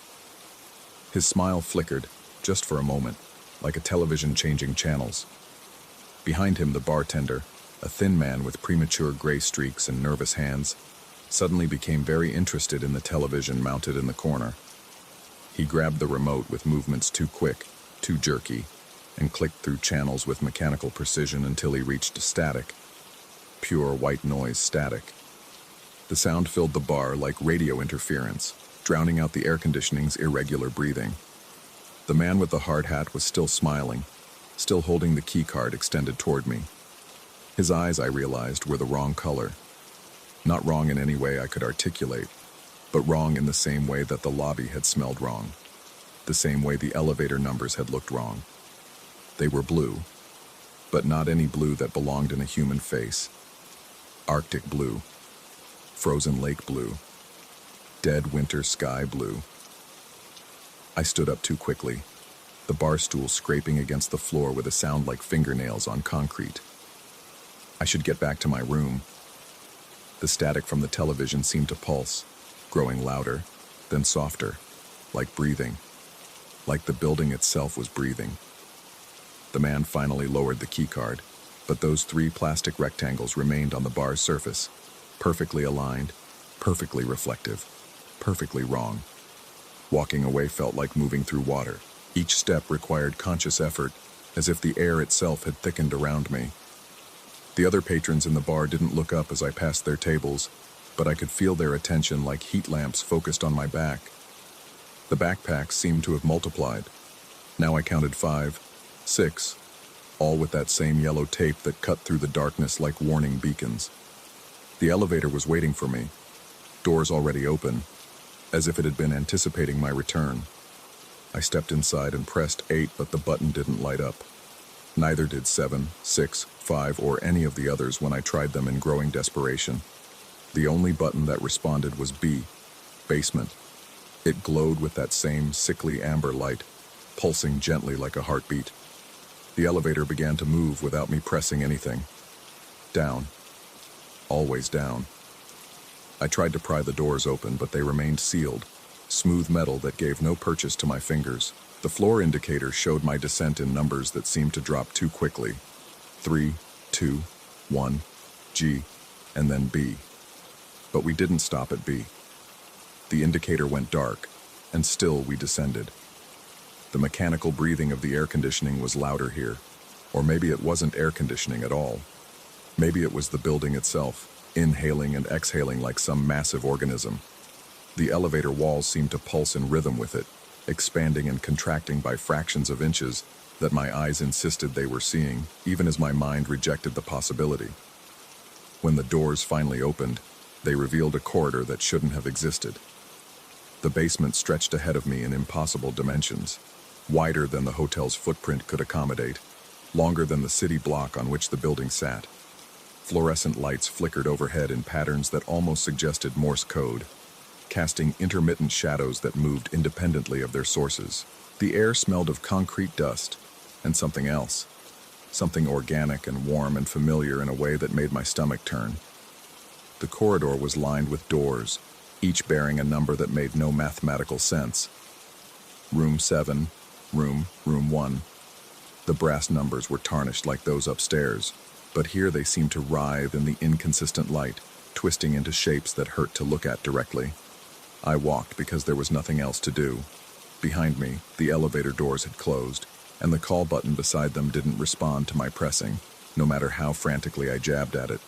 His smile flickered, just for a moment, like a television changing channels. Behind him, the bartender, a thin man with premature gray streaks and nervous hands, suddenly became very interested in the television mounted in the corner. He grabbed the remote with movements too quick, too jerky, and clicked through channels with mechanical precision until he reached static. Pure white noise static. The sound filled the bar like radio interference, drowning out the air conditioning's irregular breathing. The man with the hard hat was still smiling, still holding the key card extended toward me. His eyes, I realized, were the wrong color. Not wrong in any way I could articulate, but wrong in the same way that the lobby had smelled wrong, the same way the elevator numbers had looked wrong. They were blue, but not any blue that belonged in a human face. Arctic blue, frozen lake blue, dead winter sky blue. I stood up too quickly, the bar stool scraping against the floor with a sound like fingernails on concrete. I should get back to my room. The static from the television seemed to pulse, growing louder, then softer, like breathing, like the building itself was breathing. The man finally lowered the keycard, but those 3 plastic rectangles remained on the bar's surface, perfectly aligned, perfectly reflective, perfectly wrong. Walking away felt like moving through water. Each step required conscious effort, as if the air itself had thickened around me. The other patrons in the bar didn't look up as I passed their tables, but I could feel their attention like heat lamps focused on my back. The backpacks seemed to have multiplied. Now I counted 5, 6, all with that same yellow tape that cut through the darkness like warning beacons. The elevator was waiting for me, doors already open, as if it had been anticipating my return. I stepped inside and pressed 8, but the button didn't light up. Neither did 7, 6, 5, or any of the others when I tried them in growing desperation. The only button that responded was B, basement. It glowed with that same sickly amber light, pulsing gently like a heartbeat. The elevator began to move without me pressing anything. Down. Always down. I tried to pry the doors open, but they remained sealed, smooth metal that gave no purchase to my fingers. The floor indicator showed my descent in numbers that seemed to drop too quickly. 3, 2, 1, G, and then B. But we didn't stop at B. The indicator went dark, and still we descended. The mechanical breathing of the air conditioning was louder here, or maybe it wasn't air conditioning at all. Maybe it was the building itself, inhaling and exhaling like some massive organism. The elevator walls seemed to pulse in rhythm with it, expanding and contracting by fractions of inches that my eyes insisted they were seeing, even as my mind rejected the possibility. When the doors finally opened, they revealed a corridor that shouldn't have existed. The basement stretched ahead of me in impossible dimensions, wider than the hotel's footprint could accommodate, longer than the city block on which the building sat. Fluorescent lights flickered overhead in patterns that almost suggested Morse code, casting intermittent shadows that moved independently of their sources. The air smelled of concrete dust and something else, something organic and warm and familiar in a way that made my stomach turn. The corridor was lined with doors, each bearing a number that made no mathematical sense. Room 7, room 1. The brass numbers were tarnished like those upstairs, but here they seemed to writhe in the inconsistent light, twisting into shapes that hurt to look at directly. I walked because there was nothing else to do. Behind me, the elevator doors had closed, and the call button beside them didn't respond to my pressing, no matter how frantically I jabbed at it.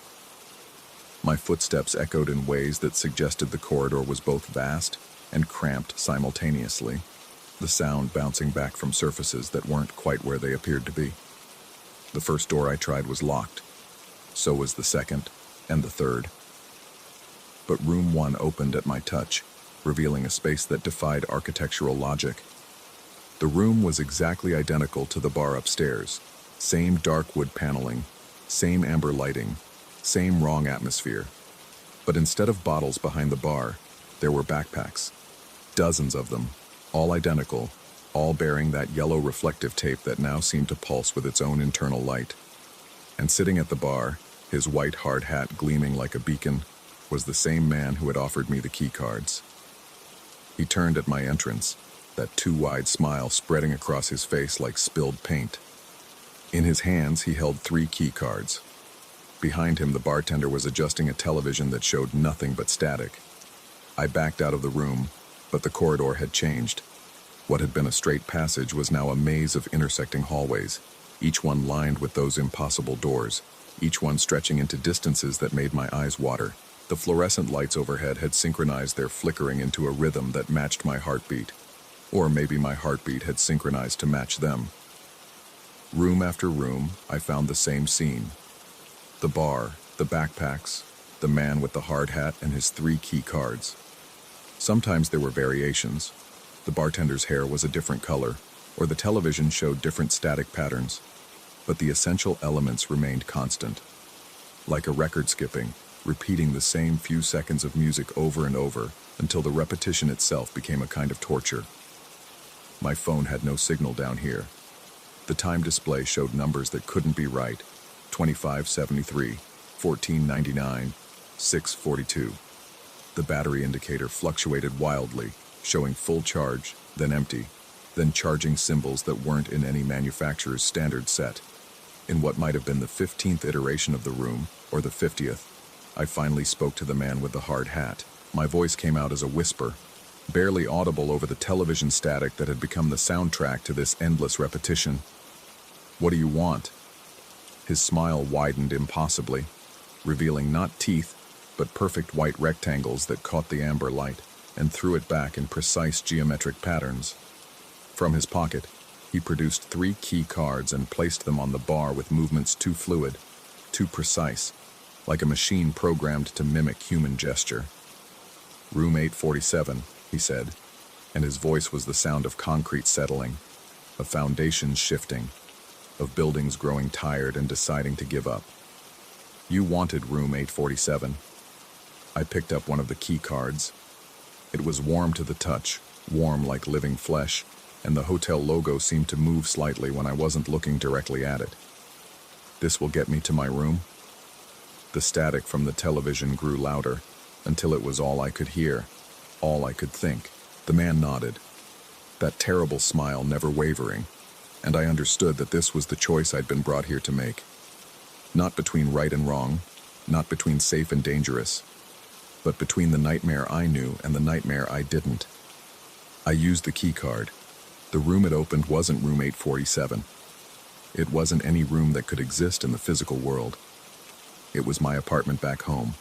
My footsteps echoed in ways that suggested the corridor was both vast and cramped simultaneously, the sound bouncing back from surfaces that weren't quite where they appeared to be. The first door I tried was locked. So was the second and the third. But room 1 opened at my touch, revealing a space that defied architectural logic. The room was exactly identical to the bar upstairs. Same dark wood paneling, same amber lighting, same wrong atmosphere. But instead of bottles behind the bar, there were backpacks. Dozens of them, all identical, all bearing that yellow reflective tape that now seemed to pulse with its own internal light. And sitting at the bar, his white hard hat gleaming like a beacon, was the same man who had offered me the key cards. He turned at my entrance, that too wide smile spreading across his face like spilled paint. In his hands, he held 3 key cards. Behind him, the bartender was adjusting a television that showed nothing but static. I backed out of the room, but the corridor had changed. What had been a straight passage was now a maze of intersecting hallways, each one lined with those impossible doors, each one stretching into distances that made my eyes water. The fluorescent lights overhead had synchronized their flickering into a rhythm that matched my heartbeat. Or maybe my heartbeat had synchronized to match them. Room after room, I found the same scene. The bar, the backpacks, the man with the hard hat and his 3 key cards. Sometimes there were variations. The bartender's hair was a different color, or the television showed different static patterns. But the essential elements remained constant. Like a record skipping, repeating the same few seconds of music over and over until the repetition itself became a kind of torture. My phone had no signal down here. The time display showed numbers that couldn't be right. 2573, 1499, 642. The battery indicator fluctuated wildly, showing full charge, then empty, then charging symbols that weren't in any manufacturer's standard set. In what might have been the 15th iteration of the room, or the 50th, I finally spoke to the man with the hard hat. My voice came out as a whisper, barely audible over the television static that had become the soundtrack to this endless repetition. What do you want? His smile widened impossibly, revealing not teeth, but perfect white rectangles that caught the amber light and threw it back in precise geometric patterns. From his pocket, he produced 3 key cards and placed them on the bar with movements too fluid, too precise, like a machine programmed to mimic human gesture. "Room 847, he said, and his voice was the sound of concrete settling, of foundations shifting, of buildings growing tired and deciding to give up. "You wanted room 847. I picked up one of the key cards. It was warm to the touch, warm like living flesh, and the hotel logo seemed to move slightly when I wasn't looking directly at it. "This will get me to my room?" The static from the television grew louder, until it was all I could hear, all I could think. The man nodded, that terrible smile never wavering, and I understood that this was the choice I'd been brought here to make. Not between right and wrong, not between safe and dangerous, but between the nightmare I knew and the nightmare I didn't. I used the key card. The room it opened wasn't room 847. It wasn't any room that could exist in the physical world. It was my apartment back home,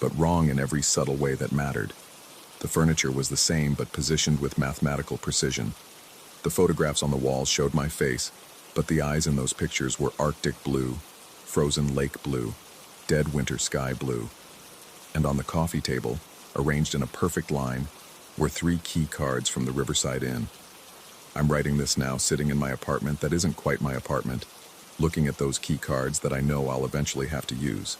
but wrong in every subtle way that mattered. The furniture was the same but positioned with mathematical precision. The photographs on the walls showed my face, but the eyes in those pictures were Arctic blue, frozen lake blue, dead winter sky blue. And on the coffee table, arranged in a perfect line, were 3 key cards from the Riverside Inn. I'm writing this now sitting in my apartment that isn't quite my apartment, looking at those key cards that I know I'll eventually have to use.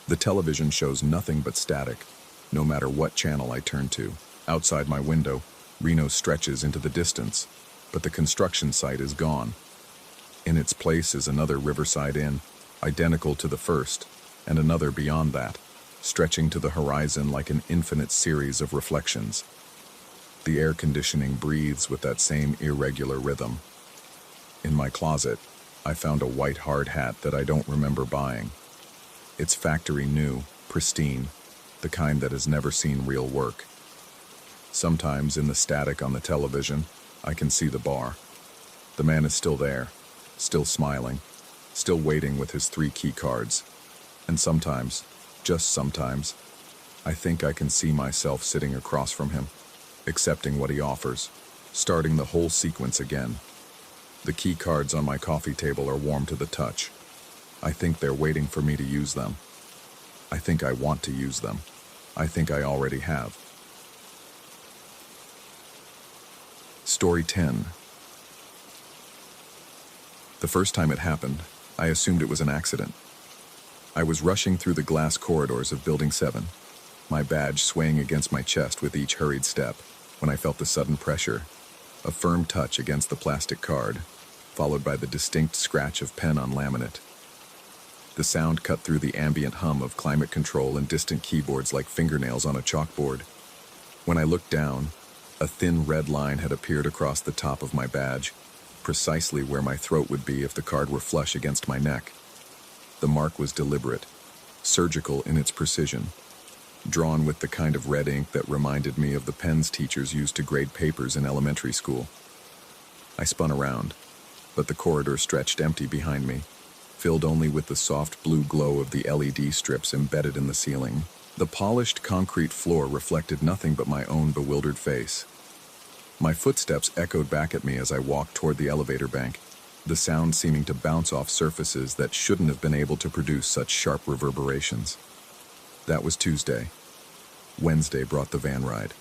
The television shows nothing but static, no matter what channel I turn to. Outside my window, Reno stretches into the distance, but the construction site is gone. In its place is another Riverside Inn, identical to the first, and another beyond that, stretching to the horizon like an infinite series of reflections. The air conditioning breathes with that same irregular rhythm. In my closet, I found a white hard hat that I don't remember buying. It's factory new, pristine, the kind that has never seen real work. Sometimes in the static on the television, I can see the bar. The man is still there, still smiling, still waiting with his 3 key cards. And sometimes, just sometimes, I think I can see myself sitting across from him, accepting what he offers, starting the whole sequence again. The key cards on my coffee table are warm to the touch. I think they're waiting for me to use them. I think I want to use them. I think I already have. Story 10. The first time it happened, I assumed it was an accident. I was rushing through the glass corridors of Building 7, my badge swaying against my chest with each hurried step, when I felt the sudden pressure, a firm touch against the plastic card, followed by the distinct scratch of pen on laminate. The sound cut through the ambient hum of climate control and distant keyboards like fingernails on a chalkboard. When I looked down, a thin red line had appeared across the top of my badge, precisely where my throat would be if the card were flush against my neck. The mark was deliberate, surgical in its precision, drawn with the kind of red ink that reminded me of the pens teachers used to grade papers in elementary school. I spun around, but the corridor stretched empty behind me, filled only with the soft blue glow of the LED strips embedded in the ceiling. The polished concrete floor reflected nothing but my own bewildered face. My footsteps echoed back at me as I walked toward the elevator bank, the sound seeming to bounce off surfaces that shouldn't have been able to produce such sharp reverberations. That was Tuesday. Wednesday brought the van ride.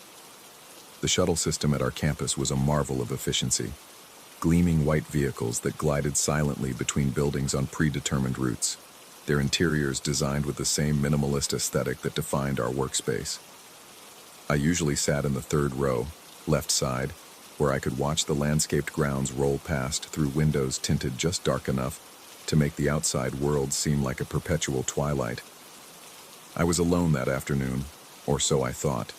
The shuttle system at our campus was a marvel of efficiency. Gleaming white vehicles that glided silently between buildings on predetermined routes, their interiors designed with the same minimalist aesthetic that defined our workspace. I usually sat in the 3rd row, left side, where I could watch the landscaped grounds roll past through windows tinted just dark enough to make the outside world seem like a perpetual twilight. I was alone that afternoon, or so I thought.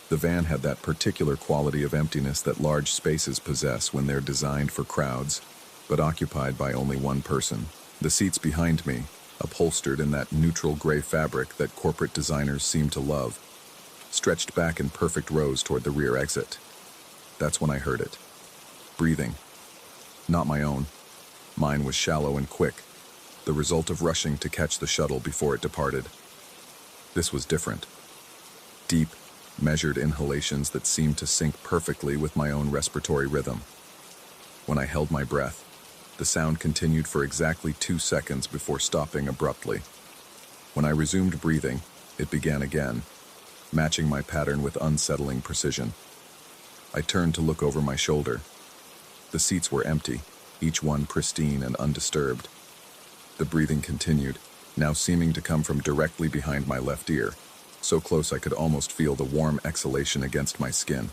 The van had that particular quality of emptiness that large spaces possess when they're designed for crowds, but occupied by only one person. The seats behind me, upholstered in that neutral gray fabric that corporate designers seem to love, stretched back in perfect rows toward the rear exit. That's when I heard it. Breathing. Not my own. Mine was shallow and quick, the result of rushing to catch the shuttle before it departed. This was different. Deep, measured inhalations that seemed to sync perfectly with my own respiratory rhythm. When I held my breath, the sound continued for exactly 2 seconds before stopping abruptly. When I resumed breathing, it began again, matching my pattern with unsettling precision. I turned to look over my shoulder. The seats were empty, each one pristine and undisturbed. The breathing continued, now seeming to come from directly behind my left ear, so close I could almost feel the warm exhalation against my skin.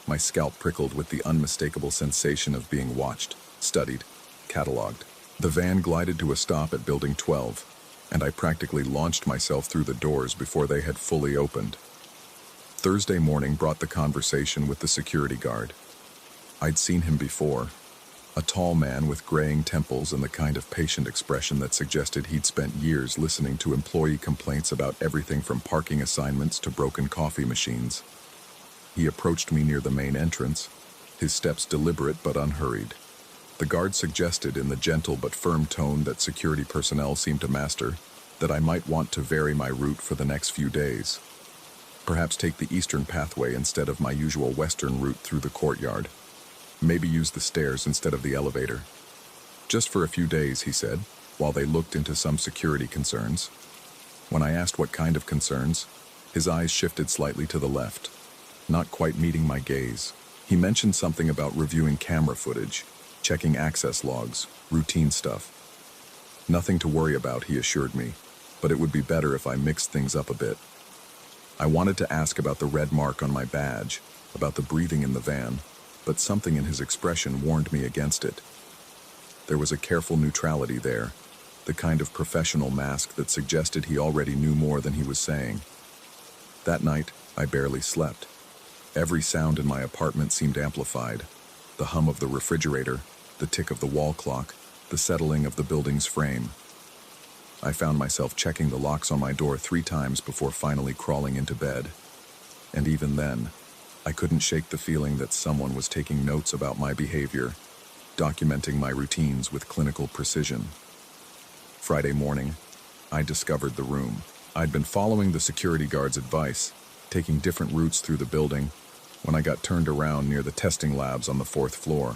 My scalp prickled with the unmistakable sensation of being watched, studied, catalogued. The van glided to a stop at Building 12, and I practically launched myself through the doors before they had fully opened. Thursday morning brought the conversation with the security guard. I'd seen him before, a tall man with graying temples and the kind of patient expression that suggested he'd spent years listening to employee complaints about everything from parking assignments to broken coffee machines. He approached me near the main entrance, his steps deliberate but unhurried. The guard suggested in the gentle but firm tone that security personnel seem to master that I might want to vary my route for the next few days. Perhaps take the eastern pathway instead of my usual western route through the courtyard. Maybe use the stairs instead of the elevator. Just for a few days, he said, while they looked into some security concerns. When I asked what kind of concerns, his eyes shifted slightly to the left, not quite meeting my gaze. He mentioned something about reviewing camera footage, checking access logs, routine stuff. Nothing to worry about, he assured me, but it would be better if I mixed things up a bit. I wanted to ask about the red mark on my badge, about the breathing in the van, but something in his expression warned me against it. There was a careful neutrality there, the kind of professional mask that suggested he already knew more than he was saying. That night, I barely slept. Every sound in my apartment seemed amplified. The hum of the refrigerator, the tick of the wall clock, the settling of the building's frame. I found myself checking the locks on my door 3 times before finally crawling into bed. And even then, I couldn't shake the feeling that someone was taking notes about my behavior, documenting my routines with clinical precision. Friday morning, I discovered the room. I'd been following the security guard's advice, taking different routes through the building, when I got turned around near the testing labs on the 4th floor.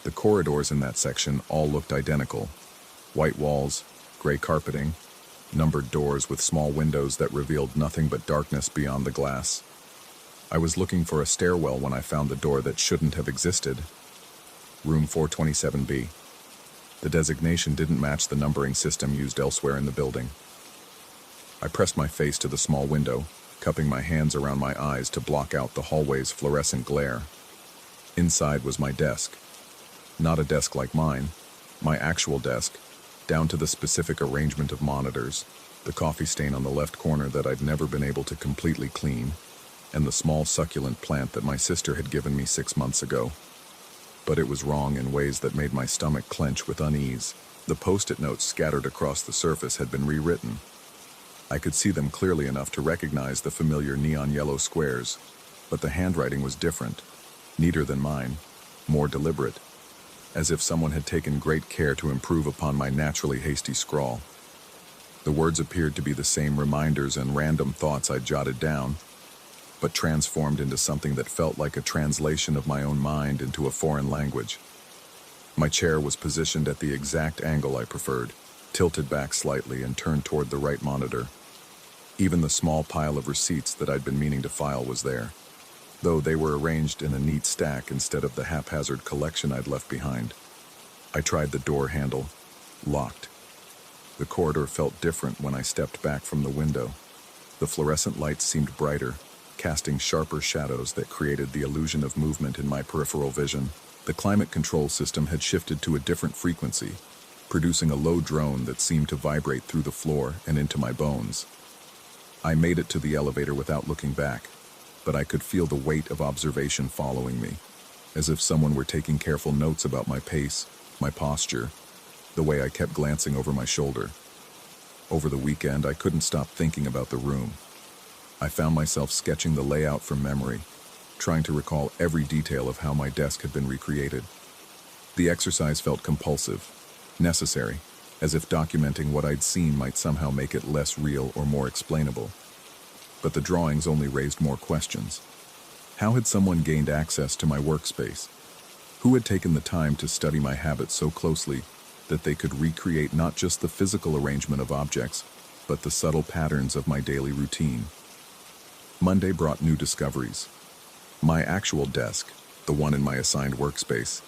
The corridors in that section all looked identical. White walls, gray carpeting, numbered doors with small windows that revealed nothing but darkness beyond the glass. I was looking for a stairwell when I found the door that shouldn't have existed. Room 427B. The designation didn't match the numbering system used elsewhere in the building. I pressed my face to the small window, cupping my hands around my eyes to block out the hallway's fluorescent glare. Inside was my desk. Not a desk like mine, my actual desk, down to the specific arrangement of monitors, the coffee stain on the left corner that I'd never been able to completely clean, and the small succulent plant that my sister had given me 6 months ago. But it was wrong in ways that made my stomach clench with unease. The post-it notes scattered across the surface had been rewritten. I could see them clearly enough to recognize the familiar neon yellow squares, but the handwriting was different, neater than mine, more deliberate, as if someone had taken great care to improve upon my naturally hasty scrawl. The words appeared to be the same reminders and random thoughts I'd jotted down, but transformed into something that felt like a translation of my own mind into a foreign language. My chair was positioned at the exact angle I preferred, tilted back slightly and turned toward the right monitor. Even the small pile of receipts that I'd been meaning to file was there, though they were arranged in a neat stack instead of the haphazard collection I'd left behind. I tried the door handle. Locked. The corridor felt different when I stepped back from the window. The fluorescent lights seemed brighter, casting sharper shadows that created the illusion of movement in my peripheral vision. The climate control system had shifted to a different frequency, producing a low drone that seemed to vibrate through the floor and into my bones. I made it to the elevator without looking back, but I could feel the weight of observation following me, as if someone were taking careful notes about my pace, my posture, the way I kept glancing over my shoulder. Over the weekend, I couldn't stop thinking about the room. I found myself sketching the layout from memory, trying to recall every detail of how my desk had been recreated. The exercise felt compulsive, necessary, as if documenting what I'd seen might somehow make it less real or more explainable. But the drawings only raised more questions. How had someone gained access to my workspace? Who had taken the time to study my habits so closely that they could recreate not just the physical arrangement of objects, but the subtle patterns of my daily routine? Monday brought new discoveries. My actual desk, the one in my assigned workspace,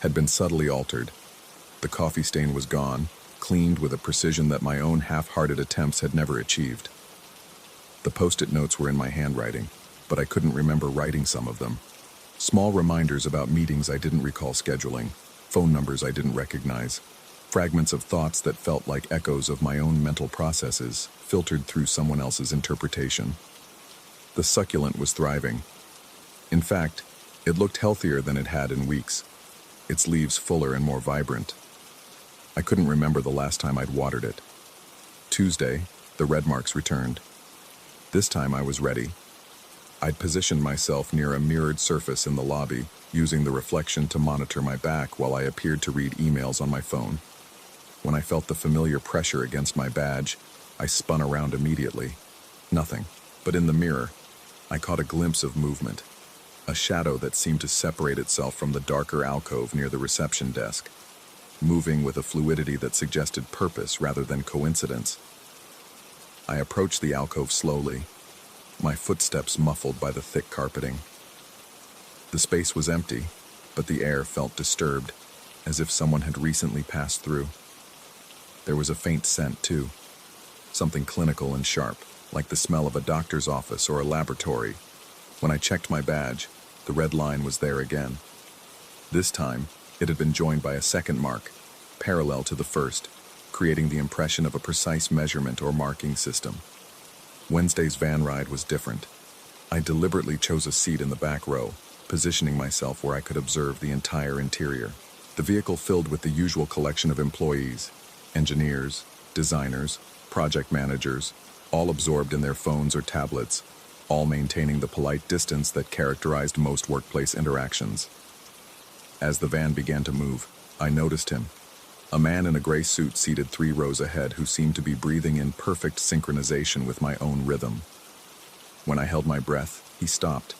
had been subtly altered. The coffee stain was gone, cleaned with a precision that my own half-hearted attempts had never achieved. The post-it notes were in my handwriting, but I couldn't remember writing some of them. Small reminders about meetings I didn't recall scheduling, phone numbers I didn't recognize, fragments of thoughts that felt like echoes of my own mental processes, filtered through someone else's interpretation. The succulent was thriving. In fact, it looked healthier than it had in weeks, its leaves fuller and more vibrant. I couldn't remember the last time I'd watered it. Tuesday, the red marks returned. This time I was ready. I'd positioned myself near a mirrored surface in the lobby, using the reflection to monitor my back while I appeared to read emails on my phone. When I felt the familiar pressure against my badge, I spun around immediately. Nothing, but in the mirror, I caught a glimpse of movement, a shadow that seemed to separate itself from the darker alcove near the reception desk, moving with a fluidity that suggested purpose rather than coincidence. I approached the alcove slowly, my footsteps muffled by the thick carpeting. The space was empty, but the air felt disturbed, as if someone had recently passed through. There was a faint scent, too, something clinical and sharp, like the smell of a doctor's office or a laboratory. When I checked my badge, the red line was there again. This time, it had been joined by a second mark, parallel to the first, creating the impression of a precise measurement or marking system. Wednesday's van ride was different. I deliberately chose a seat in the back row, positioning myself where I could observe the entire interior. The vehicle filled with the usual collection of employees, engineers, designers, project managers, all absorbed in their phones or tablets, all maintaining the polite distance that characterized most workplace interactions. As the van began to move, I noticed him. A man in a gray suit seated 3 rows ahead who seemed to be breathing in perfect synchronization with my own rhythm. When I held my breath, he stopped.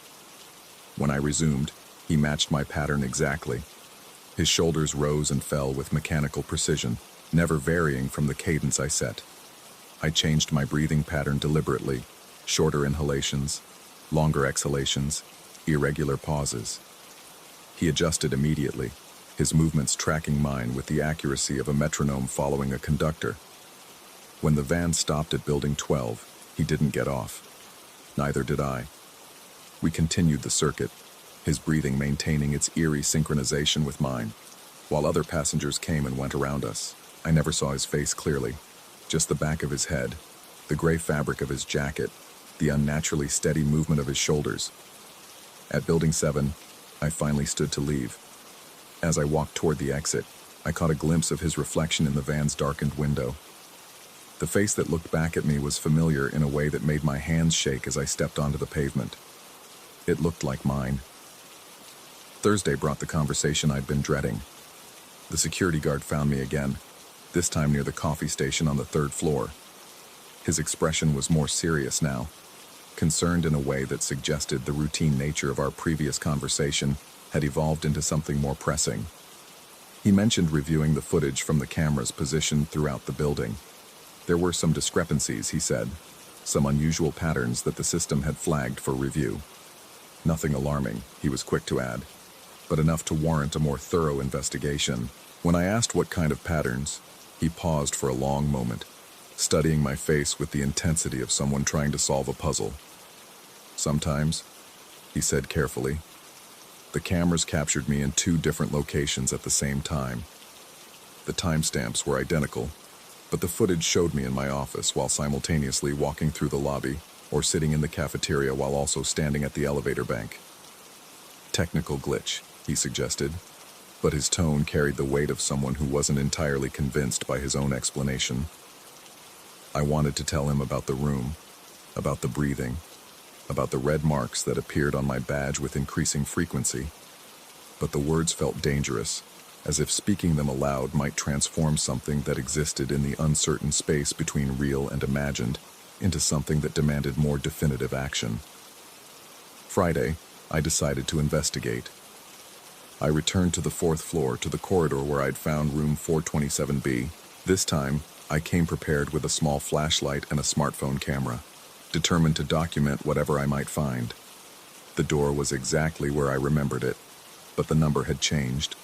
When I resumed, he matched my pattern exactly. His shoulders rose and fell with mechanical precision, never varying from the cadence I set. I changed my breathing pattern deliberately, shorter inhalations, longer exhalations, irregular pauses. He adjusted immediately, his movements tracking mine with the accuracy of a metronome following a conductor. When the van stopped at Building 12, he didn't get off. Neither did I. We continued the circuit, his breathing maintaining its eerie synchronization with mine, while other passengers came and went around us. I never saw his face clearly, just the back of his head, the gray fabric of his jacket, the unnaturally steady movement of his shoulders. At Building 7, I finally stood to leave. As I walked toward the exit, I caught a glimpse of his reflection in the van's darkened window. The face that looked back at me was familiar in a way that made my hands shake as I stepped onto the pavement. It looked like mine. Thursday brought the conversation I'd been dreading. The security guard found me again, this time near the coffee station on the 3rd floor. His expression was more serious now, concerned in a way that suggested the routine nature of our previous conversation had evolved into something more pressing. He mentioned reviewing the footage from the cameras positioned throughout the building. There were some discrepancies, he said, some unusual patterns that the system had flagged for review. Nothing alarming, he was quick to add, but enough to warrant a more thorough investigation. When I asked what kind of patterns, he paused for a long moment, studying my face with the intensity of someone trying to solve a puzzle. Sometimes, he said carefully, the cameras captured me in 2 different locations at the same time. The timestamps were identical, but the footage showed me in my office while simultaneously walking through the lobby or sitting in the cafeteria while also standing at the elevator bank. Technical glitch, he suggested, but his tone carried the weight of someone who wasn't entirely convinced by his own explanation. I wanted to tell him about the room, about the breathing, about the red marks that appeared on my badge with increasing frequency, but the words felt dangerous, as if speaking them aloud might transform something that existed in the uncertain space between real and imagined into something that demanded more definitive action. Friday, I decided to investigate. I returned to the fourth floor, to the corridor where I'd found room 427B. This time, I came prepared with a small flashlight and a smartphone camera, determined to document whatever I might find. The door was exactly where I remembered it, but the number had changed.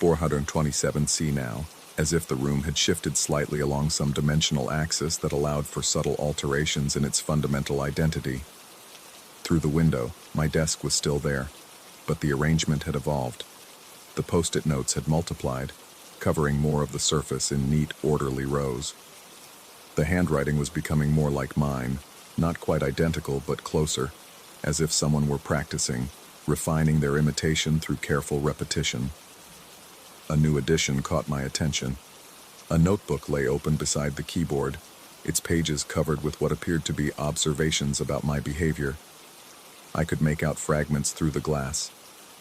427C now, as if the room had shifted slightly along some dimensional axis that allowed for subtle alterations in its fundamental identity. Through the window, my desk was still there, but the arrangement had evolved. The post-it notes had multiplied, covering more of the surface in neat, orderly rows. The handwriting was becoming more like mine, not quite identical but closer, as if someone were practicing, refining their imitation through careful repetition. A new addition caught my attention. A notebook lay open beside the keyboard, its pages covered with what appeared to be observations about my behavior. I could make out fragments through the glass,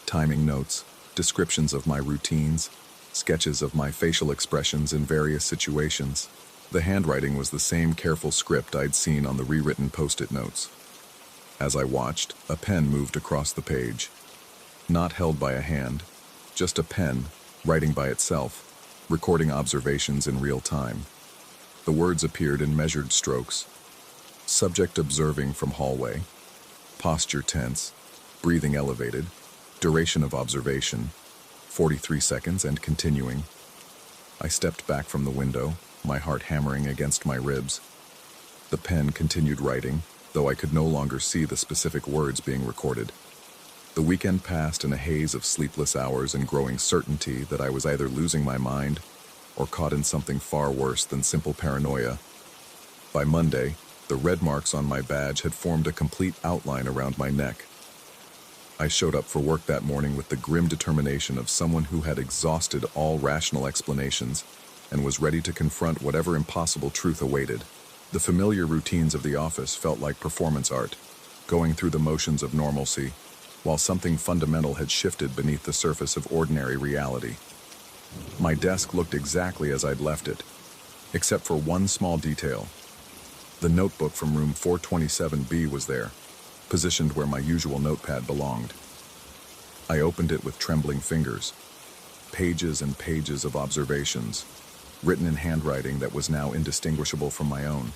timing notes, descriptions of my routines, sketches of my facial expressions in various situations. The handwriting was the same careful script I'd seen on the rewritten post-it notes. As I watched, a pen moved across the page. Not held by a hand, just a pen, writing by itself, recording observations in real time. The words appeared in measured strokes. Subject observing from hallway. Posture tense. Breathing elevated. Duration of observation. 43 seconds and continuing. I stepped back from the window, my heart hammering against my ribs. The pen continued writing, though I could no longer see the specific words being recorded. The weekend passed in a haze of sleepless hours and growing certainty that I was either losing my mind or caught in something far worse than simple paranoia. By Monday, the red marks on my badge had formed a complete outline around my neck. I showed up for work that morning with the grim determination of someone who had exhausted all rational explanations and was ready to confront whatever impossible truth awaited. The familiar routines of the office felt like performance art, going through the motions of normalcy, while something fundamental had shifted beneath the surface of ordinary reality. My desk looked exactly as I'd left it, except for one small detail. The notebook from room 427B was there, positioned where my usual notepad belonged. I opened it with trembling fingers. Pages and pages of observations, written in handwriting that was now indistinguishable from my own.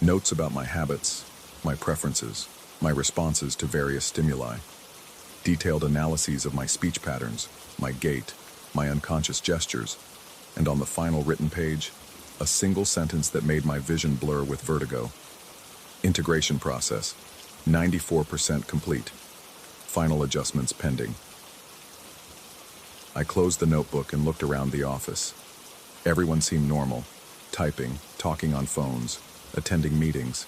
Notes about my habits, my preferences, my responses to various stimuli. Detailed analyses of my speech patterns, my gait, my unconscious gestures, and on the final written page, a single sentence that made my vision blur with vertigo. Integration process, 94% complete. Final adjustments pending. I closed the notebook and looked around the office. Everyone seemed normal, typing, talking on phones, attending meetings.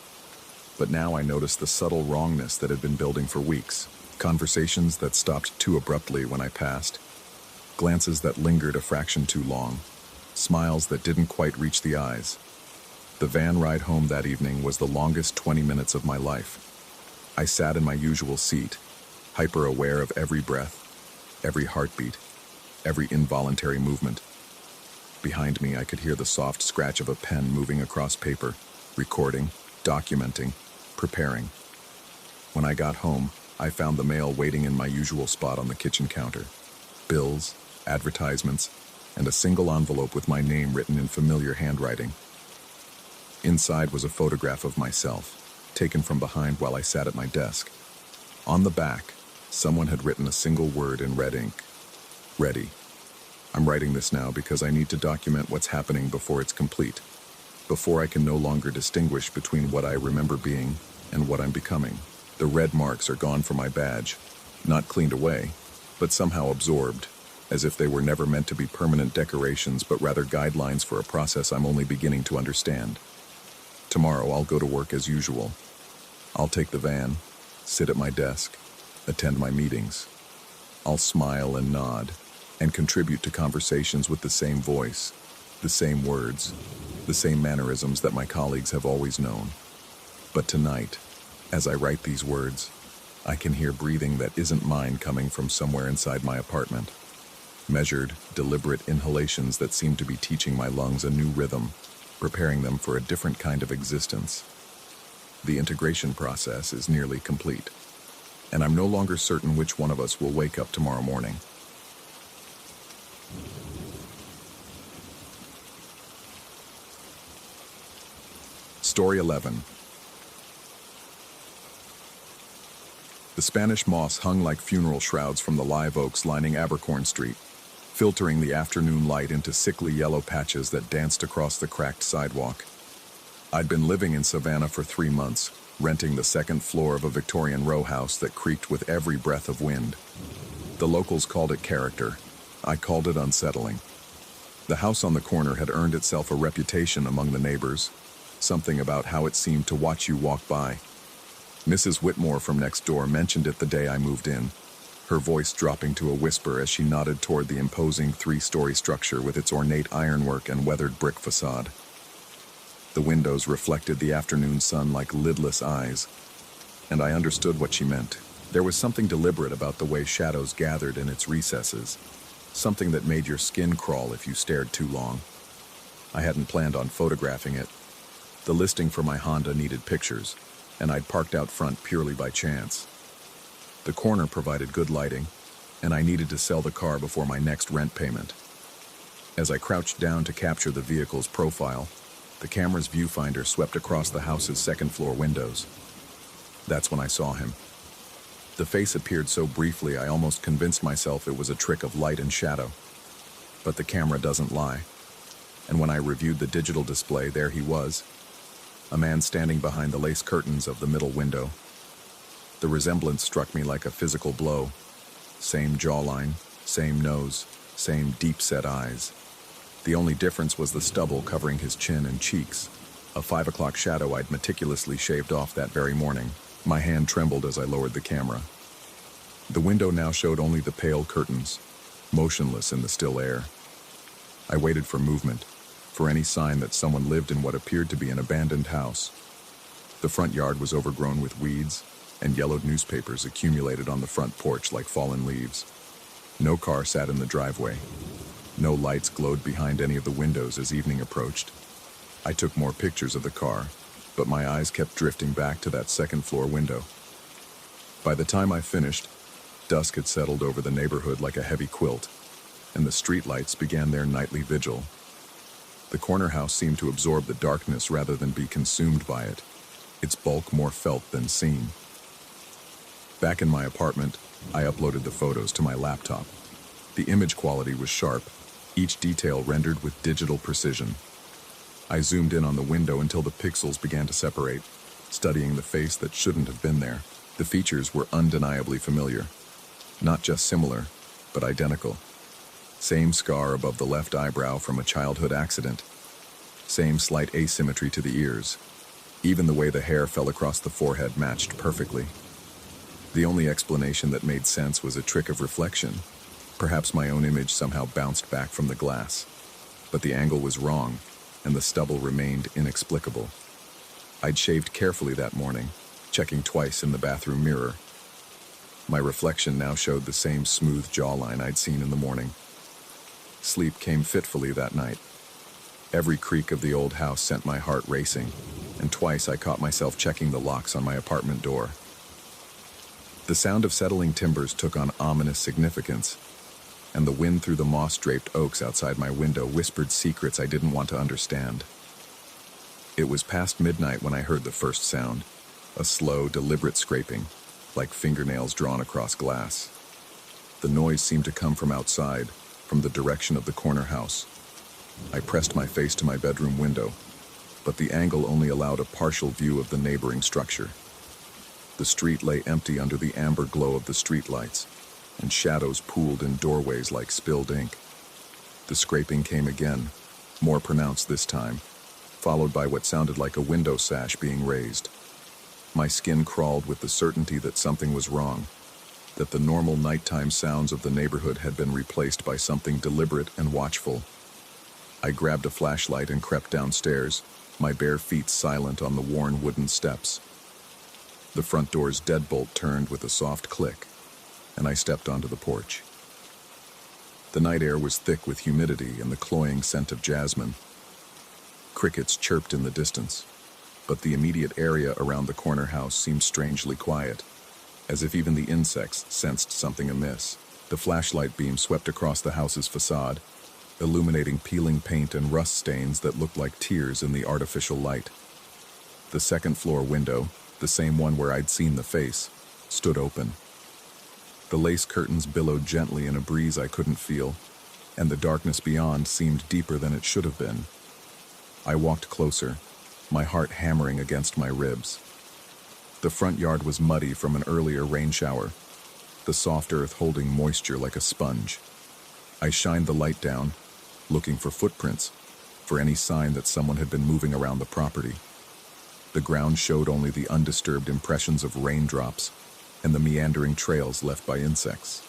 But now I noticed the subtle wrongness that had been building for weeks. Conversations that stopped too abruptly when I passed. Glances that lingered a fraction too long. Smiles that didn't quite reach the eyes. The van ride home that evening was the longest 20 minutes of my life. I sat in my usual seat, hyper-aware of every breath, every heartbeat, every involuntary movement. Behind me, I could hear the soft scratch of a pen moving across paper, recording, documenting, preparing. When I got home, I found the mail waiting in my usual spot on the kitchen counter. Bills, advertisements, and a single envelope with my name written in familiar handwriting. Inside was a photograph of myself, taken from behind while I sat at my desk. On the back, someone had written a single word in red ink. Ready. I'm writing this now because I need to document what's happening before it's complete, before I can no longer distinguish between what I remember being and what I'm becoming. The red marks are gone from my badge, not cleaned away, but somehow absorbed, as if they were never meant to be permanent decorations but rather guidelines for a process I'm only beginning to understand. Tomorrow I'll go to work as usual. I'll take the van, sit at my desk, attend my meetings. I'll smile and nod, and contribute to conversations with the same voice, the same words, the same mannerisms that my colleagues have always known. But tonight, as I write these words, I can hear breathing that isn't mine coming from somewhere inside my apartment. Measured, deliberate inhalations that seemed to be teaching my lungs a new rhythm, preparing them for a different kind of existence. The integration process is nearly complete, and I'm no longer certain which one of us will wake up tomorrow morning. Story 11. The Spanish moss hung like funeral shrouds from the live oaks lining Abercorn Street, filtering the afternoon light into sickly yellow patches that danced across the cracked sidewalk. I'd been living in Savannah for 3 months, renting the second floor of a Victorian row house that creaked with every breath of wind. The locals called it character. I called it unsettling. The house on the corner had earned itself a reputation among the neighbors, something about how it seemed to watch you walk by. Mrs. Whitmore from next door mentioned it the day I moved in, her voice dropping to a whisper as she nodded toward the imposing 3-story structure with its ornate ironwork and weathered brick facade. The windows reflected the afternoon sun like lidless eyes, and I understood what she meant. There was something deliberate about the way shadows gathered in its recesses, something that made your skin crawl if you stared too long. I hadn't planned on photographing it. The listing for my Honda needed pictures, and I'd parked out front purely by chance. The corner provided good lighting, and I needed to sell the car before my next rent payment. As I crouched down to capture the vehicle's profile, the camera's viewfinder swept across the house's second-floor windows. That's when I saw him. The face appeared so briefly I almost convinced myself it was a trick of light and shadow. But the camera doesn't lie, and when I reviewed the digital display, there he was, a man standing behind the lace curtains of the middle window. The resemblance struck me like a physical blow. Same jawline, same nose, same deep-set eyes. The only difference was the stubble covering his chin and cheeks, a 5 o'clock shadow I'd meticulously shaved off that very morning. My hand trembled as I lowered the camera. The window now showed only the pale curtains, motionless in the still air. I waited for movement, for any sign that someone lived in what appeared to be an abandoned house. The front yard was overgrown with weeds, and yellowed newspapers accumulated on the front porch like fallen leaves. No car sat in the driveway. No lights glowed behind any of the windows as evening approached. I took more pictures of the car, but my eyes kept drifting back to that second-floor window. By the time I finished, dusk had settled over the neighborhood like a heavy quilt, and the streetlights began their nightly vigil. The corner house seemed to absorb the darkness rather than be consumed by it, its bulk more felt than seen. Back in my apartment, I uploaded the photos to my laptop. The image quality was sharp, each detail rendered with digital precision. I zoomed in on the window until the pixels began to separate, studying the face that shouldn't have been there. The features were undeniably familiar. Not just similar, but identical. Same scar above the left eyebrow from a childhood accident. Same slight asymmetry to the ears. Even the way the hair fell across the forehead matched perfectly. The only explanation that made sense was a trick of reflection. Perhaps my own image somehow bounced back from the glass. But the angle was wrong, and the stubble remained inexplicable. I'd shaved carefully that morning, checking twice in the bathroom mirror. My reflection now showed the same smooth jawline I'd seen in the morning. Sleep came fitfully that night. Every creak of the old house sent my heart racing, and twice I caught myself checking the locks on my apartment door. The sound of settling timbers took on ominous significance, and the wind through the moss-draped oaks outside my window whispered secrets I didn't want to understand. It was past midnight when I heard the first sound, a slow, deliberate scraping, like fingernails drawn across glass. The noise seemed to come from outside, from the direction of the corner house. I pressed my face to my bedroom window, but the angle only allowed a partial view of the neighboring structure. The street lay empty under the amber glow of the streetlights, and shadows pooled in doorways like spilled ink. The scraping came again, more pronounced this time, followed by what sounded like a window sash being raised. My skin crawled with the certainty that something was wrong, that the normal nighttime sounds of the neighborhood had been replaced by something deliberate and watchful. I grabbed a flashlight and crept downstairs, my bare feet silent on the worn wooden steps. The front door's deadbolt turned with a soft click, and I stepped onto the porch. The night air was thick with humidity and the cloying scent of jasmine. Crickets chirped in the distance, but the immediate area around the corner house seemed strangely quiet, as if even the insects sensed something amiss. The flashlight beam swept across the house's facade, illuminating peeling paint and rust stains that looked like tears in the artificial light. The second-floor window, the same one where I'd seen the face, stood open. The lace curtains billowed gently in a breeze I couldn't feel, and the darkness beyond seemed deeper than it should have been. I walked closer, my heart hammering against my ribs. The front yard was muddy from an earlier rain shower, the soft earth holding moisture like a sponge. I shined the light down, looking for footprints, for any sign that someone had been moving around the property. The ground showed only the undisturbed impressions of raindrops and the meandering trails left by insects.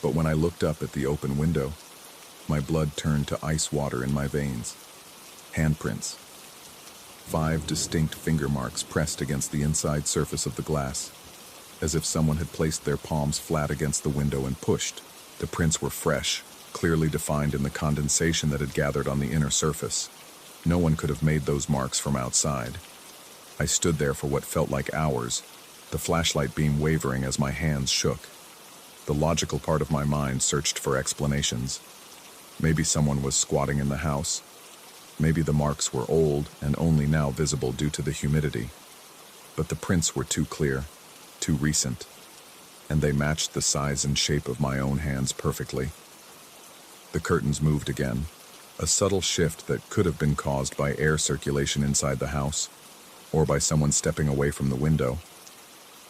But when I looked up at the open window, my blood turned to ice water in my veins. Handprints. 5 distinct finger marks pressed against the inside surface of the glass, as if someone had placed their palms flat against the window and pushed. The prints were fresh, clearly defined in the condensation that had gathered on the inner surface. No one could have made those marks from outside. I stood there for what felt like hours, the flashlight beam wavering as my hands shook. The logical part of my mind searched for explanations. Maybe someone was squatting in the house. Maybe the marks were old and only now visible due to the humidity. But the prints were too clear, too recent, and they matched the size and shape of my own hands perfectly. The curtains moved again, a subtle shift that could have been caused by air circulation inside the house, or by someone stepping away from the window.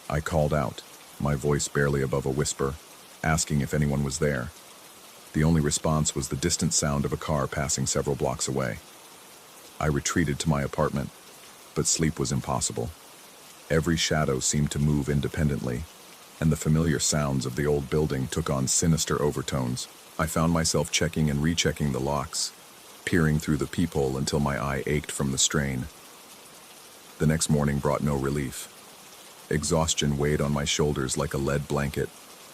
I called out, my voice barely above a whisper, asking if anyone was there. The only response was the distant sound of a car passing several blocks away. I retreated to my apartment, but sleep was impossible. Every shadow seemed to move independently, and the familiar sounds of the old building took on sinister overtones. I found myself checking and rechecking the locks, peering through the peephole until my eye ached from the strain. The next morning brought no relief. Exhaustion weighed on my shoulders like a lead blanket,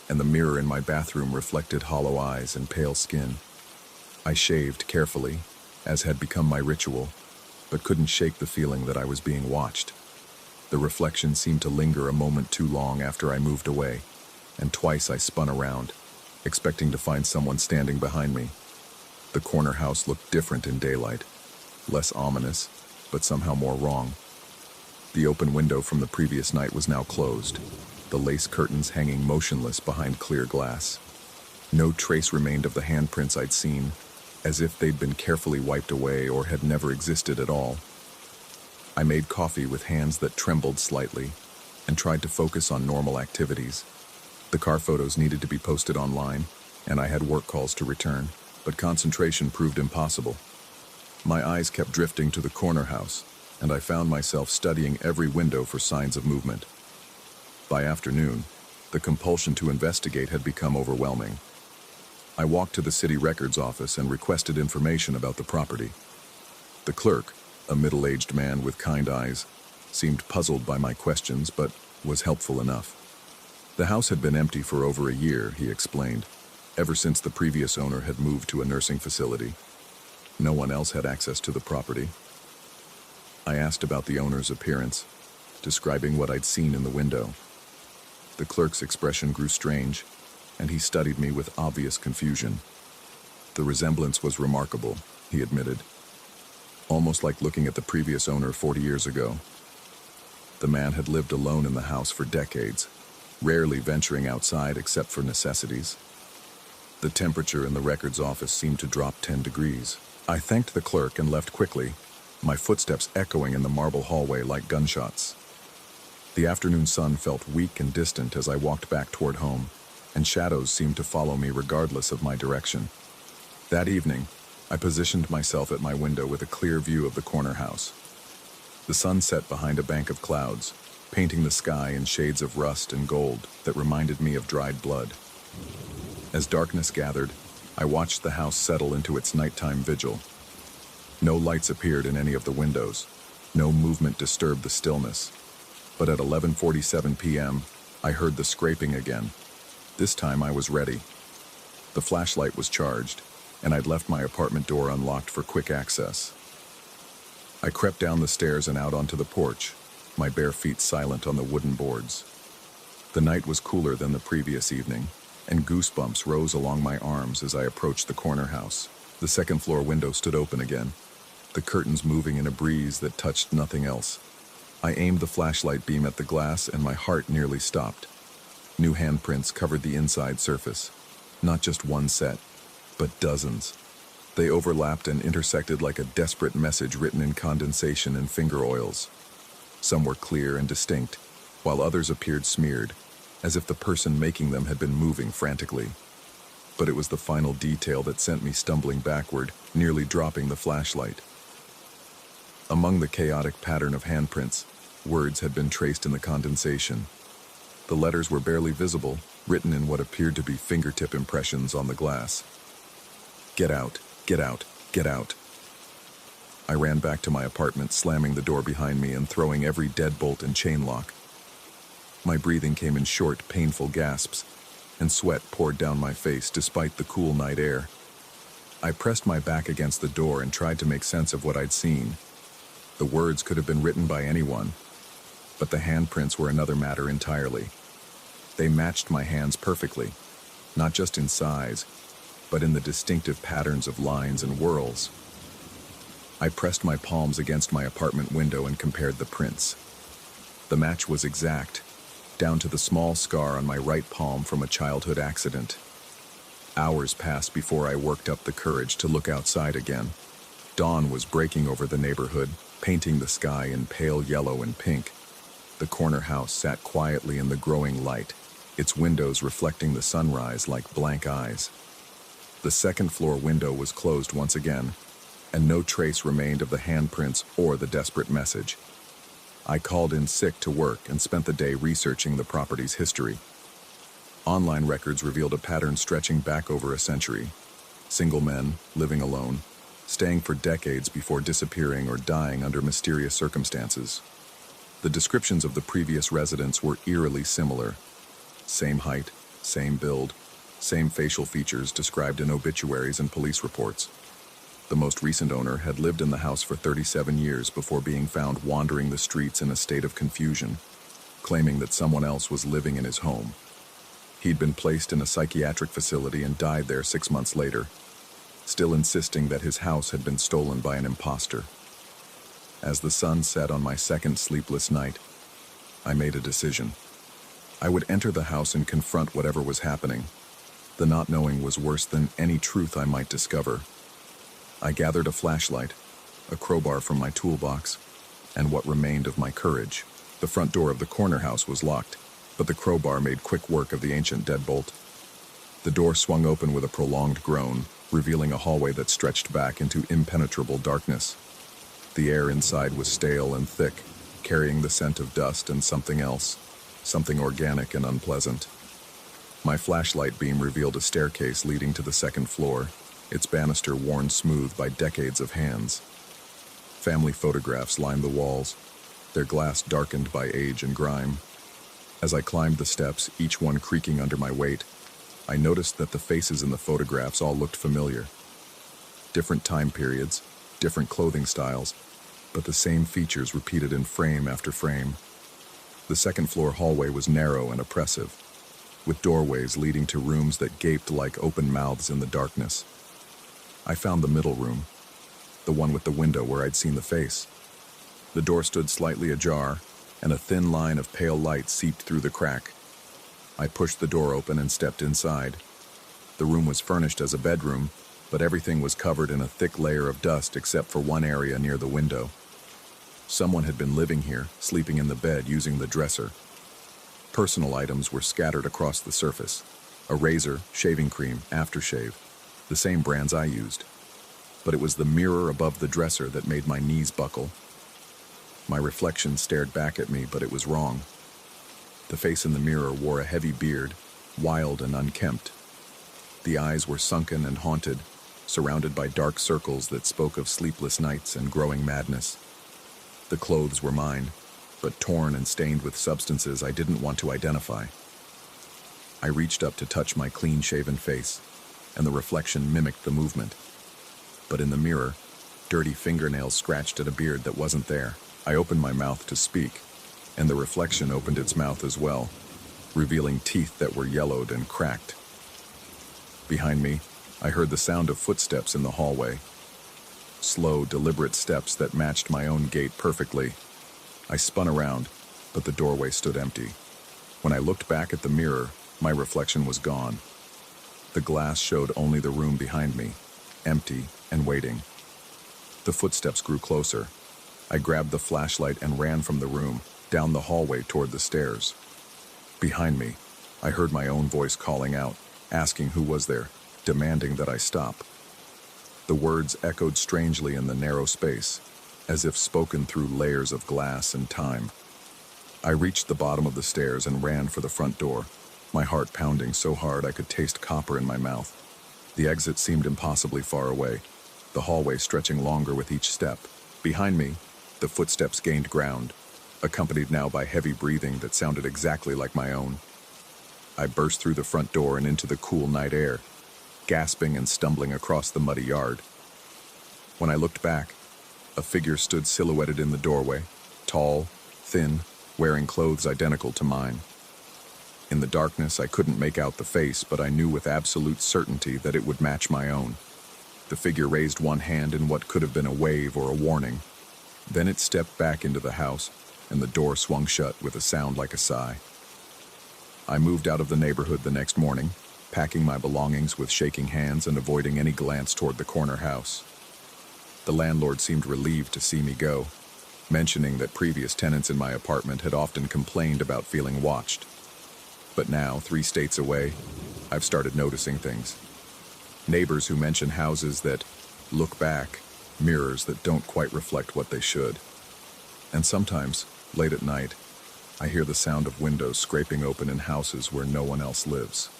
and the mirror in my bathroom reflected hollow eyes and pale skin. I shaved carefully, as had become my ritual, but couldn't shake the feeling that I was being watched. The reflection seemed to linger a moment too long after I moved away, and twice I spun around, expecting to find someone standing behind me. The corner house looked different in daylight, less ominous, but somehow more wrong. The open window from the previous night was now closed, the lace curtains hanging motionless behind clear glass. No trace remained of the handprints I'd seen, as if they'd been carefully wiped away or had never existed at all. I made coffee with hands that trembled slightly and tried to focus on normal activities. The car photos needed to be posted online, and I had work calls to return, but concentration proved impossible. My eyes kept drifting to the corner house, and I found myself studying every window for signs of movement. By afternoon, the compulsion to investigate had become overwhelming. I walked to the city records office and requested information about the property. The clerk, a middle-aged man with kind eyes, seemed puzzled by my questions, but was helpful enough. The house had been empty for over a year, he explained, ever since the previous owner had moved to a nursing facility. No one else had access to the property. I asked about the owner's appearance, describing what I'd seen in the window. The clerk's expression grew strange, and he studied me with obvious confusion. The resemblance was remarkable, he admitted. Almost like looking at the previous owner 40 years ago. The man had lived alone in the house for decades, rarely venturing outside except for necessities. The temperature in the records office seemed to drop 10 degrees. I thanked the clerk and left quickly, my footsteps echoing in the marble hallway like gunshots. The afternoon sun felt weak and distant as I walked back toward home, and shadows seemed to follow me regardless of my direction. That evening, I positioned myself at my window with a clear view of the corner house. The sun set behind a bank of clouds, painting the sky in shades of rust and gold that reminded me of dried blood. As darkness gathered, I watched the house settle into its nighttime vigil. No lights appeared in any of the windows. No movement disturbed the stillness. But at 11:47 p.m., I heard the scraping again. This time I was ready. The flashlight was charged, and I'd left my apartment door unlocked for quick access. I crept down the stairs and out onto the porch, my bare feet silent on the wooden boards. The night was cooler than the previous evening, and goosebumps rose along my arms as I approached the corner house. The second-floor window stood open again, the curtains moving in a breeze that touched nothing else. I aimed the flashlight beam at the glass, and my heart nearly stopped. New handprints covered the inside surface. Not just one set, but dozens. They overlapped and intersected like a desperate message written in condensation and finger oils. Some were clear and distinct, while others appeared smeared, as if the person making them had been moving frantically. But it was the final detail that sent me stumbling backward, nearly dropping the flashlight. Among the chaotic pattern of handprints, words had been traced in the condensation. The letters were barely visible, written in what appeared to be fingertip impressions on the glass. "Get out, get out, get out." I ran back to my apartment, slamming the door behind me and throwing every deadbolt and chain lock. My breathing came in short, painful gasps, and sweat poured down my face despite the cool night air. I pressed my back against the door and tried to make sense of what I'd seen. The words could have been written by anyone, but the handprints were another matter entirely. They matched my hands perfectly, not just in size, but in the distinctive patterns of lines and whorls. I pressed my palms against my apartment window and compared the prints. The match was exact, down to the small scar on my right palm from a childhood accident. Hours passed before I worked up the courage to look outside again. Dawn was breaking over the neighborhood, painting the sky in pale yellow and pink. The corner house sat quietly in the growing light, its windows reflecting the sunrise like blank eyes. The second-floor window was closed once again, and no trace remained of the handprints or the desperate message. I called in sick to work and spent the day researching the property's history. Online records revealed a pattern stretching back over a century. Single men, living alone, staying for decades before disappearing or dying under mysterious circumstances. The descriptions of the previous residents were eerily similar. Same height, same build, same facial features described in obituaries and police reports. The most recent owner had lived in the house for 37 years before being found wandering the streets in a state of confusion, claiming that someone else was living in his home. He'd been placed in a psychiatric facility and died there 6 months later, still insisting that his house had been stolen by an imposter. As the sun set on my second sleepless night, I made a decision. I would enter the house and confront whatever was happening. The not knowing was worse than any truth I might discover. I gathered a flashlight, a crowbar from my toolbox, and what remained of my courage. The front door of the corner house was locked, but the crowbar made quick work of the ancient deadbolt. The door swung open with a prolonged groan, revealing a hallway that stretched back into impenetrable darkness. The air inside was stale and thick, carrying the scent of dust and something else, something organic and unpleasant. My flashlight beam revealed a staircase leading to the second floor, its banister worn smooth by decades of hands. Family photographs lined the walls, their glass darkened by age and grime. As I climbed the steps, each one creaking under my weight, I noticed that the faces in the photographs all looked familiar. Different time periods, different clothing styles, but the same features repeated in frame after frame. The second-floor hallway was narrow and oppressive, with doorways leading to rooms that gaped like open mouths in the darkness. I found the middle room, the one with the window where I'd seen the face. The door stood slightly ajar, and a thin line of pale light seeped through the crack. I pushed the door open and stepped inside. The room was furnished as a bedroom, but everything was covered in a thick layer of dust except for one area near the window. Someone had been living here, sleeping in the bed using the dresser. Personal items were scattered across the surface. A razor, shaving cream, aftershave, the same brands I used. But it was the mirror above the dresser that made my knees buckle. My reflection stared back at me, but it was wrong. The face in the mirror wore a heavy beard, wild and unkempt. The eyes were sunken and haunted, surrounded by dark circles that spoke of sleepless nights and growing madness. The clothes were mine, but torn and stained with substances I didn't want to identify. I reached up to touch my clean-shaven face. and the reflection mimicked the movement. But in the mirror, dirty fingernails scratched at a beard that wasn't there. I opened my mouth to speak, and the reflection opened its mouth as well, revealing teeth that were yellowed and cracked. Behind me, I heard the sound of footsteps in the hallway. Slow, deliberate steps that matched my own gait perfectly. I spun around, but the doorway stood empty. When I looked back at the mirror, my reflection was gone. The glass showed only the room behind me, empty and waiting. The footsteps grew closer. I grabbed the flashlight and ran from the room, down the hallway toward the stairs. Behind me, I heard my own voice calling out, asking who was there, demanding that I stop. The words echoed strangely in the narrow space, as if spoken through layers of glass and time. I reached the bottom of the stairs and ran for the front door, my heart pounding so hard I could taste copper in my mouth. The exit seemed impossibly far away, the hallway stretching longer with each step. Behind me, the footsteps gained ground, accompanied now by heavy breathing that sounded exactly like my own. I burst through the front door and into the cool night air, gasping and stumbling across the muddy yard. When I looked back, a figure stood silhouetted in the doorway, tall, thin, wearing clothes identical to mine. In the darkness, I couldn't make out the face, but I knew with absolute certainty that it would match my own. The figure raised one hand in what could have been a wave or a warning. Then it stepped back into the house, and the door swung shut with a sound like a sigh. I moved out of the neighborhood the next morning, packing my belongings with shaking hands and avoiding any glance toward the corner house. The landlord seemed relieved to see me go, mentioning that previous tenants in my apartment had often complained about feeling watched. But now, 3 states away, I've started noticing things. Neighbors who mention houses that look back, mirrors that don't quite reflect what they should. And sometimes, late at night, I hear the sound of windows scraping open in houses where no one else lives.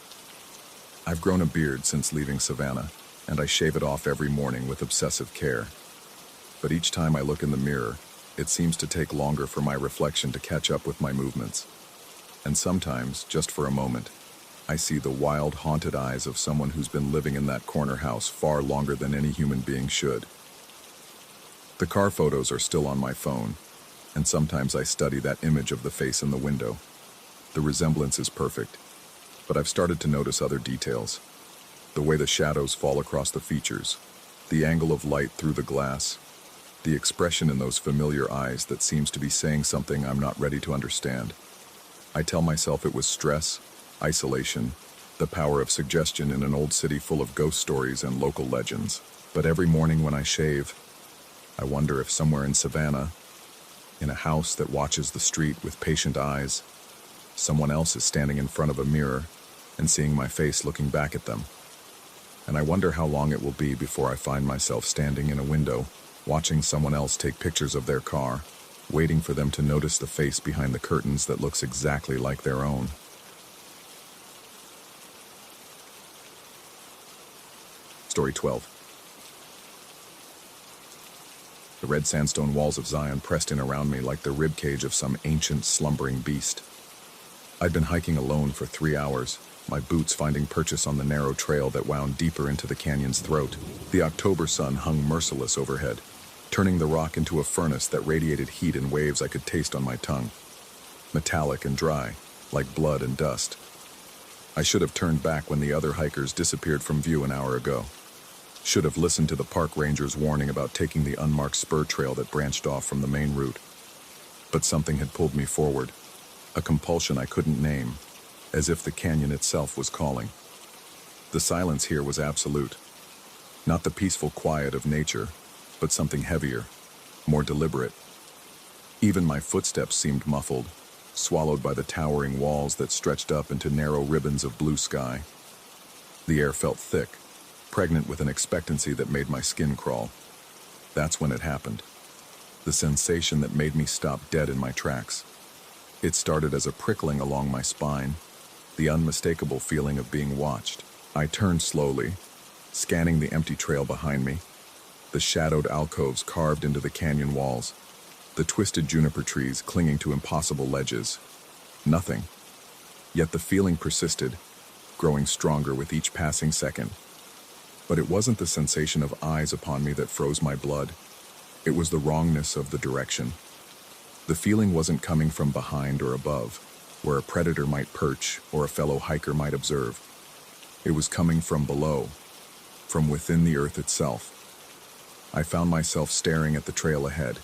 I've grown a beard since leaving Savannah, and I shave it off every morning with obsessive care. But each time I look in the mirror, it seems to take longer for my reflection to catch up with my movements. And sometimes, just for a moment, I see the wild, haunted eyes of someone who's been living in that corner house far longer than any human being should. The car photos are still on my phone, and sometimes I study that image of the face in the window. The resemblance is perfect, but I've started to notice other details. The way the shadows fall across the features, the angle of light through the glass, the expression in those familiar eyes that seems to be saying something I'm not ready to understand. I tell myself it was stress, isolation, the power of suggestion in an old city full of ghost stories and local legends. But every morning when I shave, I wonder if somewhere in Savannah, in a house that watches the street with patient eyes, someone else is standing in front of a mirror and seeing my face looking back at them. And I wonder how long it will be before I find myself standing in a window, watching someone else take pictures of their car, waiting for them to notice the face behind the curtains that looks exactly like their own. Story 12. The red sandstone walls of Zion pressed in around me like the ribcage of some ancient, slumbering beast. I'd been hiking alone for 3 hours, my boots finding purchase on the narrow trail that wound deeper into the canyon's throat. The October sun hung merciless overhead, turning the rock into a furnace that radiated heat in waves I could taste on my tongue. Metallic and dry, like blood and dust. I should have turned back when the other hikers disappeared from view an hour ago. Should have listened to the park ranger's warning about taking the unmarked spur trail that branched off from the main route. But something had pulled me forward, a compulsion I couldn't name, as if the canyon itself was calling. The silence here was absolute. Not the peaceful quiet of nature, but something heavier, more deliberate. Even my footsteps seemed muffled, swallowed by the towering walls that stretched up into narrow ribbons of blue sky. The air felt thick, pregnant with an expectancy that made my skin crawl. That's when it happened. The sensation that made me stop dead in my tracks. It started as a prickling along my spine, the unmistakable feeling of being watched. I turned slowly, scanning the empty trail behind me, the shadowed alcoves carved into the canyon walls, the twisted juniper trees clinging to impossible ledges. Nothing. Yet the feeling persisted, growing stronger with each passing second. But it wasn't the sensation of eyes upon me that froze my blood. It was the wrongness of the direction. The feeling wasn't coming from behind or above, where a predator might perch or a fellow hiker might observe. It was coming from below, from within the earth itself. I found myself staring at the trail ahead,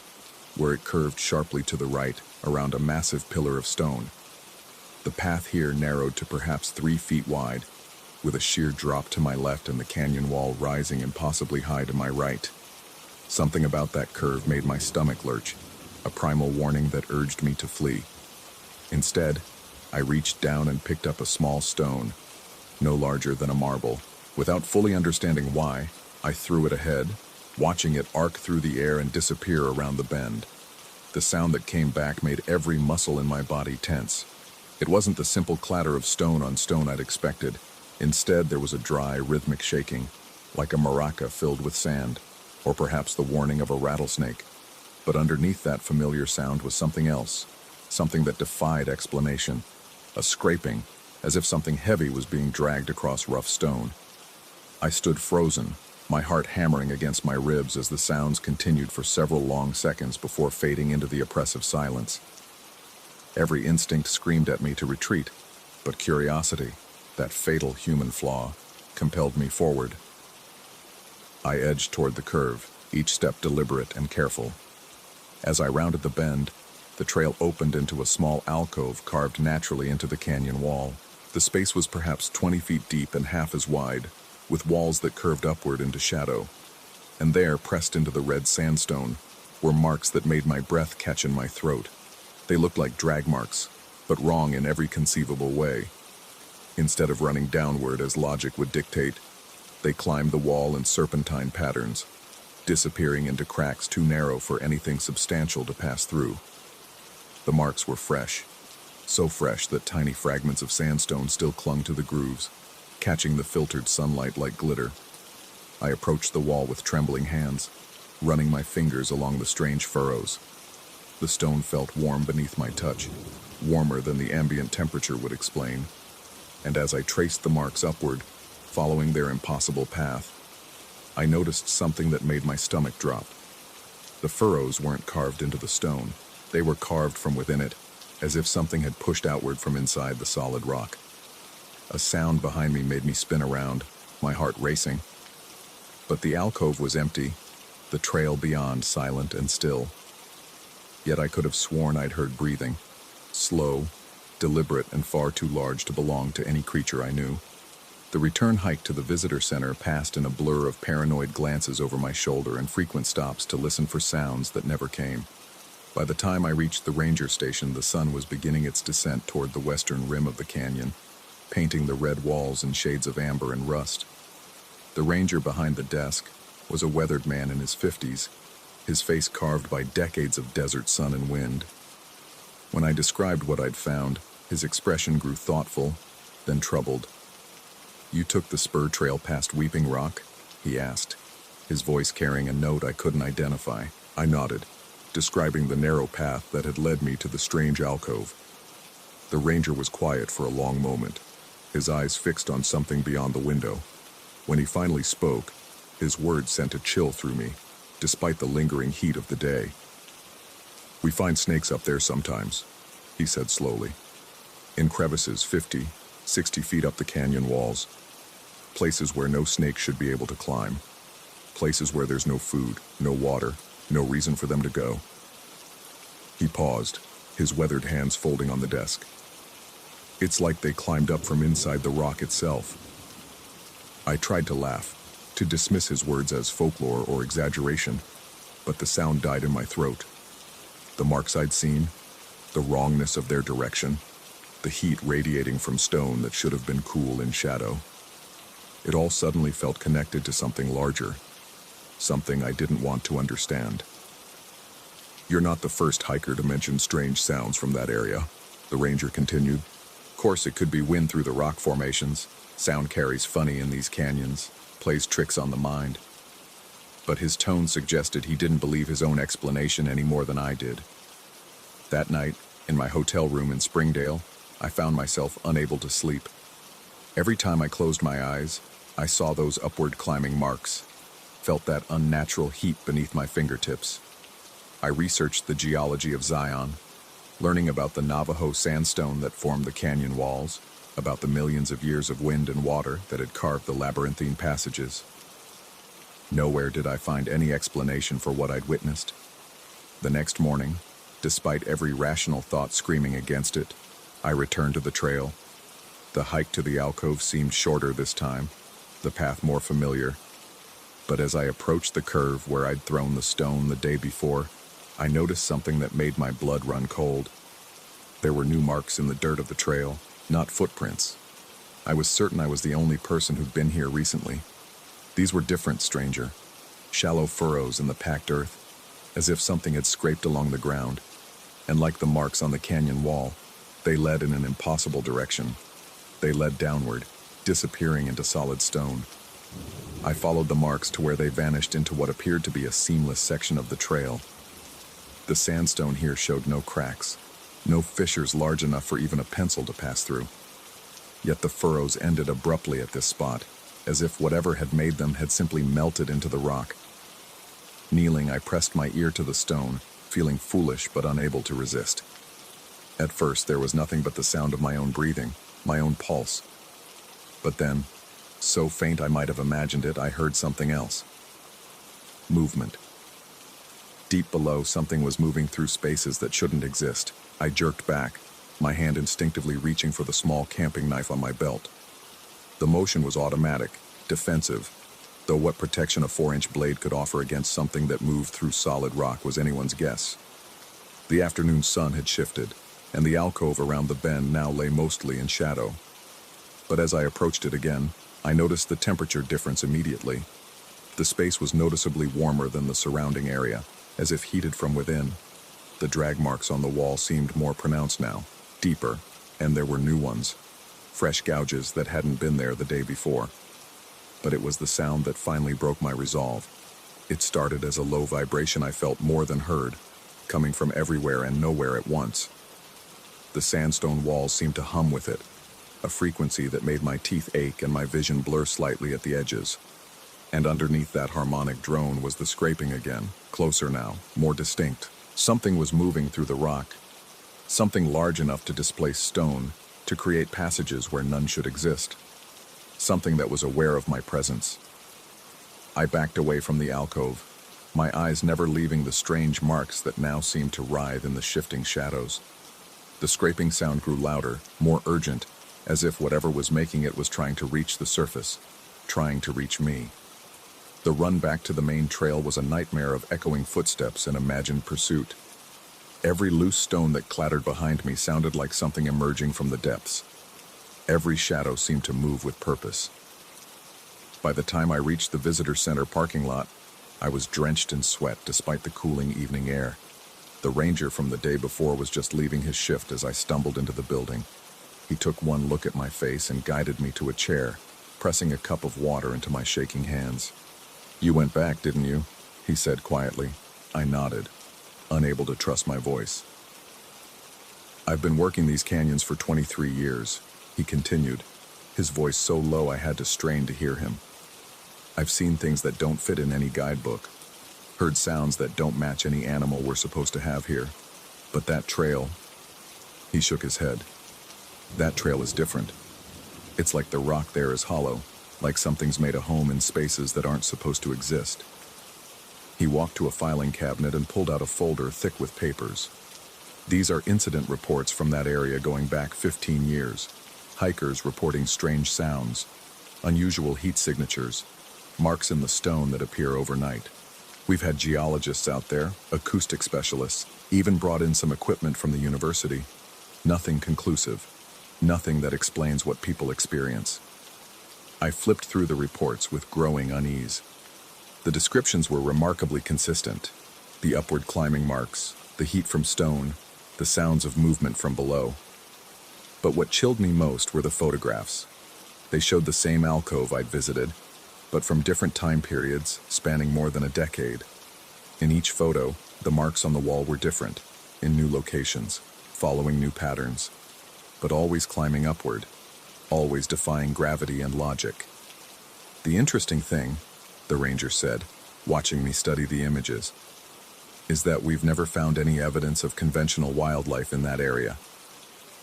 where it curved sharply to the right around a massive pillar of stone. The path here narrowed to perhaps 3 feet wide, with a sheer drop to my left and the canyon wall rising impossibly high to my right. Something about that curve made my stomach lurch, a primal warning that urged me to flee. Instead, I reached down and picked up a small stone, no larger than a marble. Without fully understanding why, I threw it ahead, watching it arc through the air and disappear around the bend. The sound that came back made every muscle in my body tense. It wasn't the simple clatter of stone on stone I'd expected. Instead, there was a dry, rhythmic shaking, like a maraca filled with sand, or perhaps the warning of a rattlesnake. But underneath that familiar sound was something else, something that defied explanation, a scraping, as if something heavy was being dragged across rough stone. I stood frozen, my heart hammering against my ribs as the sounds continued for several long seconds before fading into the oppressive silence. Every instinct screamed at me to retreat, but curiosity, that fatal human flaw, compelled me forward. I edged toward the curve, each step deliberate and careful. As I rounded the bend, the trail opened into a small alcove carved naturally into the canyon wall. The space was perhaps 20 feet deep and half as wide, with walls that curved upward into shadow. And there, pressed into the red sandstone, were marks that made my breath catch in my throat. They looked like drag marks, but wrong in every conceivable way. Instead of running downward as logic would dictate, they climbed the wall in serpentine patterns, disappearing into cracks too narrow for anything substantial to pass through. The marks were fresh, so fresh that tiny fragments of sandstone still clung to the grooves, catching the filtered sunlight like glitter. I approached the wall with trembling hands, running my fingers along the strange furrows. The stone felt warm beneath my touch, warmer than the ambient temperature would explain. And as I traced the marks upward, following their impossible path, I noticed something that made my stomach drop. The furrows weren't carved into the stone. They were carved from within it, as if something had pushed outward from inside the solid rock. A sound behind me made me spin around, my heart racing. But the alcove was empty, the trail beyond silent and still. Yet I could have sworn I'd heard breathing, slow, deliberate, and far too large to belong to any creature I knew. The return hike to the visitor center passed in a blur of paranoid glances over my shoulder and frequent stops to listen for sounds that never came. By the time I reached the ranger station, the sun was beginning its descent toward the western rim of the canyon, painting the red walls in shades of amber and rust. The ranger behind the desk was a weathered man in his 50s, his face carved by decades of desert sun and wind. When I described what I'd found, his expression grew thoughtful, then troubled. "You took the spur trail past Weeping Rock?" he asked, his voice carrying a note I couldn't identify. I nodded, describing the narrow path that had led me to the strange alcove. The ranger was quiet for a long moment, his eyes fixed on something beyond the window. When he finally spoke, his words sent a chill through me, despite the lingering heat of the day. "We find snakes up there sometimes," he said slowly. "In crevices 50, 60 feet up the canyon walls. Places where no snake should be able to climb. Places where there's no food, no water, no reason for them to go." He paused, his weathered hands folding on the desk. "It's like they climbed up from inside the rock itself." I tried to laugh, to dismiss his words as folklore or exaggeration, but the sound died in my throat. The marks I'd seen, the wrongness of their direction, the heat radiating from stone that should have been cool in shadow. It all suddenly felt connected to something larger, something I didn't want to understand. "You're not the first hiker to mention strange sounds from that area," the ranger continued. "Of course, it could be wind through the rock formations. Sound carries funny in these canyons, plays tricks on the mind." But his tone suggested he didn't believe his own explanation any more than I did. That night, in my hotel room in Springdale, I found myself unable to sleep. Every time I closed my eyes, I saw those upward climbing marks, felt that unnatural heat beneath my fingertips. I researched the geology of Zion, learning about the Navajo sandstone that formed the canyon walls, about the millions of years of wind and water that had carved the labyrinthine passages. Nowhere did I find any explanation for what I'd witnessed. The next morning, despite every rational thought screaming against it, I returned to the trail. The hike to the alcove seemed shorter this time, the path more familiar. But as I approached the curve where I'd thrown the stone the day before, I noticed something that made my blood run cold. There were new marks in the dirt of the trail, not footprints. I was certain I was the only person who'd been here recently. These were different, stranger. Shallow furrows in the packed earth, as if something had scraped along the ground. And like the marks on the canyon wall, they led in an impossible direction. They led downward, disappearing into solid stone. I followed the marks to where they vanished into what appeared to be a seamless section of the trail. The sandstone here showed no cracks, no fissures large enough for even a pencil to pass through. Yet the furrows ended abruptly at this spot, as if whatever had made them had simply melted into the rock. Kneeling, I pressed my ear to the stone, feeling foolish but unable to resist. At first, there was nothing but the sound of my own breathing, my own pulse. But then, so faint I might have imagined it, I heard something else. Movement. Deep below, something was moving through spaces that shouldn't exist. I jerked back, my hand instinctively reaching for the small camping knife on my belt. The motion was automatic, defensive, though what protection a 4-inch blade could offer against something that moved through solid rock was anyone's guess. The afternoon sun had shifted, and the alcove around the bend now lay mostly in shadow. But as I approached it again, I noticed the temperature difference immediately. The space was noticeably warmer than the surrounding area, as if heated from within. The drag marks on the wall seemed more pronounced now, deeper, and there were new ones, fresh gouges that hadn't been there the day before. But it was the sound that finally broke my resolve. It started as a low vibration I felt more than heard, coming from everywhere and nowhere at once. The sandstone walls seemed to hum with it, a frequency that made my teeth ache and my vision blur slightly at the edges. And underneath that harmonic drone was the scraping again, closer now, more distinct. Something was moving through the rock, something large enough to displace stone, to create passages where none should exist. Something that was aware of my presence. I backed away from the alcove, my eyes never leaving the strange marks that now seemed to writhe in the shifting shadows. The scraping sound grew louder, more urgent, as if whatever was making it was trying to reach the surface, trying to reach me. The run back to the main trail was a nightmare of echoing footsteps and imagined pursuit. Every loose stone that clattered behind me sounded like something emerging from the depths. Every shadow seemed to move with purpose. By the time I reached the visitor center parking lot, I was drenched in sweat despite the cooling evening air. The ranger from the day before was just leaving his shift as I stumbled into the building. He took one look at my face and guided me to a chair, pressing a cup of water into my shaking hands. "You went back, didn't you?" he said quietly. I nodded, unable to trust my voice. "I've been working these canyons for 23 years, he continued, his voice so low I had to strain to hear him. "I've seen things that don't fit in any guidebook, heard sounds that don't match any animal we're supposed to have here. But that trail," he shook his head, "that trail is different. It's like the rock there is hollow, like something's made a home in spaces that aren't supposed to exist." He walked to a filing cabinet and pulled out a folder thick with papers. "These are incident reports from that area going back 15 years. Hikers reporting strange sounds, unusual heat signatures, marks in the stone that appear overnight. We've had geologists out there, acoustic specialists, even brought in some equipment from the university. Nothing conclusive, nothing that explains what people experience." I flipped through the reports with growing unease. The descriptions were remarkably consistent. The upward climbing marks, the heat from stone, the sounds of movement from below. But what chilled me most were the photographs. They showed the same alcove I'd visited, but from different time periods, spanning more than a decade. In each photo, the marks on the wall were different, in new locations, following new patterns, but always climbing upward, always defying gravity and logic. The interesting thing, the ranger said, watching me study the images, is that we've never found any evidence of conventional wildlife in that area.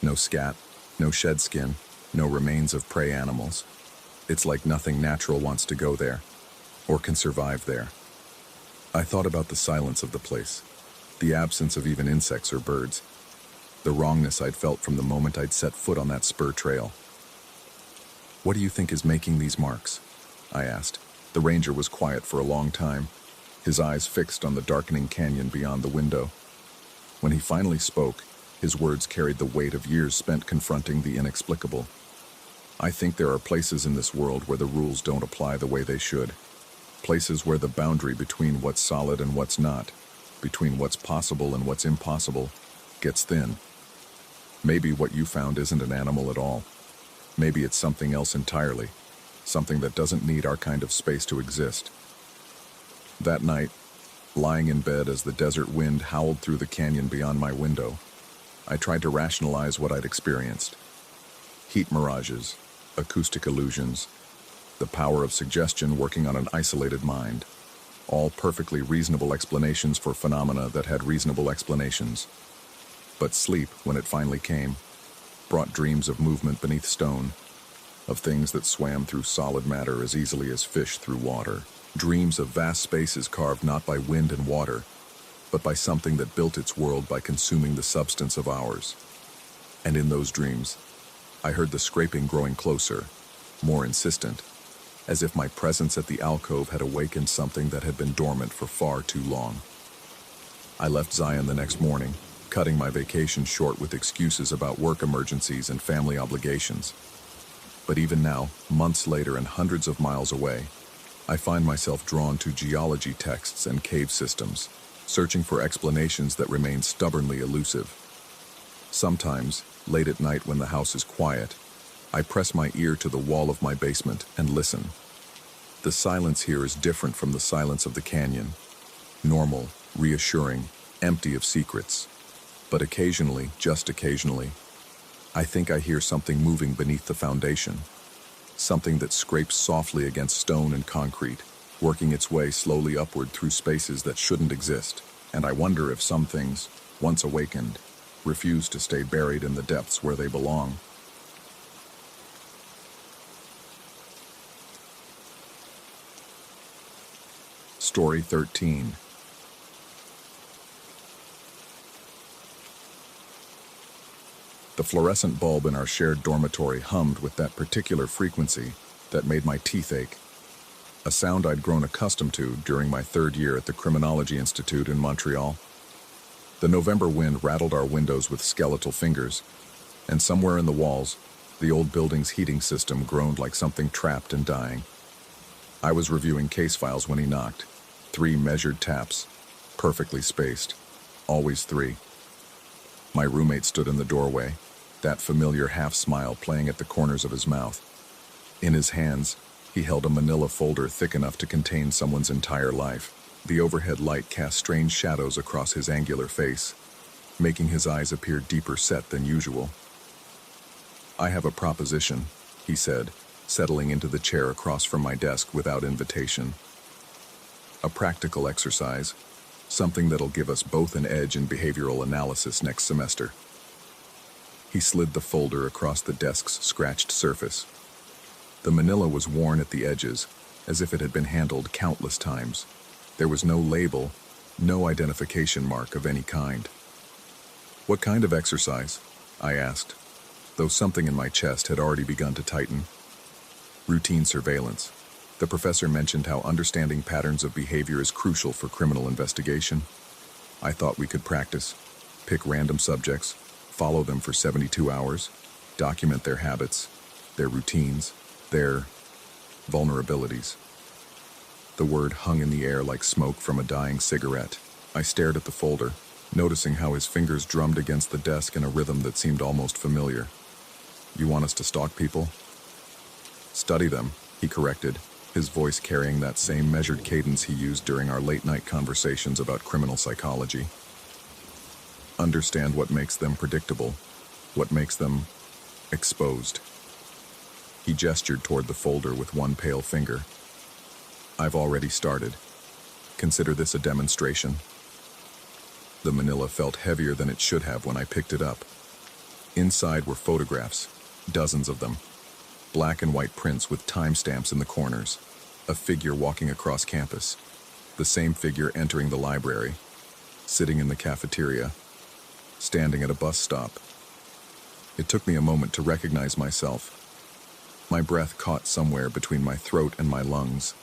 No scat, no shed skin, no remains of prey animals. It's like nothing natural wants to go there, or can survive there. I thought about the silence of the place, the absence of even insects or birds, the wrongness I'd felt from the moment I'd set foot on that spur trail. "What do you think is making these marks?" I asked. The ranger was quiet for a long time, his eyes fixed on the darkening canyon beyond the window. When he finally spoke, his words carried the weight of years spent confronting the inexplicable. "I think there are places in this world where the rules don't apply the way they should. Places where the boundary between what's solid and what's not, between what's possible and what's impossible, gets thin. Maybe what you found isn't an animal at all. Maybe it's something else entirely, something that doesn't need our kind of space to exist." That night, lying in bed as the desert wind howled through the canyon beyond my window, I tried to rationalize what I'd experienced. Heat mirages, acoustic illusions, the power of suggestion working on an isolated mind, all perfectly reasonable explanations for phenomena that had reasonable explanations. But sleep, when it finally came, brought dreams of movement beneath stone, of things that swam through solid matter as easily as fish through water, dreams of vast spaces carved not by wind and water, but by something that built its world by consuming the substance of ours. And in those dreams, I heard the scraping growing closer, more insistent, as if my presence at the alcove had awakened something that had been dormant for far too long. I left Zion the next morning, cutting my vacation short with excuses about work emergencies and family obligations. But even now, months later and hundreds of miles away, I find myself drawn to geology texts and cave systems, searching for explanations that remain stubbornly elusive. Sometimes, late at night when the house is quiet, I press my ear to the wall of my basement and listen. The silence here is different from the silence of the canyon. Normal, reassuring, empty of secrets. But occasionally, just occasionally, I think I hear something moving beneath the foundation. Something that scrapes softly against stone and concrete, working its way slowly upward through spaces that shouldn't exist. And I wonder if some things, once awakened, refuse to stay buried in the depths where they belong. Story 13. The fluorescent bulb in our shared dormitory hummed with that particular frequency that made my teeth ache. A sound I'd grown accustomed to during my third year at the Criminology Institute in Montreal. The November wind rattled our windows with skeletal fingers, and somewhere in the walls, the old building's heating system groaned like something trapped and dying. I was reviewing case files when he knocked. 3 measured taps, perfectly spaced, always 3. My roommate stood in the doorway, that familiar half-smile playing at the corners of his mouth. In his hands, he held a manila folder thick enough to contain someone's entire life. The overhead light cast strange shadows across his angular face, making his eyes appear deeper set than usual. "I have a proposition," he said, settling into the chair across from my desk without invitation. "A practical exercise, something that'll give us both an edge in behavioral analysis next semester." He slid the folder across the desk's scratched surface. The manila was worn at the edges, as if it had been handled countless times. There was no label, no identification mark of any kind. "What kind of exercise?" I asked, though something in my chest had already begun to tighten. "Routine surveillance." The professor mentioned how understanding patterns of behavior is crucial for criminal investigation. I thought we could practice, pick random subjects, follow them for 72 hours, document their habits, their routines, their vulnerabilities. The word hung in the air like smoke from a dying cigarette. I stared at the folder, noticing how his fingers drummed against the desk in a rhythm that seemed almost familiar. "You want us to stalk people?" "Study them," he corrected, his voice carrying that same measured cadence he used during our late-night conversations about criminal psychology. "Understand what makes them predictable, what makes them exposed." He gestured toward the folder with one pale finger. I've already started. Consider this a demonstration. The manila felt heavier than it should have when I picked it up. Inside were photographs, dozens of them. Black and white prints with timestamps in the corners. A figure walking across campus. The same figure entering the library. Sitting in the cafeteria. Standing at a bus stop. It took me a moment to recognize myself. My breath caught somewhere between my throat and my lungs.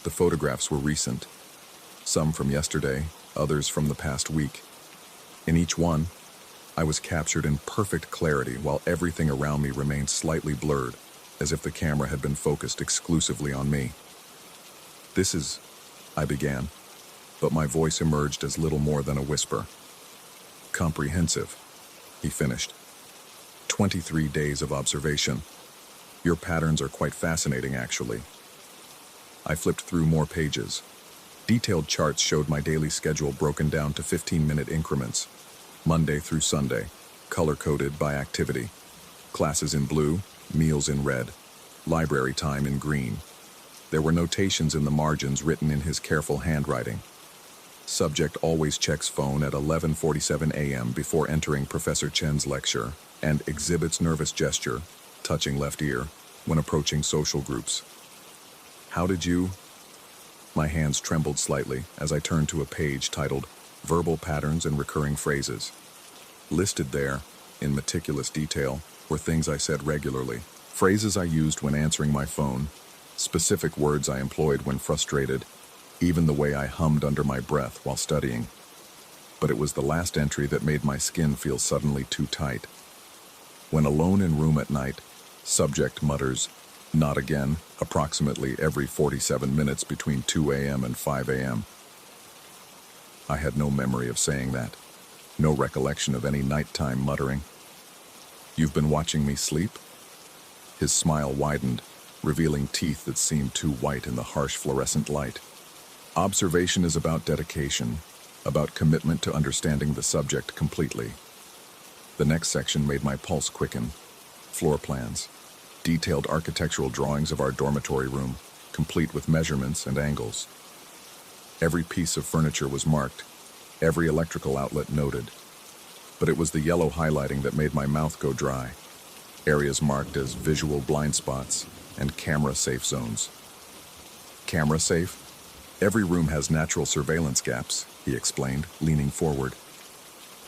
The photographs were recent. Some from yesterday, others from the past week. In each one, I was captured in perfect clarity while everything around me remained slightly blurred, as if the camera had been focused exclusively on me. This is, I began, but my voice emerged as little more than a whisper. Comprehensive, he finished. 23 days of observation. Your patterns are quite fascinating, actually. I flipped through more pages. Detailed charts showed my daily schedule broken down to 15-minute increments. Monday through Sunday, color-coded by activity. Classes in blue, meals in red, library time in green. There were notations in the margins written in his careful handwriting. Subject always checks phone at 11:47 a.m. before entering Professor Chen's lecture and exhibits nervous gesture, touching left ear, when approaching social groups. How did you? My hands trembled slightly as I turned to a page titled Verbal Patterns and Recurring Phrases. Listed there, in meticulous detail, were things I said regularly, phrases I used when answering my phone, specific words I employed when frustrated, even the way I hummed under my breath while studying. But it was the last entry that made my skin feel suddenly too tight. When alone in room at night, subject mutters, "Not again," approximately every 47 minutes between 2 a.m. and 5 a.m. I had no memory of saying that, no recollection of any nighttime muttering. You've been watching me sleep? His smile widened, revealing teeth that seemed too white in the harsh fluorescent light. Observation is about dedication, about commitment to understanding the subject completely. The next section made my pulse quicken. Floor plans. Detailed architectural drawings of our dormitory room, complete with measurements and angles. Every piece of furniture was marked, every electrical outlet noted. But it was the yellow highlighting that made my mouth go dry. Areas marked as visual blind spots and camera-safe zones. Camera-safe? Every room has natural surveillance gaps, he explained, leaning forward.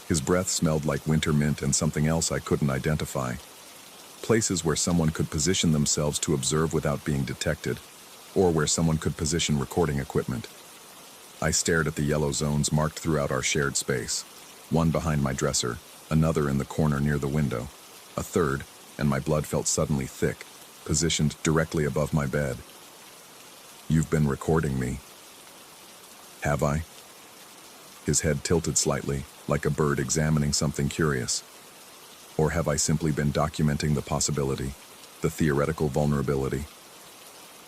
His breath smelled like winter mint and something else I couldn't identify. Places where someone could position themselves to observe without being detected, or where someone could position recording equipment. I stared at the yellow zones marked throughout our shared space, one behind my dresser, another in the corner near the window, a third, and my blood felt suddenly thick, positioned directly above my bed. You've been recording me. Have I? His head tilted slightly, like a bird examining something curious. Or have I simply been documenting the possibility, the theoretical vulnerability?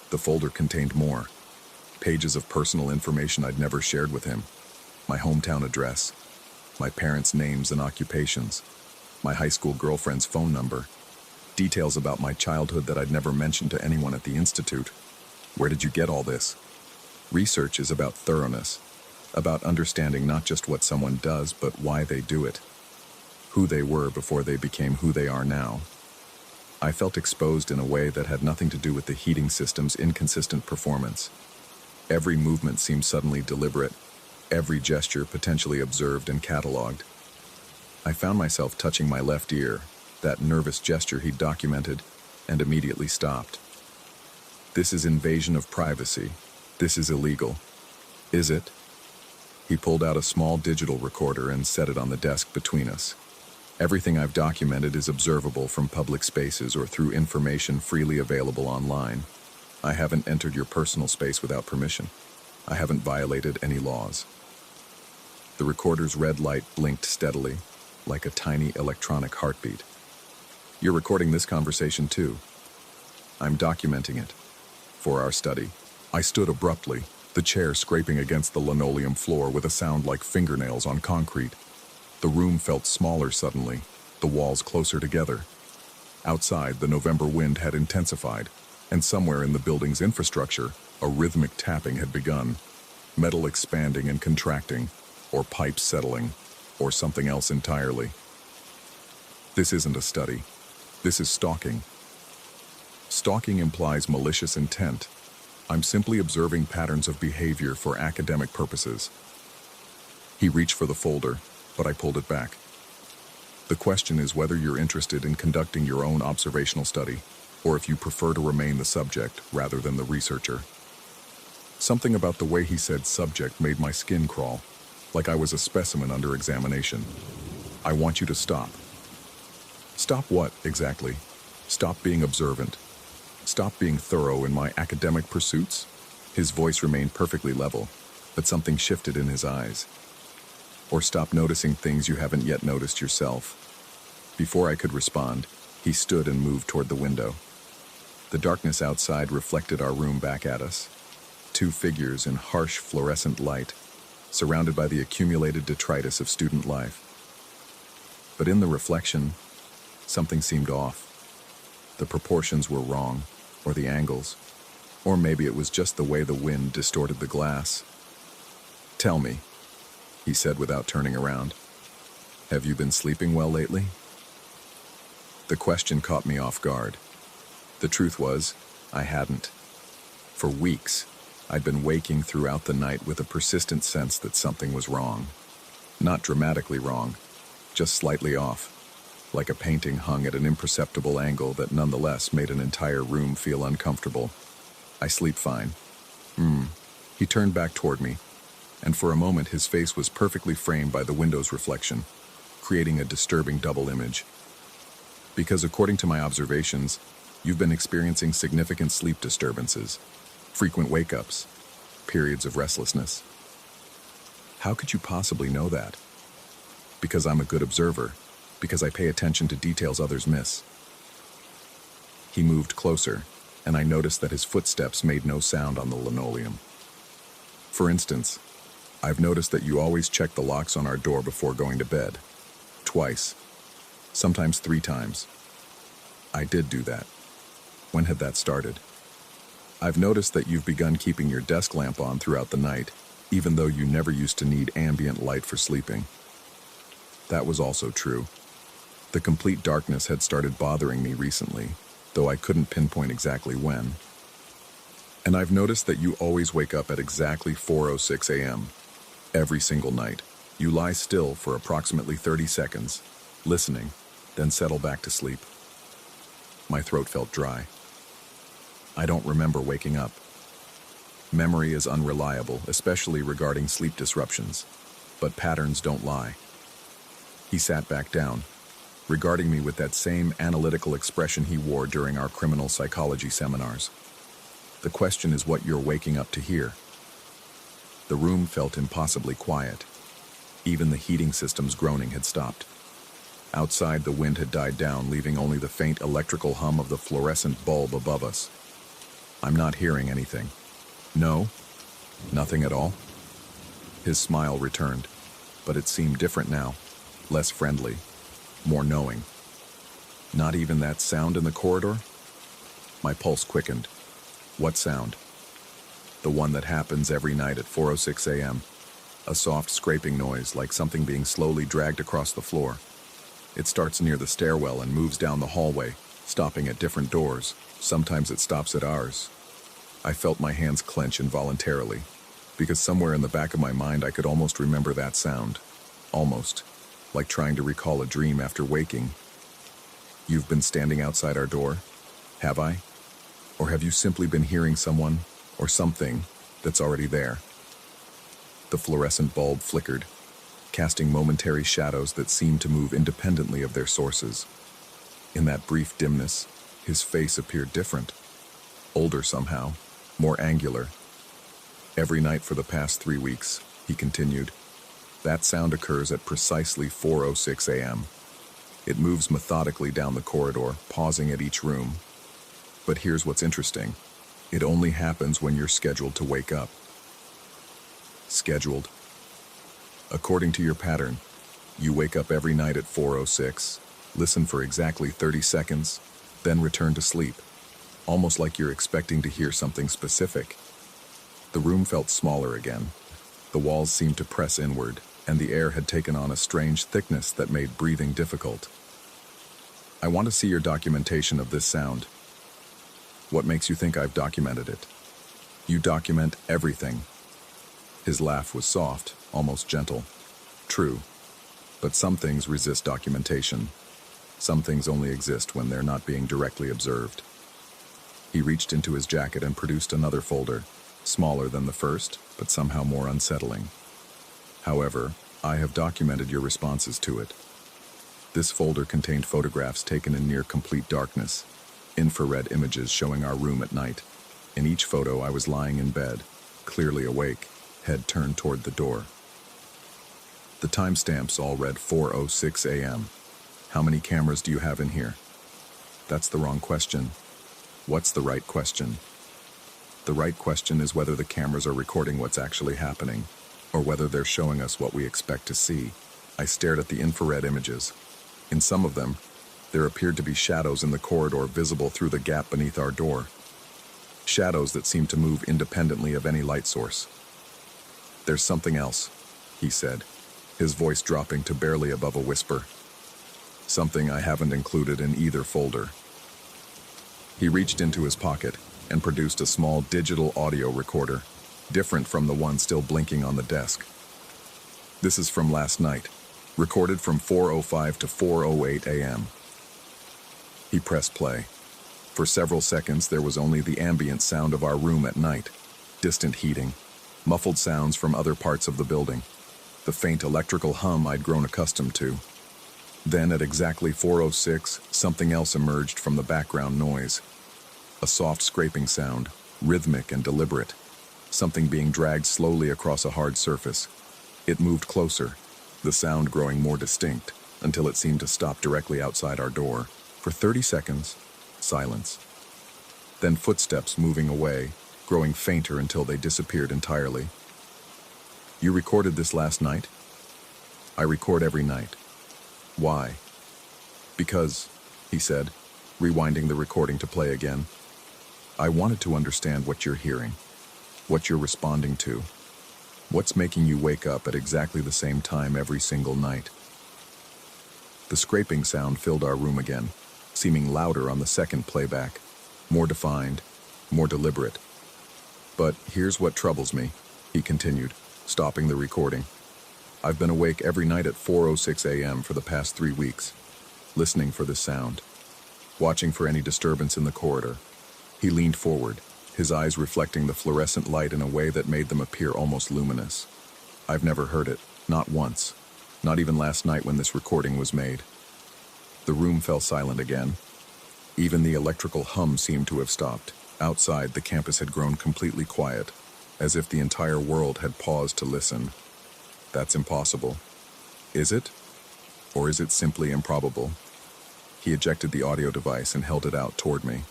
The folder contained more. Pages of personal information I'd never shared with him. My hometown address, my parents' names and occupations, my high school girlfriend's phone number, details about my childhood that I'd never mentioned to anyone at the institute. Where did you get all this? Research is about thoroughness, about understanding not just what someone does, but why they do it. Who they were before they became who they are now. I felt exposed in a way that had nothing to do with the heating system's inconsistent performance. Every movement seemed suddenly deliberate, every gesture potentially observed and catalogued. I found myself touching my left ear, that nervous gesture he'd documented, and immediately stopped. This is invasion of privacy. This is illegal. Is it? He pulled out a small digital recorder and set it on the desk between us. Everything I've documented is observable from public spaces or through information freely available online. I haven't entered your personal space without permission. I haven't violated any laws. The recorder's red light blinked steadily, like a tiny electronic heartbeat. You're recording this conversation too. I'm documenting it. For our study. I stood abruptly, the chair scraping against the linoleum floor with a sound like fingernails on concrete. The room felt smaller suddenly, the walls closer together. Outside, the November wind had intensified, and somewhere in the building's infrastructure, a rhythmic tapping had begun. Metal expanding and contracting, or pipes settling, or something else entirely. This isn't a study. This is stalking. Stalking implies malicious intent. I'm simply observing patterns of behavior for academic purposes. He reached for the folder, but I pulled it back. The question is whether you're interested in conducting your own observational study, or if you prefer to remain the subject rather than the researcher. Something about the way he said subject made my skin crawl, like I was a specimen under examination. I want you to stop. Stop what, exactly? Stop being observant. Stop being thorough in my academic pursuits? His voice remained perfectly level, but something shifted in his eyes. Or stop noticing things you haven't yet noticed yourself. Before I could respond, he stood and moved toward the window. The darkness outside reflected our room back at us. Two figures in harsh fluorescent light, surrounded by the accumulated detritus of student life. But in the reflection, something seemed off. The proportions were wrong, or the angles, or maybe it was just the way the wind distorted the glass. "Tell me," he said without turning around, "have you been sleeping well lately?" The question caught me off guard. The truth was, I hadn't. For weeks, I'd been waking throughout the night with a persistent sense that something was wrong. Not dramatically wrong, just slightly off, like a painting hung at an imperceptible angle that nonetheless made an entire room feel uncomfortable. "I sleep fine." He turned back toward me, and for a moment his face was perfectly framed by the window's reflection, creating a disturbing double image. "Because according to my observations, you've been experiencing significant sleep disturbances, frequent wake-ups, periods of restlessness." "How could you possibly know that?" "Because I'm a good observer, because I pay attention to details others miss." He moved closer, and I noticed that his footsteps made no sound on the linoleum. "For instance, I've noticed that you always check the locks on our door before going to bed. Twice. Sometimes 3 times. I did do that." "When had that started?" "I've noticed that you've begun keeping your desk lamp on throughout the night, even though you never used to need ambient light for sleeping." That was also true. The complete darkness had started bothering me recently, though I couldn't pinpoint exactly when. "And I've noticed that you always wake up at exactly 4:06 a.m. Every single night. You lie still for approximately 30 seconds, listening, then settle back to sleep." My throat felt dry. "I don't remember waking up." Memory is unreliable, especially regarding sleep disruptions, but patterns don't lie. He sat back down, regarding me with that same analytical expression he wore during our criminal psychology seminars. "The question is what you're waking up to hear." The room felt impossibly quiet. Even the heating system's groaning had stopped. Outside, the wind had died down, leaving only the faint electrical hum of the fluorescent bulb above us. "I'm not hearing anything." "No? Nothing at all?" His smile returned, but it seemed different now, less friendly, more knowing. "Not even that sound in the corridor?" My pulse quickened. "What sound?" "The one that happens every night at 4:06 a.m. A soft scraping noise, like something being slowly dragged across the floor. It starts near the stairwell and moves down the hallway, stopping at different doors. Sometimes it stops at ours." I felt my hands clench involuntarily, because somewhere in the back of my mind I could almost remember that sound. Almost, like trying to recall a dream after waking. "You've been standing outside our door? Have I? Or have you simply been hearing someone, or something, that's already there?" The fluorescent bulb flickered, casting momentary shadows that seemed to move independently of their sources. In that brief dimness, his face appeared different. Older somehow, more angular. "Every night for the past 3 weeks," he continued. "That sound occurs at precisely 4:06 a.m. It moves methodically down the corridor, pausing at each room. But here's what's interesting. It only happens when you're scheduled to wake up." "Scheduled?" "According to your pattern, you wake up every night at 4:06, listen for exactly 30 seconds, then return to sleep, almost like you're expecting to hear something specific. The room felt smaller again. The walls seemed to press inward, and the air had taken on a strange thickness that made breathing difficult. I want to see your documentation of this sound. What makes you think I've documented it? You document everything. His laugh was soft, almost gentle. True, but some things resist documentation. Some things only exist when they're not being directly observed. He reached into his jacket and produced another folder, smaller than the first, but somehow more unsettling. However, I have documented your responses to it. This folder contained photographs taken in near complete darkness, infrared images showing our room at night. In each photo, I was lying in bed, clearly awake, head turned toward the door. The timestamps all read 4:06 a.m. How many cameras do you have in here? That's the wrong question. What's the right question? The right question is whether the cameras are recording what's actually happening, or whether they're showing us what we expect to see. I stared at the infrared images. In some of them, there appeared to be shadows in the corridor visible through the gap beneath our door. Shadows that seemed to move independently of any light source. There's something else, he said, his voice dropping to barely above a whisper. Something I haven't included in either folder. He reached into his pocket and produced a small digital audio recorder, different from the one still blinking on the desk. This is from last night, recorded from 4:05 to 4:08 a.m. He pressed play. For several seconds, there was only the ambient sound of our room at night, distant heating, muffled sounds from other parts of the building, the faint electrical hum I'd grown accustomed to. Then, at exactly 4:06, something else emerged from the background noise. A soft scraping sound, rhythmic and deliberate, something being dragged slowly across a hard surface. It moved closer, the sound growing more distinct, until it seemed to stop directly outside our door. For 30 seconds, silence. Then footsteps moving away, growing fainter until they disappeared entirely. You recorded this last night? I record every night. Why? Because, he said, rewinding the recording to play again, I wanted to understand what you're hearing, what you're responding to, what's making you wake up at exactly the same time every single night. The scraping sound filled our room again, seeming louder on the second playback, more defined, more deliberate. But here's what troubles me, he continued, stopping the recording. I've been awake every night at 4:06 a.m. for the past 3 weeks, listening for this sound, watching for any disturbance in the corridor. He leaned forward, his eyes reflecting the fluorescent light in a way that made them appear almost luminous. I've never heard it, not once, not even last night when this recording was made. The room fell silent again. Even the electrical hum seemed to have stopped. Outside, the campus had grown completely quiet, as if the entire world had paused to listen. That's impossible. Is it? Or is it simply improbable? He ejected the audio device and held it out toward me.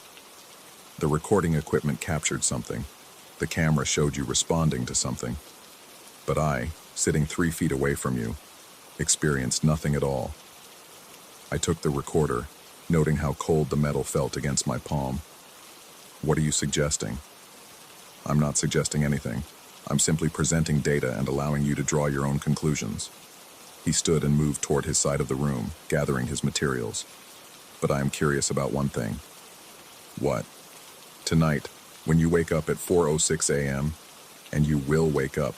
The recording equipment captured something. The camera showed you responding to something. But I, sitting 3 feet away from you, experienced nothing at all. I took the recorder, noting how cold the metal felt against my palm. What are you suggesting? I'm not suggesting anything. I'm simply presenting data and allowing you to draw your own conclusions. He stood and moved toward his side of the room, gathering his materials. But I am curious about one thing. What? Tonight, when you wake up at 4:06 a.m., and you will wake up,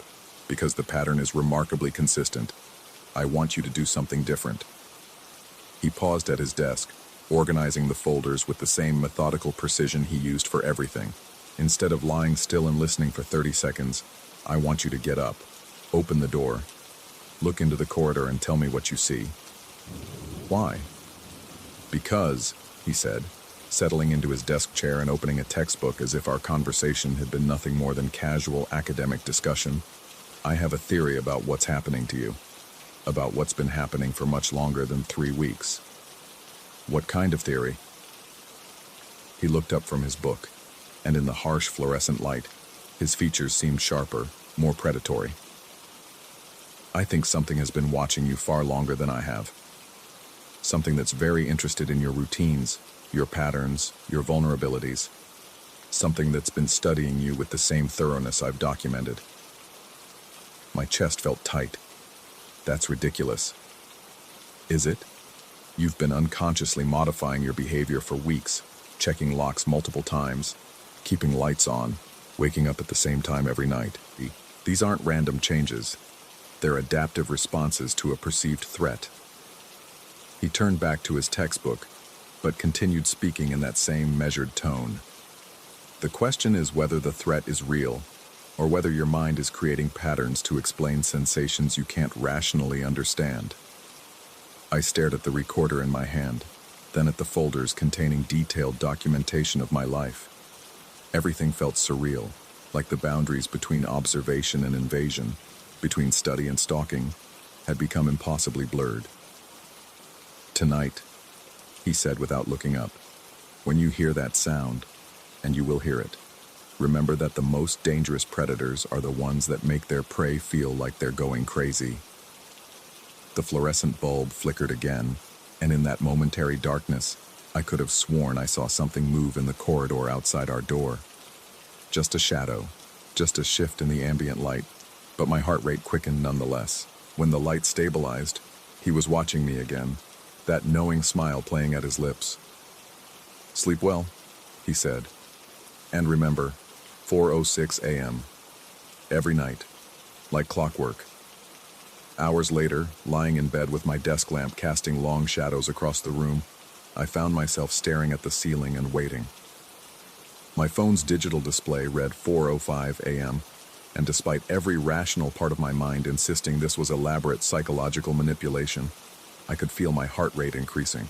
because the pattern is remarkably consistent, I want you to do something different. He paused at his desk, organizing the folders with the same methodical precision he used for everything. Instead of lying still and listening for 30 seconds, I want you to get up, open the door, look into the corridor and tell me what you see. Why? Because, he said, settling into his desk chair and opening a textbook as if our conversation had been nothing more than casual academic discussion, I have a theory about what's happening to you, about what's been happening for much longer than 3 weeks. What kind of theory? He looked up from his book, and in the harsh fluorescent light, his features seemed sharper, more predatory. I think something has been watching you far longer than I have. Something that's very interested in your routines, your patterns, your vulnerabilities. Something that's been studying you with the same thoroughness I've documented. My chest felt tight. That's ridiculous. Is it? You've been unconsciously modifying your behavior for weeks, checking locks multiple times, keeping lights on, waking up at the same time every night. These aren't random changes. They're adaptive responses to a perceived threat. He turned back to his textbook, but continued speaking in that same measured tone. The question is whether the threat is real, or whether your mind is creating patterns to explain sensations you can't rationally understand. I stared at the recorder in my hand, then at the folders containing detailed documentation of my life. Everything felt surreal, like the boundaries between observation and invasion, between study and stalking, had become impossibly blurred. "Tonight," he said without looking up, "when you hear that sound, and you will hear it, remember that the most dangerous predators are the ones that make their prey feel like they're going crazy." The fluorescent bulb flickered again, and in that momentary darkness, I could have sworn I saw something move in the corridor outside our door. Just a shadow, just a shift in the ambient light, but my heart rate quickened nonetheless. When the light stabilized, he was watching me again, that knowing smile playing at his lips. "Sleep well," he said. "And remember, 4:06 a.m. Every night, like clockwork." Hours later, lying in bed with my desk lamp casting long shadows across the room, I found myself staring at the ceiling and waiting. My phone's digital display read 4:05 a.m., and despite every rational part of my mind insisting this was elaborate psychological manipulation, I could feel my heart rate increasing.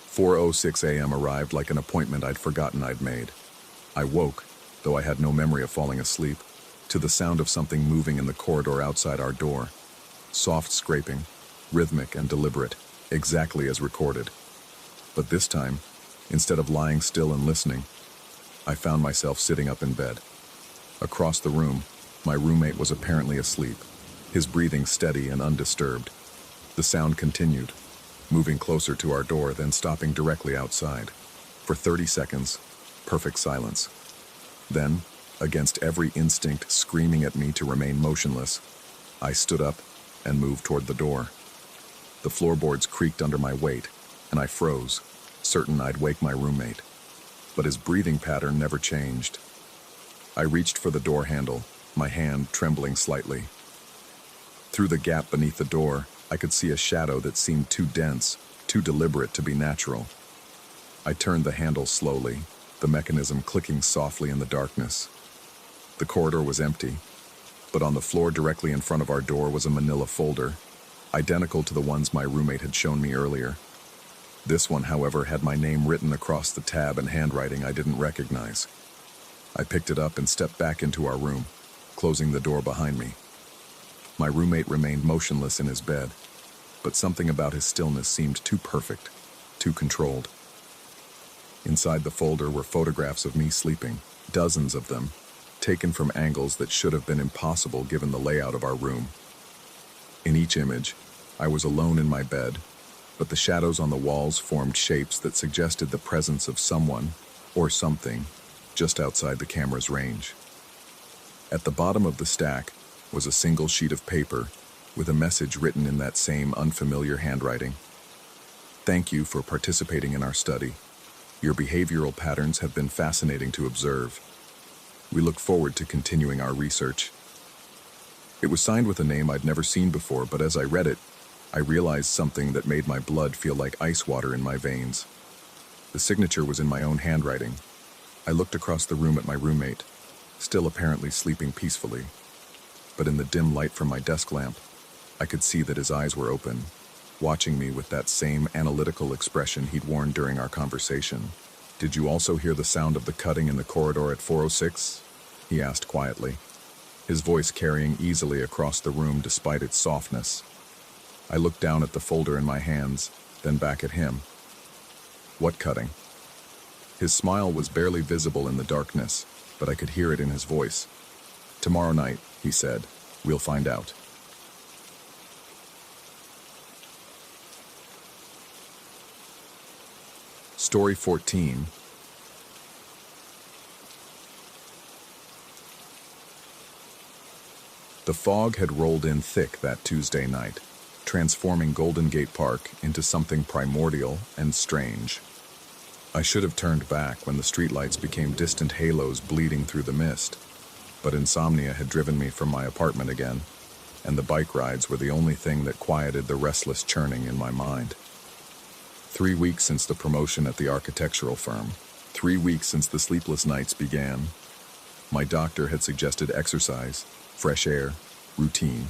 4:06 a.m. arrived like an appointment I'd forgotten I'd made. I woke, though I had no memory of falling asleep, to the sound of something moving in the corridor outside our door. Soft scraping, rhythmic and deliberate, exactly as recorded. But this time, instead of lying still and listening, I found myself sitting up in bed. Across the room, my roommate was apparently asleep, his breathing steady and undisturbed. The sound continued, moving closer to our door, then stopping directly outside. For 30 seconds, perfect silence. Then, against every instinct screaming at me to remain motionless, I stood up and moved toward the door. The floorboards creaked under my weight, and I froze, certain I'd wake my roommate. But his breathing pattern never changed. I reached for the door handle, my hand trembling slightly. Through the gap beneath the door, I could see a shadow that seemed too dense, too deliberate to be natural. I turned the handle slowly, the mechanism clicking softly in the darkness. The corridor was empty, but on the floor directly in front of our door was a manila folder, identical to the ones my roommate had shown me earlier. This one, however, had my name written across the tab in handwriting I didn't recognize. I picked it up and stepped back into our room, closing the door behind me. My roommate remained motionless in his bed, but something about his stillness seemed too perfect, too controlled. Inside the folder were photographs of me sleeping, dozens of them, taken from angles that should have been impossible given the layout of our room. In each image, I was alone in my bed, but the shadows on the walls formed shapes that suggested the presence of someone, or something, just outside the camera's range. At the bottom of the stack was a single sheet of paper with a message written in that same unfamiliar handwriting. "Thank you for participating in our study. Your behavioral patterns have been fascinating to observe. We look forward to continuing our research." It was signed with a name I'd never seen before, but as I read it, I realized something that made my blood feel like ice water in my veins. The signature was in my own handwriting. I looked across the room at my roommate, still apparently sleeping peacefully. But in the dim light from my desk lamp, I could see that his eyes were open, watching me with that same analytical expression he'd worn during our conversation. "Did you also hear the sound of the cutting in the corridor at 4:06? He asked quietly, his voice carrying easily across the room despite its softness. I looked down at the folder in my hands, then back at him. "What cutting?" His smile was barely visible in the darkness, but I could hear it in his voice. "Tomorrow night," he said, "we'll find out." Story 14. The fog had rolled in thick that Tuesday night, transforming Golden Gate Park into something primordial and strange. I should have turned back when the streetlights became distant halos bleeding through the mist, but insomnia had driven me from my apartment again, and the bike rides were the only thing that quieted the restless churning in my mind. 3 weeks since the promotion at the architectural firm, 3 weeks since the sleepless nights began. My doctor had suggested exercise, fresh air, routine.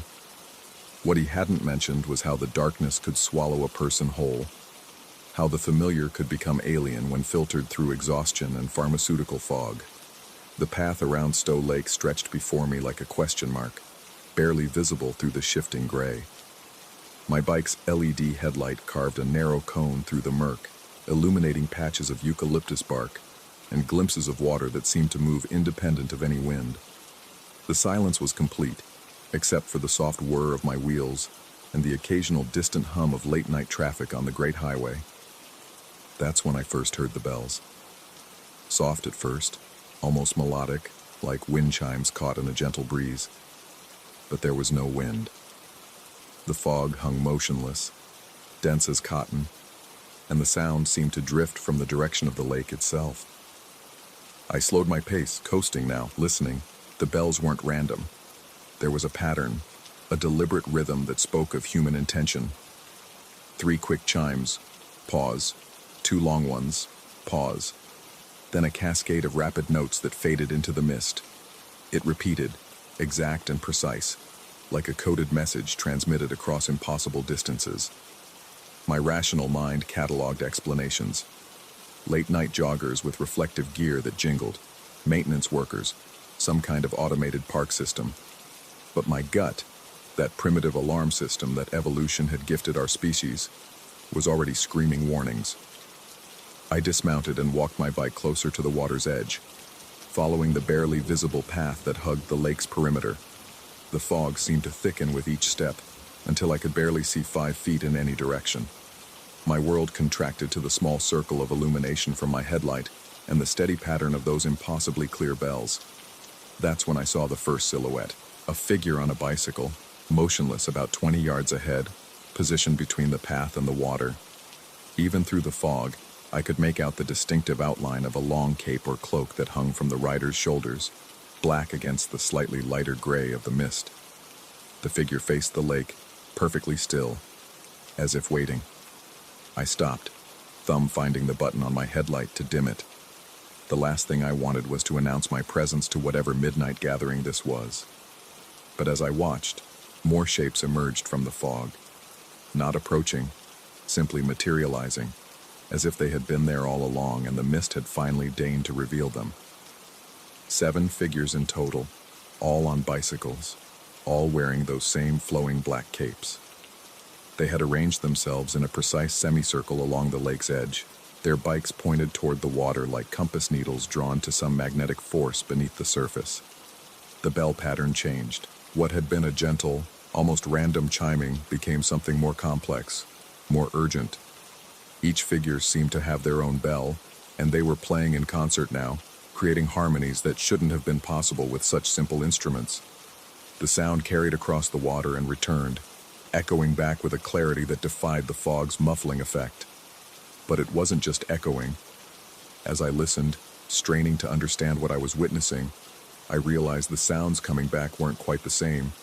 What he hadn't mentioned was how the darkness could swallow a person whole, how the familiar could become alien when filtered through exhaustion and pharmaceutical fog. The path around Stowe Lake stretched before me like a question mark, barely visible through the shifting gray. My bike's LED headlight carved a narrow cone through the murk, illuminating patches of eucalyptus bark and glimpses of water that seemed to move independent of any wind. The silence was complete, except for the soft whir of my wheels and the occasional distant hum of late-night traffic on the great highway. That's when I first heard the bells. Soft at first, almost melodic, like wind chimes caught in a gentle breeze. But there was no wind. The fog hung motionless, dense as cotton, and the sound seemed to drift from the direction of the lake itself. I slowed my pace, coasting now, listening. The bells weren't random. There was a pattern, a deliberate rhythm that spoke of human intention. 3 quick chimes, pause. 2 long ones, pause. Then a cascade of rapid notes that faded into the mist. It repeated, exact and precise, like a coded message transmitted across impossible distances. My rational mind cataloged explanations. Late-night joggers with reflective gear that jingled, maintenance workers, some kind of automated park system. But my gut, that primitive alarm system that evolution had gifted our species, was already screaming warnings. I dismounted and walked my bike closer to the water's edge, following the barely visible path that hugged the lake's perimeter. The fog seemed to thicken with each step, until I could barely see 5 feet in any direction. My world contracted to the small circle of illumination from my headlight and the steady pattern of those impossibly clear bells. That's when I saw the first silhouette, a figure on a bicycle, motionless about 20 yards ahead, positioned between the path and the water. Even through the fog, I could make out the distinctive outline of a long cape or cloak that hung from the rider's shoulders, black against the slightly lighter gray of the mist. The figure faced the lake, perfectly still, as if waiting. I stopped, thumb finding the button on my headlight to dim it. The last thing I wanted was to announce my presence to whatever midnight gathering this was. But as I watched, more shapes emerged from the fog, not approaching, simply materializing, as if they had been there all along and the mist had finally deigned to reveal them. 7 figures in total, all on bicycles, all wearing those same flowing black capes. They had arranged themselves in a precise semicircle along the lake's edge, their bikes pointed toward the water like compass needles drawn to some magnetic force beneath the surface. The bell pattern changed. What had been a gentle, almost random chiming became something more complex, more urgent. Each figure seemed to have their own bell, and they were playing in concert now, creating harmonies that shouldn't have been possible with such simple instruments. The sound carried across the water and returned, echoing back with a clarity that defied the fog's muffling effect. But it wasn't just echoing. As I listened, straining to understand what I was witnessing, I realized the sounds coming back weren't quite the same.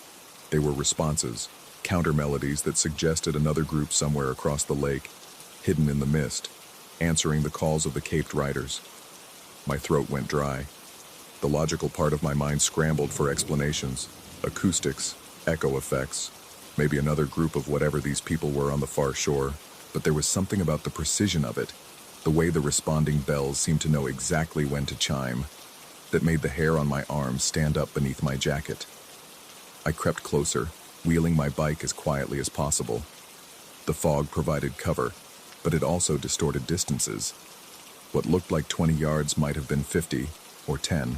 They were responses, counter-melodies that suggested another group somewhere across the lake, hidden in the mist, answering the calls of the caped riders. My throat went dry. The logical part of my mind scrambled for explanations, acoustics, echo effects, maybe another group of whatever these people were on the far shore, but there was something about the precision of it, the way the responding bells seemed to know exactly when to chime, that made the hair on my arm stand up beneath my jacket. I crept closer, wheeling my bike as quietly as possible. The fog provided cover, but it also distorted distances. What looked like 20 yards might have been 50 or 10.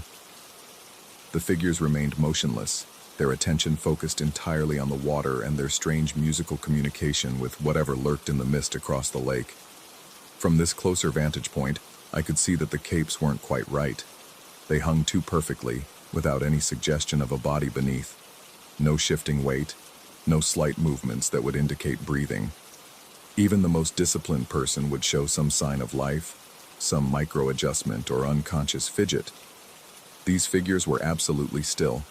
The figures remained motionless, their attention focused entirely on the water and their strange musical communication with whatever lurked in the mist across the lake. From this closer vantage point, I could see that the capes weren't quite right. They hung too perfectly, without any suggestion of a body beneath. No shifting weight, no slight movements that would indicate breathing. Even the most disciplined person would show some sign of life, some micro-adjustment or unconscious fidget. These figures were absolutely still,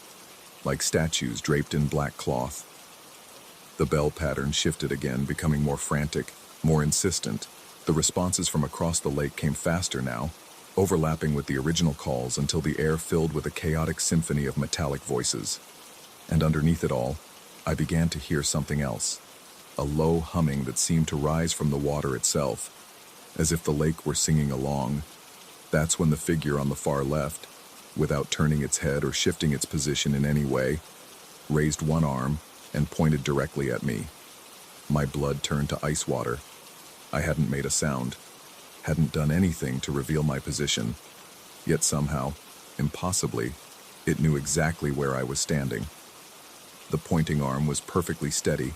like statues draped in black cloth. The bell pattern shifted again, becoming more frantic, more insistent. The responses from across the lake came faster now, overlapping with the original calls until the air filled with a chaotic symphony of metallic voices. And underneath it all, I began to hear something else, a low humming that seemed to rise from the water itself, as if the lake were singing along. That's when the figure on the far left, without turning its head or shifting its position in any way, raised one arm and pointed directly at me. My blood turned to ice water. I hadn't made a sound, hadn't done anything to reveal my position, yet somehow, impossibly, it knew exactly where I was standing. The pointing arm was perfectly steady,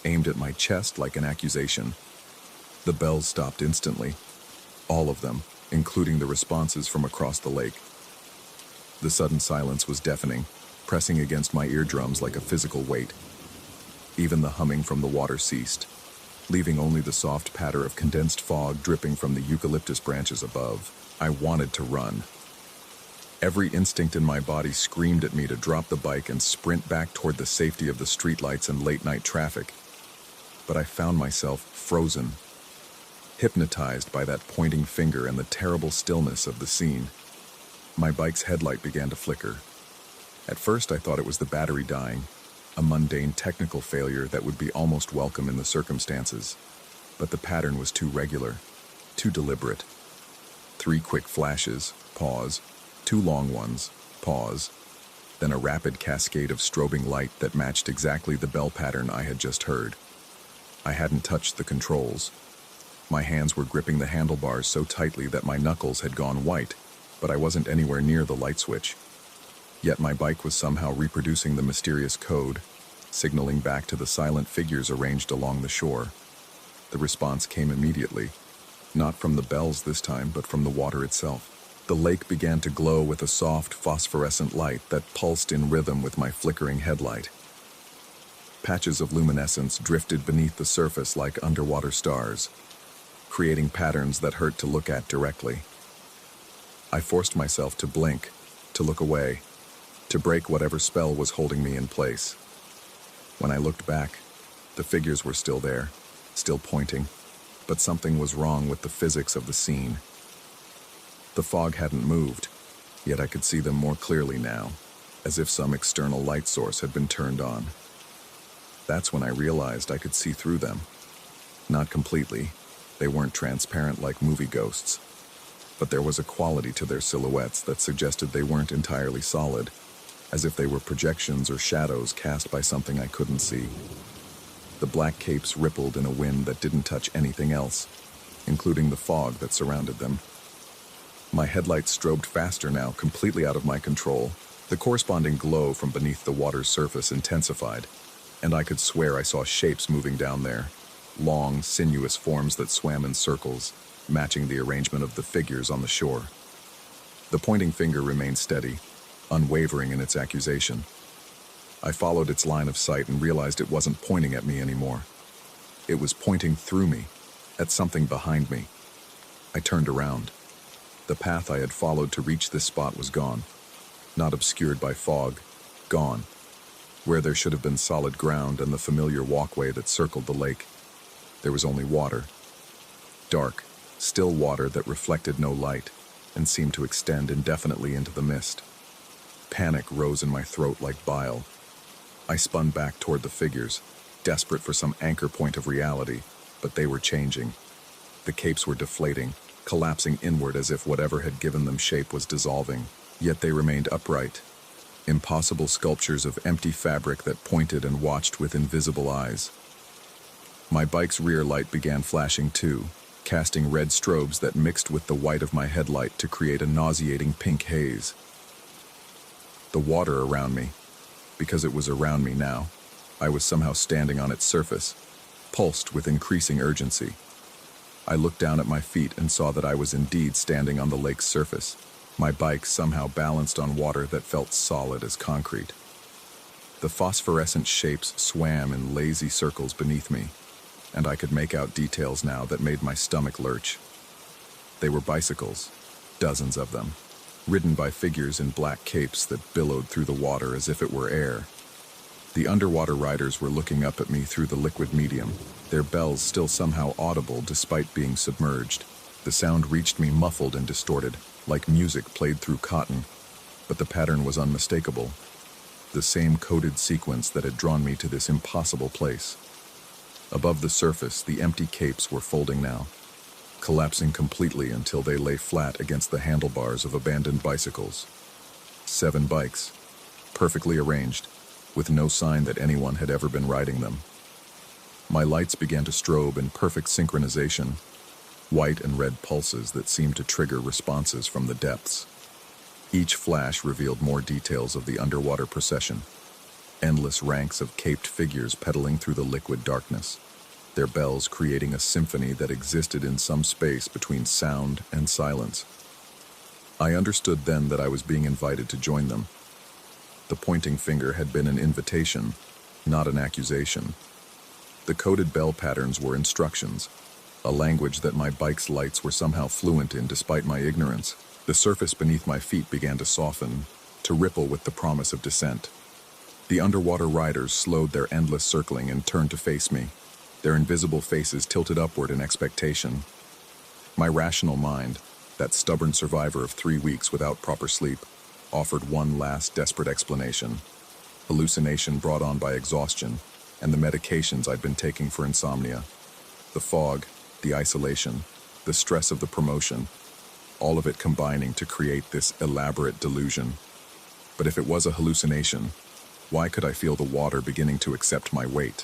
aimed at my chest like an accusation. The bells stopped instantly, all of them, including the responses from across the lake. The sudden silence was deafening, pressing against my eardrums like a physical weight. Even the humming from the water ceased, leaving only the soft patter of condensed fog dripping from the eucalyptus branches above. I wanted to run. Every instinct in my body screamed at me to drop the bike and sprint back toward the safety of the streetlights and late-night traffic. But I found myself frozen, hypnotized by that pointing finger and the terrible stillness of the scene. My bike's headlight began to flicker. At first I thought it was the battery dying, a mundane technical failure that would be almost welcome in the circumstances. But the pattern was too regular, too deliberate. 3 quick flashes, pause, 2 long ones, pause, then a rapid cascade of strobing light that matched exactly the bell pattern I had just heard. I hadn't touched the controls. My hands were gripping the handlebars so tightly that my knuckles had gone white, but I wasn't anywhere near the light switch. Yet my bike was somehow reproducing the mysterious code, signaling back to the silent figures arranged along the shore. The response came immediately, not from the bells this time, but from the water itself. The lake began to glow with a soft, phosphorescent light that pulsed in rhythm with my flickering headlight. Patches of luminescence drifted beneath the surface like underwater stars, creating patterns that hurt to look at directly. I forced myself to blink, to look away, to break whatever spell was holding me in place. When I looked back, the figures were still there, still pointing, but something was wrong with the physics of the scene. The fog hadn't moved, yet I could see them more clearly now, as if some external light source had been turned on. That's when I realized I could see through them. Not completely. They weren't transparent like movie ghosts, but there was a quality to their silhouettes that suggested they weren't entirely solid, as if they were projections or shadows cast by something I couldn't see. The black capes rippled in a wind that didn't touch anything else, including the fog that surrounded them. My headlights strobed faster now, completely out of my control. The corresponding glow from beneath the water's surface intensified, and I could swear I saw shapes moving down there, long, sinuous forms that swam in circles, matching the arrangement of the figures on the shore. The pointing finger remained steady, unwavering in its accusation. I followed its line of sight and realized it wasn't pointing at me anymore. It was pointing through me, at something behind me. I turned around. The path I had followed to reach this spot was gone, not obscured by fog, gone. Where there should have been solid ground and the familiar walkway that circled the lake, there was only water. Dark, still water that reflected no light and seemed to extend indefinitely into the mist. Panic rose in my throat like bile. I spun back toward the figures, desperate for some anchor point of reality, but they were changing. The capes were deflating, collapsing inward as if whatever had given them shape was dissolving, yet they remained upright, impossible sculptures of empty fabric that pointed and watched with invisible eyes. My bike's rear light began flashing too, casting red strobes that mixed with the white of my headlight to create a nauseating pink haze. The water around me, because it was around me now, I was somehow standing on its surface, pulsed with increasing urgency. I looked down at my feet and saw that I was indeed standing on the lake's surface, my bike somehow balanced on water that felt solid as concrete. The phosphorescent shapes swam in lazy circles beneath me, and I could make out details now that made my stomach lurch. They were bicycles, dozens of them, ridden by figures in black capes that billowed through the water as if it were air. The underwater riders were looking up at me through the liquid medium, their bells still somehow audible despite being submerged. The sound reached me muffled and distorted, like music played through cotton, but the pattern was unmistakable. The same coded sequence that had drawn me to this impossible place. Above the surface, the empty capes were folding now, collapsing completely until they lay flat against the handlebars of abandoned bicycles. 7 bikes, perfectly arranged, with no sign that anyone had ever been riding them. My lights began to strobe in perfect synchronization, white and red pulses that seemed to trigger responses from the depths. Each flash revealed more details of the underwater procession, endless ranks of caped figures pedaling through the liquid darkness, their bells creating a symphony that existed in some space between sound and silence. I understood then that I was being invited to join them. The pointing finger had been an invitation, not an accusation. The coded bell patterns were instructions, a language that my bike's lights were somehow fluent in despite my ignorance. The surface beneath my feet began to soften, to ripple with the promise of descent. The underwater riders slowed their endless circling and turned to face me, their invisible faces tilted upward in expectation. My rational mind, that stubborn survivor of 3 weeks without proper sleep, offered one last desperate explanation. Hallucination brought on by exhaustion and the medications I'd been taking for insomnia. The fog, the isolation, the stress of the promotion, all of it combining to create this elaborate delusion. But if it was a hallucination, why could I feel the water beginning to accept my weight?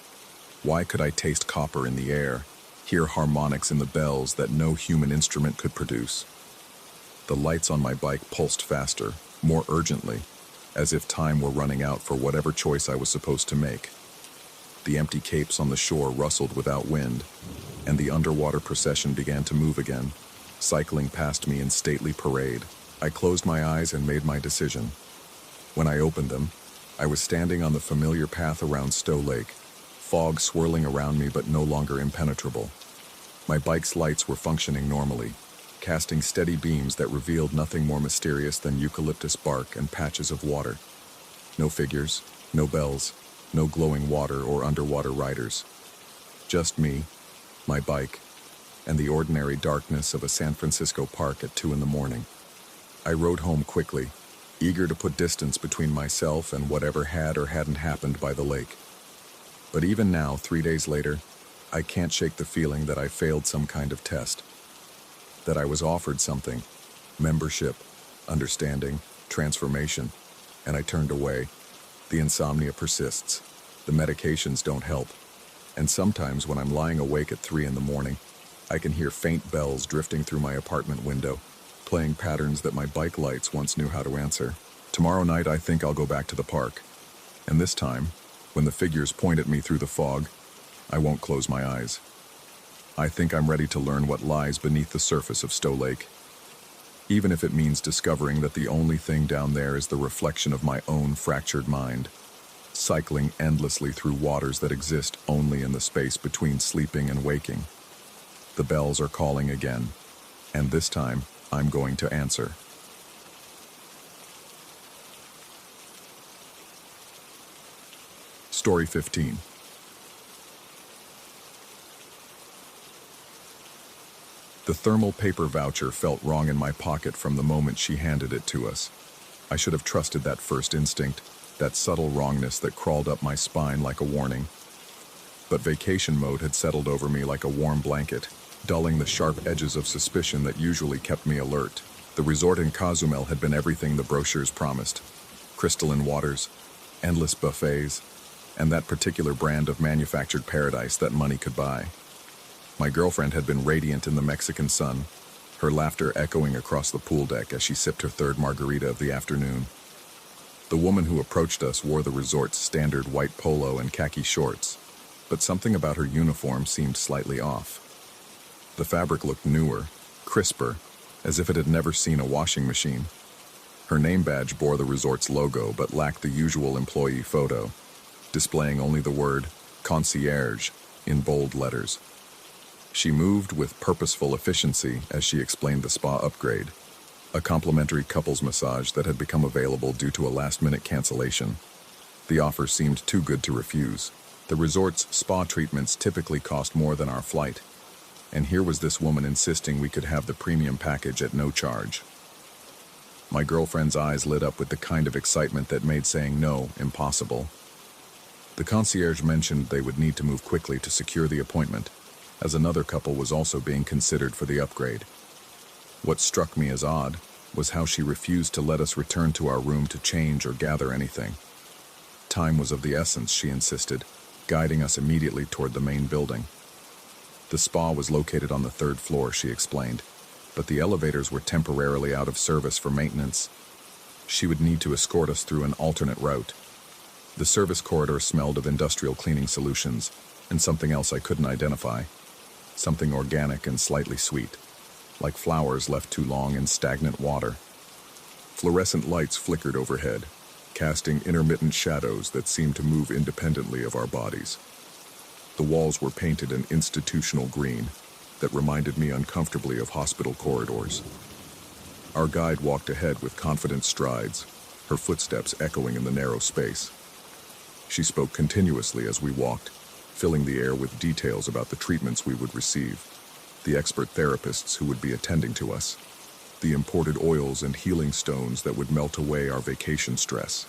Why could I taste copper in the air, hear harmonics in the bells that no human instrument could produce? The lights on my bike pulsed faster, more urgently, as if time were running out for whatever choice I was supposed to make. The empty capes on the shore rustled without wind, and the underwater procession began to move again, cycling past me in stately parade. I closed my eyes and made my decision. When I opened them, I was standing on the familiar path around Stowe Lake, fog swirling around me but no longer impenetrable. My bike's lights were functioning normally, casting steady beams that revealed nothing more mysterious than eucalyptus bark and patches of water. No figures, no bells, no glowing water or underwater riders. Just me, my bike, and the ordinary darkness of a San Francisco park at 2 a.m. I rode home quickly, eager to put distance between myself and whatever had or hadn't happened by the lake. But even now, 3 days later, I can't shake the feeling that I failed some kind of test. That I was offered something, membership, understanding, transformation, and I turned away. The insomnia persists. The medications don't help. And sometimes when I'm lying awake at 3 a.m, I can hear faint bells drifting through my apartment window, playing patterns that my bike lights once knew how to answer. Tomorrow night, I think I'll go back to the park. And this time, when the figures point at me through the fog, I won't close my eyes. I think I'm ready to learn what lies beneath the surface of Stowe Lake. Even if it means discovering that the only thing down there is the reflection of my own fractured mind, cycling endlessly through waters that exist only in the space between sleeping and waking. The bells are calling again, and this time, I'm going to answer. Story 15. The thermal paper voucher felt wrong in my pocket from the moment she handed it to us. I should have trusted that first instinct, that subtle wrongness that crawled up my spine like a warning. But vacation mode had settled over me like a warm blanket, dulling the sharp edges of suspicion that usually kept me alert. The resort in Cozumel had been everything the brochures promised. Crystalline waters, endless buffets, and that particular brand of manufactured paradise that money could buy. My girlfriend had been radiant in the Mexican sun, her laughter echoing across the pool deck as she sipped her third margarita of the afternoon. The woman who approached us wore the resort's standard white polo and khaki shorts, but something about her uniform seemed slightly off. The fabric looked newer, crisper, as if it had never seen a washing machine. Her name badge bore the resort's logo but lacked the usual employee photo, displaying only the word concierge in bold letters. She moved with purposeful efficiency as she explained the spa upgrade, a complimentary couples massage that had become available due to a last-minute cancellation. The offer seemed too good to refuse. The resort's spa treatments typically cost more than our flight, and here was this woman insisting we could have the premium package at no charge. My girlfriend's eyes lit up with the kind of excitement that made saying no impossible. The concierge mentioned they would need to move quickly to secure the appointment, as another couple was also being considered for the upgrade. What struck me as odd was how she refused to let us return to our room to change or gather anything. Time was of the essence, she insisted, guiding us immediately toward the main building. The spa was located on the 3rd floor, she explained, but the elevators were temporarily out of service for maintenance. She would need to escort us through an alternate route. The service corridor smelled of industrial cleaning solutions and something else I couldn't identify. Something organic and slightly sweet, like flowers left too long in stagnant water. Fluorescent lights flickered overhead, casting intermittent shadows that seemed to move independently of our bodies. The walls were painted an institutional green that reminded me uncomfortably of hospital corridors. Our guide walked ahead with confident strides, her footsteps echoing in the narrow space. She spoke continuously as we walked, filling the air with details about the treatments we would receive, the expert therapists who would be attending to us, the imported oils and healing stones that would melt away our vacation stress.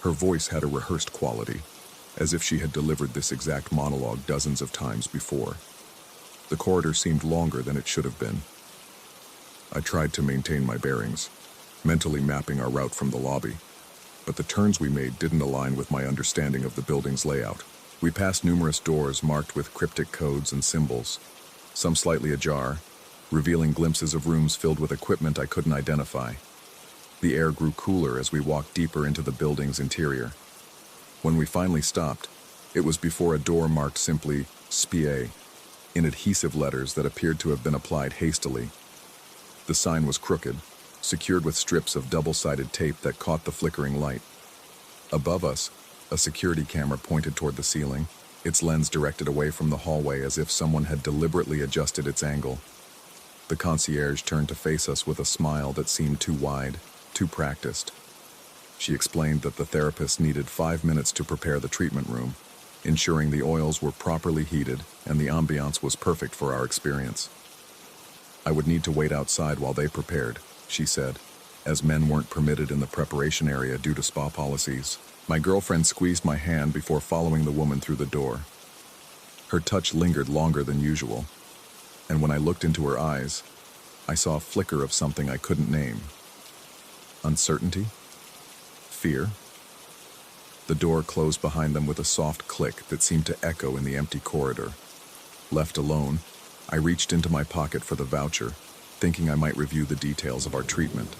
Her voice had a rehearsed quality, as if she had delivered this exact monologue dozens of times before. The corridor seemed longer than it should have been. I tried to maintain my bearings, mentally mapping our route from the lobby, but the turns we made didn't align with my understanding of the building's layout. We passed numerous doors marked with cryptic codes and symbols, some slightly ajar, revealing glimpses of rooms filled with equipment I couldn't identify. The air grew cooler as we walked deeper into the building's interior. When we finally stopped, it was before a door marked simply SPA, in adhesive letters that appeared to have been applied hastily. The sign was crooked, secured with strips of double-sided tape that caught the flickering light. Above us, a security camera pointed toward the ceiling, its lens directed away from the hallway as if someone had deliberately adjusted its angle. The concierge turned to face us with a smile that seemed too wide, too practiced. She explained that the therapist needed 5 minutes to prepare the treatment room, ensuring the oils were properly heated and the ambiance was perfect for our experience. I would need to wait outside while they prepared, she said, as men weren't permitted in the preparation area due to spa policies. My girlfriend squeezed my hand before following the woman through the door. Her touch lingered longer than usual, and when I looked into her eyes, I saw a flicker of something I couldn't name. Uncertainty? Fear? The door closed behind them with a soft click that seemed to echo in the empty corridor. Left alone, I reached into my pocket for the voucher, thinking I might review the details of our treatment.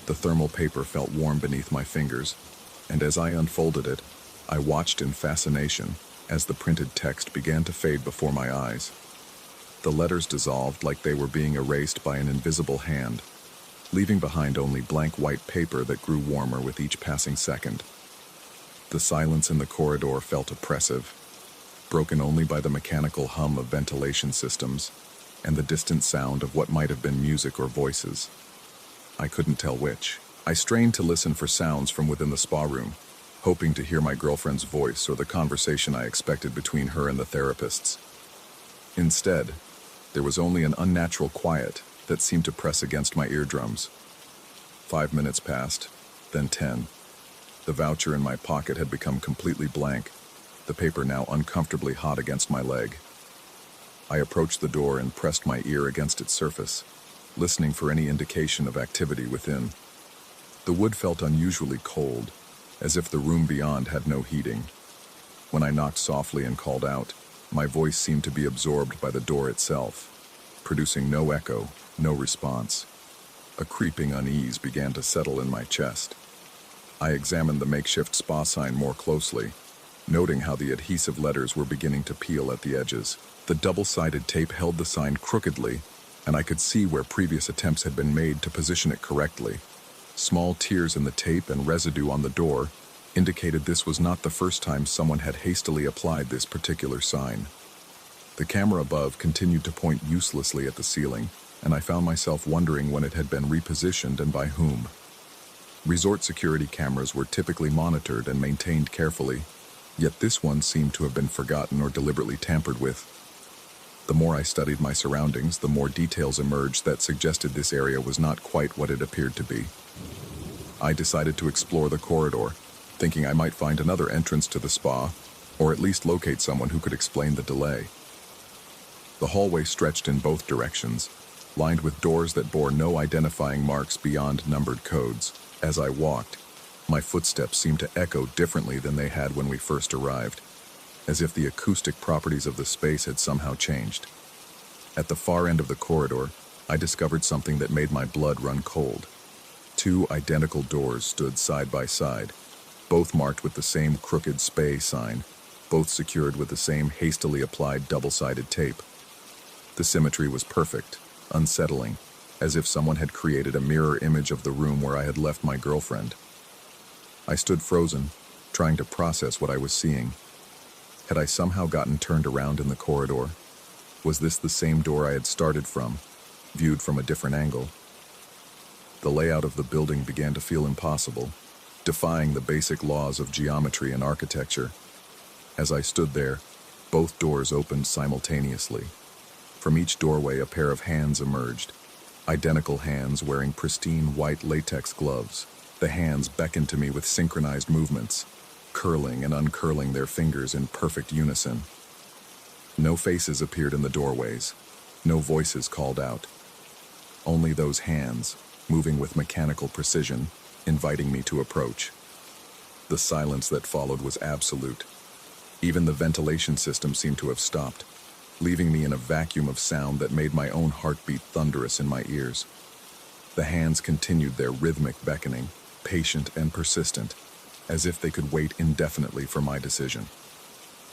The thermal paper felt warm beneath my fingers, and as I unfolded it, I watched in fascination as the printed text began to fade before my eyes. The letters dissolved like they were being erased by an invisible hand, leaving behind only blank white paper that grew warmer with each passing second. The silence in the corridor felt oppressive, broken only by the mechanical hum of ventilation systems and the distant sound of what might have been music or voices. I couldn't tell which. I strained to listen for sounds from within the spa room, hoping to hear my girlfriend's voice or the conversation I expected between her and the therapists. Instead, there was only an unnatural quiet that seemed to press against my eardrums. 5 minutes passed, then 10. The voucher in my pocket had become completely blank, the paper now uncomfortably hot against my leg. I approached the door and pressed my ear against its surface, listening for any indication of activity within. The wood felt unusually cold, as if the room beyond had no heating. When I knocked softly and called out, my voice seemed to be absorbed by the door itself, producing no echo, no response. A creeping unease began to settle in my chest. I examined the makeshift spa sign more closely, noting how the adhesive letters were beginning to peel at the edges. The double-sided tape held the sign crookedly, and I could see where previous attempts had been made to position it correctly. Small tears in the tape and residue on the door indicated this was not the first time someone had hastily applied this particular sign. The camera above continued to point uselessly at the ceiling, and I found myself wondering when it had been repositioned and by whom. Resort security cameras were typically monitored and maintained carefully, yet this one seemed to have been forgotten or deliberately tampered with. The more I studied my surroundings, the more details emerged that suggested this area was not quite what it appeared to be. I decided to explore the corridor, thinking I might find another entrance to the spa, or at least locate someone who could explain the delay. The hallway stretched in both directions, lined with doors that bore no identifying marks beyond numbered codes. As I walked, my footsteps seemed to echo differently than they had when we first arrived, as if the acoustic properties of the space had somehow changed. At the far end of the corridor, I discovered something that made my blood run cold. Two identical doors stood side by side, both marked with the same crooked SPA sign, both secured with the same hastily applied double-sided tape. The symmetry was perfect, unsettling, as if someone had created a mirror image of the room where I had left my girlfriend. I stood frozen, trying to process what I was seeing. Had I somehow gotten turned around in the corridor? Was this the same door I had started from, viewed from a different angle? The layout of the building began to feel impossible, defying the basic laws of geometry and architecture. As I stood there, both doors opened simultaneously. From each doorway, a pair of hands emerged, identical hands wearing pristine white latex gloves. The hands beckoned to me with synchronized movements, curling and uncurling their fingers in perfect unison. No faces appeared in the doorways, no voices called out. Only those hands, moving with mechanical precision, inviting me to approach. The silence that followed was absolute. Even the ventilation system seemed to have stopped, leaving me in a vacuum of sound that made my own heartbeat thunderous in my ears. The hands continued their rhythmic beckoning, patient and persistent, as if they could wait indefinitely for my decision.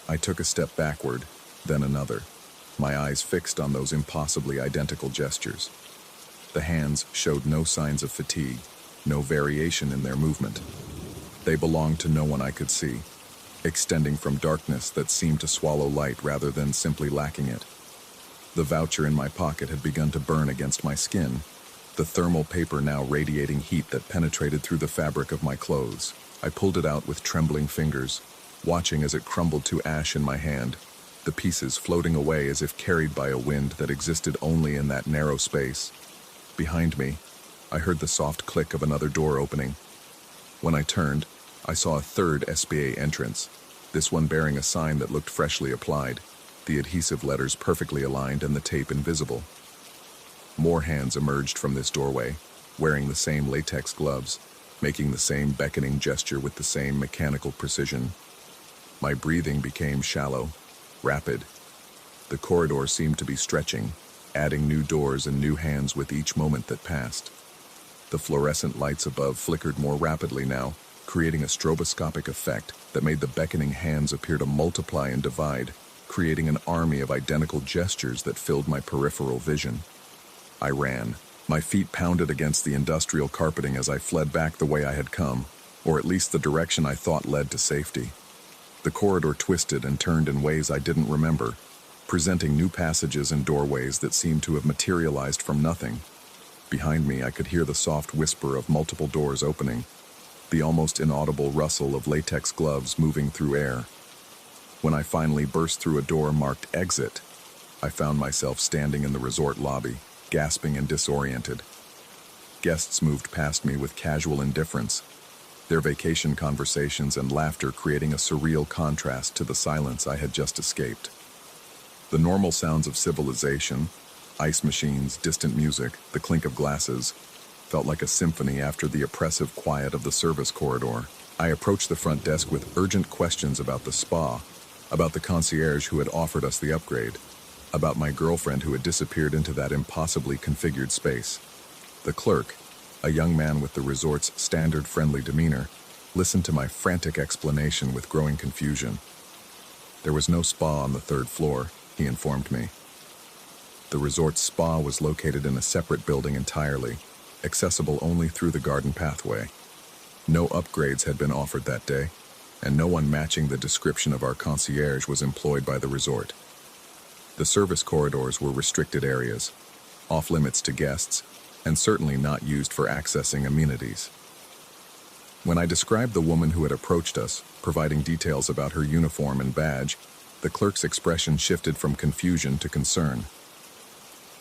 I took a step backward, then another, my eyes fixed on those impossibly identical gestures. The hands showed no signs of fatigue, no variation in their movement. They belonged to no one I could see, extending from darkness that seemed to swallow light rather than simply lacking it. The voucher in my pocket had begun to burn against my skin, the thermal paper now radiating heat that penetrated through the fabric of my clothes. I pulled it out with trembling fingers, watching as it crumbled to ash in my hand, the pieces floating away as if carried by a wind that existed only in that narrow space. Behind me, I heard the soft click of another door opening. When I turned, I saw a third SBA entrance, this one bearing a sign that looked freshly applied, the adhesive letters perfectly aligned and the tape invisible. More hands emerged from this doorway, wearing the same latex gloves, making the same beckoning gesture with the same mechanical precision. My breathing became shallow, rapid. The corridor seemed to be stretching, adding new doors and new hands with each moment that passed. The fluorescent lights above flickered more rapidly now, creating a stroboscopic effect that made the beckoning hands appear to multiply and divide, creating an army of identical gestures that filled my peripheral vision. I ran. My feet pounded against the industrial carpeting as I fled back the way I had come, or at least the direction I thought led to safety. The corridor twisted and turned in ways I didn't remember, presenting new passages and doorways that seemed to have materialized from nothing. Behind me, I could hear the soft whisper of multiple doors opening, the almost inaudible rustle of latex gloves moving through air. When I finally burst through a door marked exit, I found myself standing in the resort lobby, gasping and disoriented. Guests moved past me with casual indifference, their vacation conversations and laughter creating a surreal contrast to the silence I had just escaped. The normal sounds of civilization, ice machines, distant music, the clink of glasses, felt like a symphony after the oppressive quiet of the service corridor. I approached the front desk with urgent questions about the spa, about the concierge who had offered us the upgrade, about my girlfriend who had disappeared into that impossibly configured space. The clerk, a young man with the resort's standard friendly demeanor, listened to my frantic explanation with growing confusion. There was no spa on the third floor, he informed me. The resort's spa was located in a separate building entirely, accessible only through the garden pathway. No upgrades had been offered that day, and no one matching the description of our concierge was employed by the resort. The service corridors were restricted areas, off-limits to guests, and certainly not used for accessing amenities. When I described the woman who had approached us, providing details about her uniform and badge, the clerk's expression shifted from confusion to concern.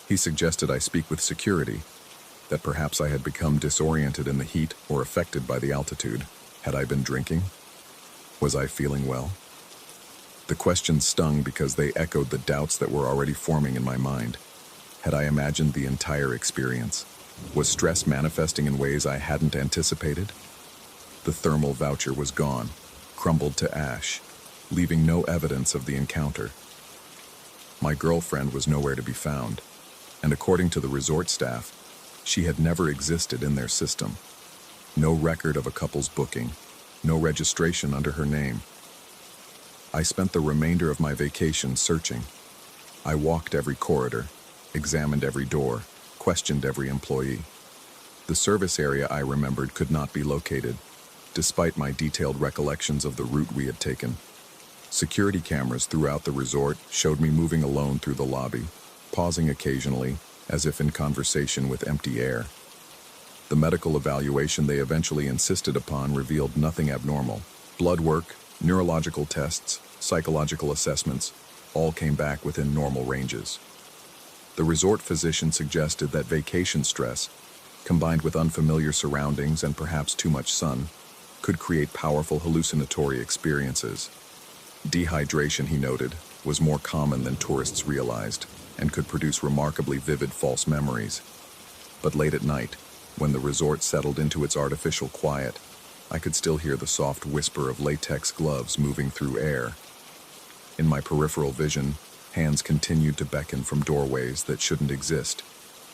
He suggested I speak with security, that perhaps I had become disoriented in the heat or affected by the altitude. Had I been drinking? Was I feeling well? The questions stung because they echoed the doubts that were already forming in my mind. Had I imagined the entire experience? Was stress manifesting in ways I hadn't anticipated? The thermal voucher was gone, crumbled to ash, leaving no evidence of the encounter. My girlfriend was nowhere to be found, and according to the resort staff, she had never existed in their system. No record of a couple's booking, no registration under her name. I spent the remainder of my vacation searching. I walked every corridor, examined every door, questioned every employee. The service area I remembered could not be located, despite my detailed recollections of the route we had taken. Security cameras throughout the resort showed me moving alone through the lobby, pausing occasionally, as if in conversation with empty air. The medical evaluation they eventually insisted upon revealed nothing abnormal. Blood work, neurological tests, psychological assessments, all came back within normal ranges. The resort physician suggested that vacation stress, combined with unfamiliar surroundings and perhaps too much sun, could create powerful hallucinatory experiences. Dehydration, he noted, was more common than tourists realized and could produce remarkably vivid false memories. But late at night, when the resort settled into its artificial quiet, I could still hear the soft whisper of latex gloves moving through air. In my peripheral vision, hands continued to beckon from doorways that shouldn't exist,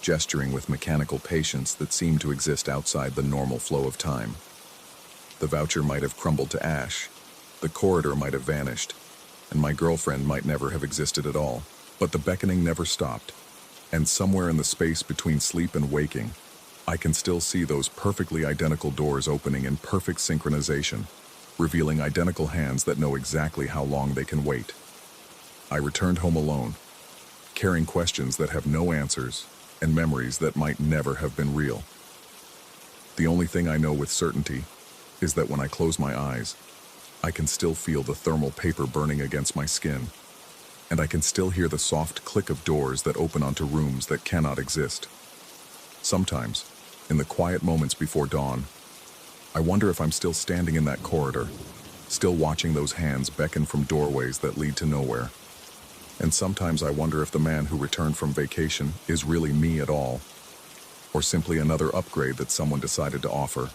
gesturing with mechanical patience that seemed to exist outside the normal flow of time. The voucher might have crumbled to ash, the corridor might have vanished, and my girlfriend might never have existed at all. But the beckoning never stopped, and somewhere in the space between sleep and waking, I can still see those perfectly identical doors opening in perfect synchronization, revealing identical hands that know exactly how long they can wait. I returned home alone, carrying questions that have no answers and memories that might never have been real. The only thing I know with certainty is that when I close my eyes, I can still feel the thermal paper burning against my skin, and I can still hear the soft click of doors that open onto rooms that cannot exist. Sometimes, in the quiet moments before dawn, I wonder if I'm still standing in that corridor, still watching those hands beckon from doorways that lead to nowhere. And sometimes I wonder if the man who returned from vacation is really me at all, or simply another upgrade that someone decided to offer.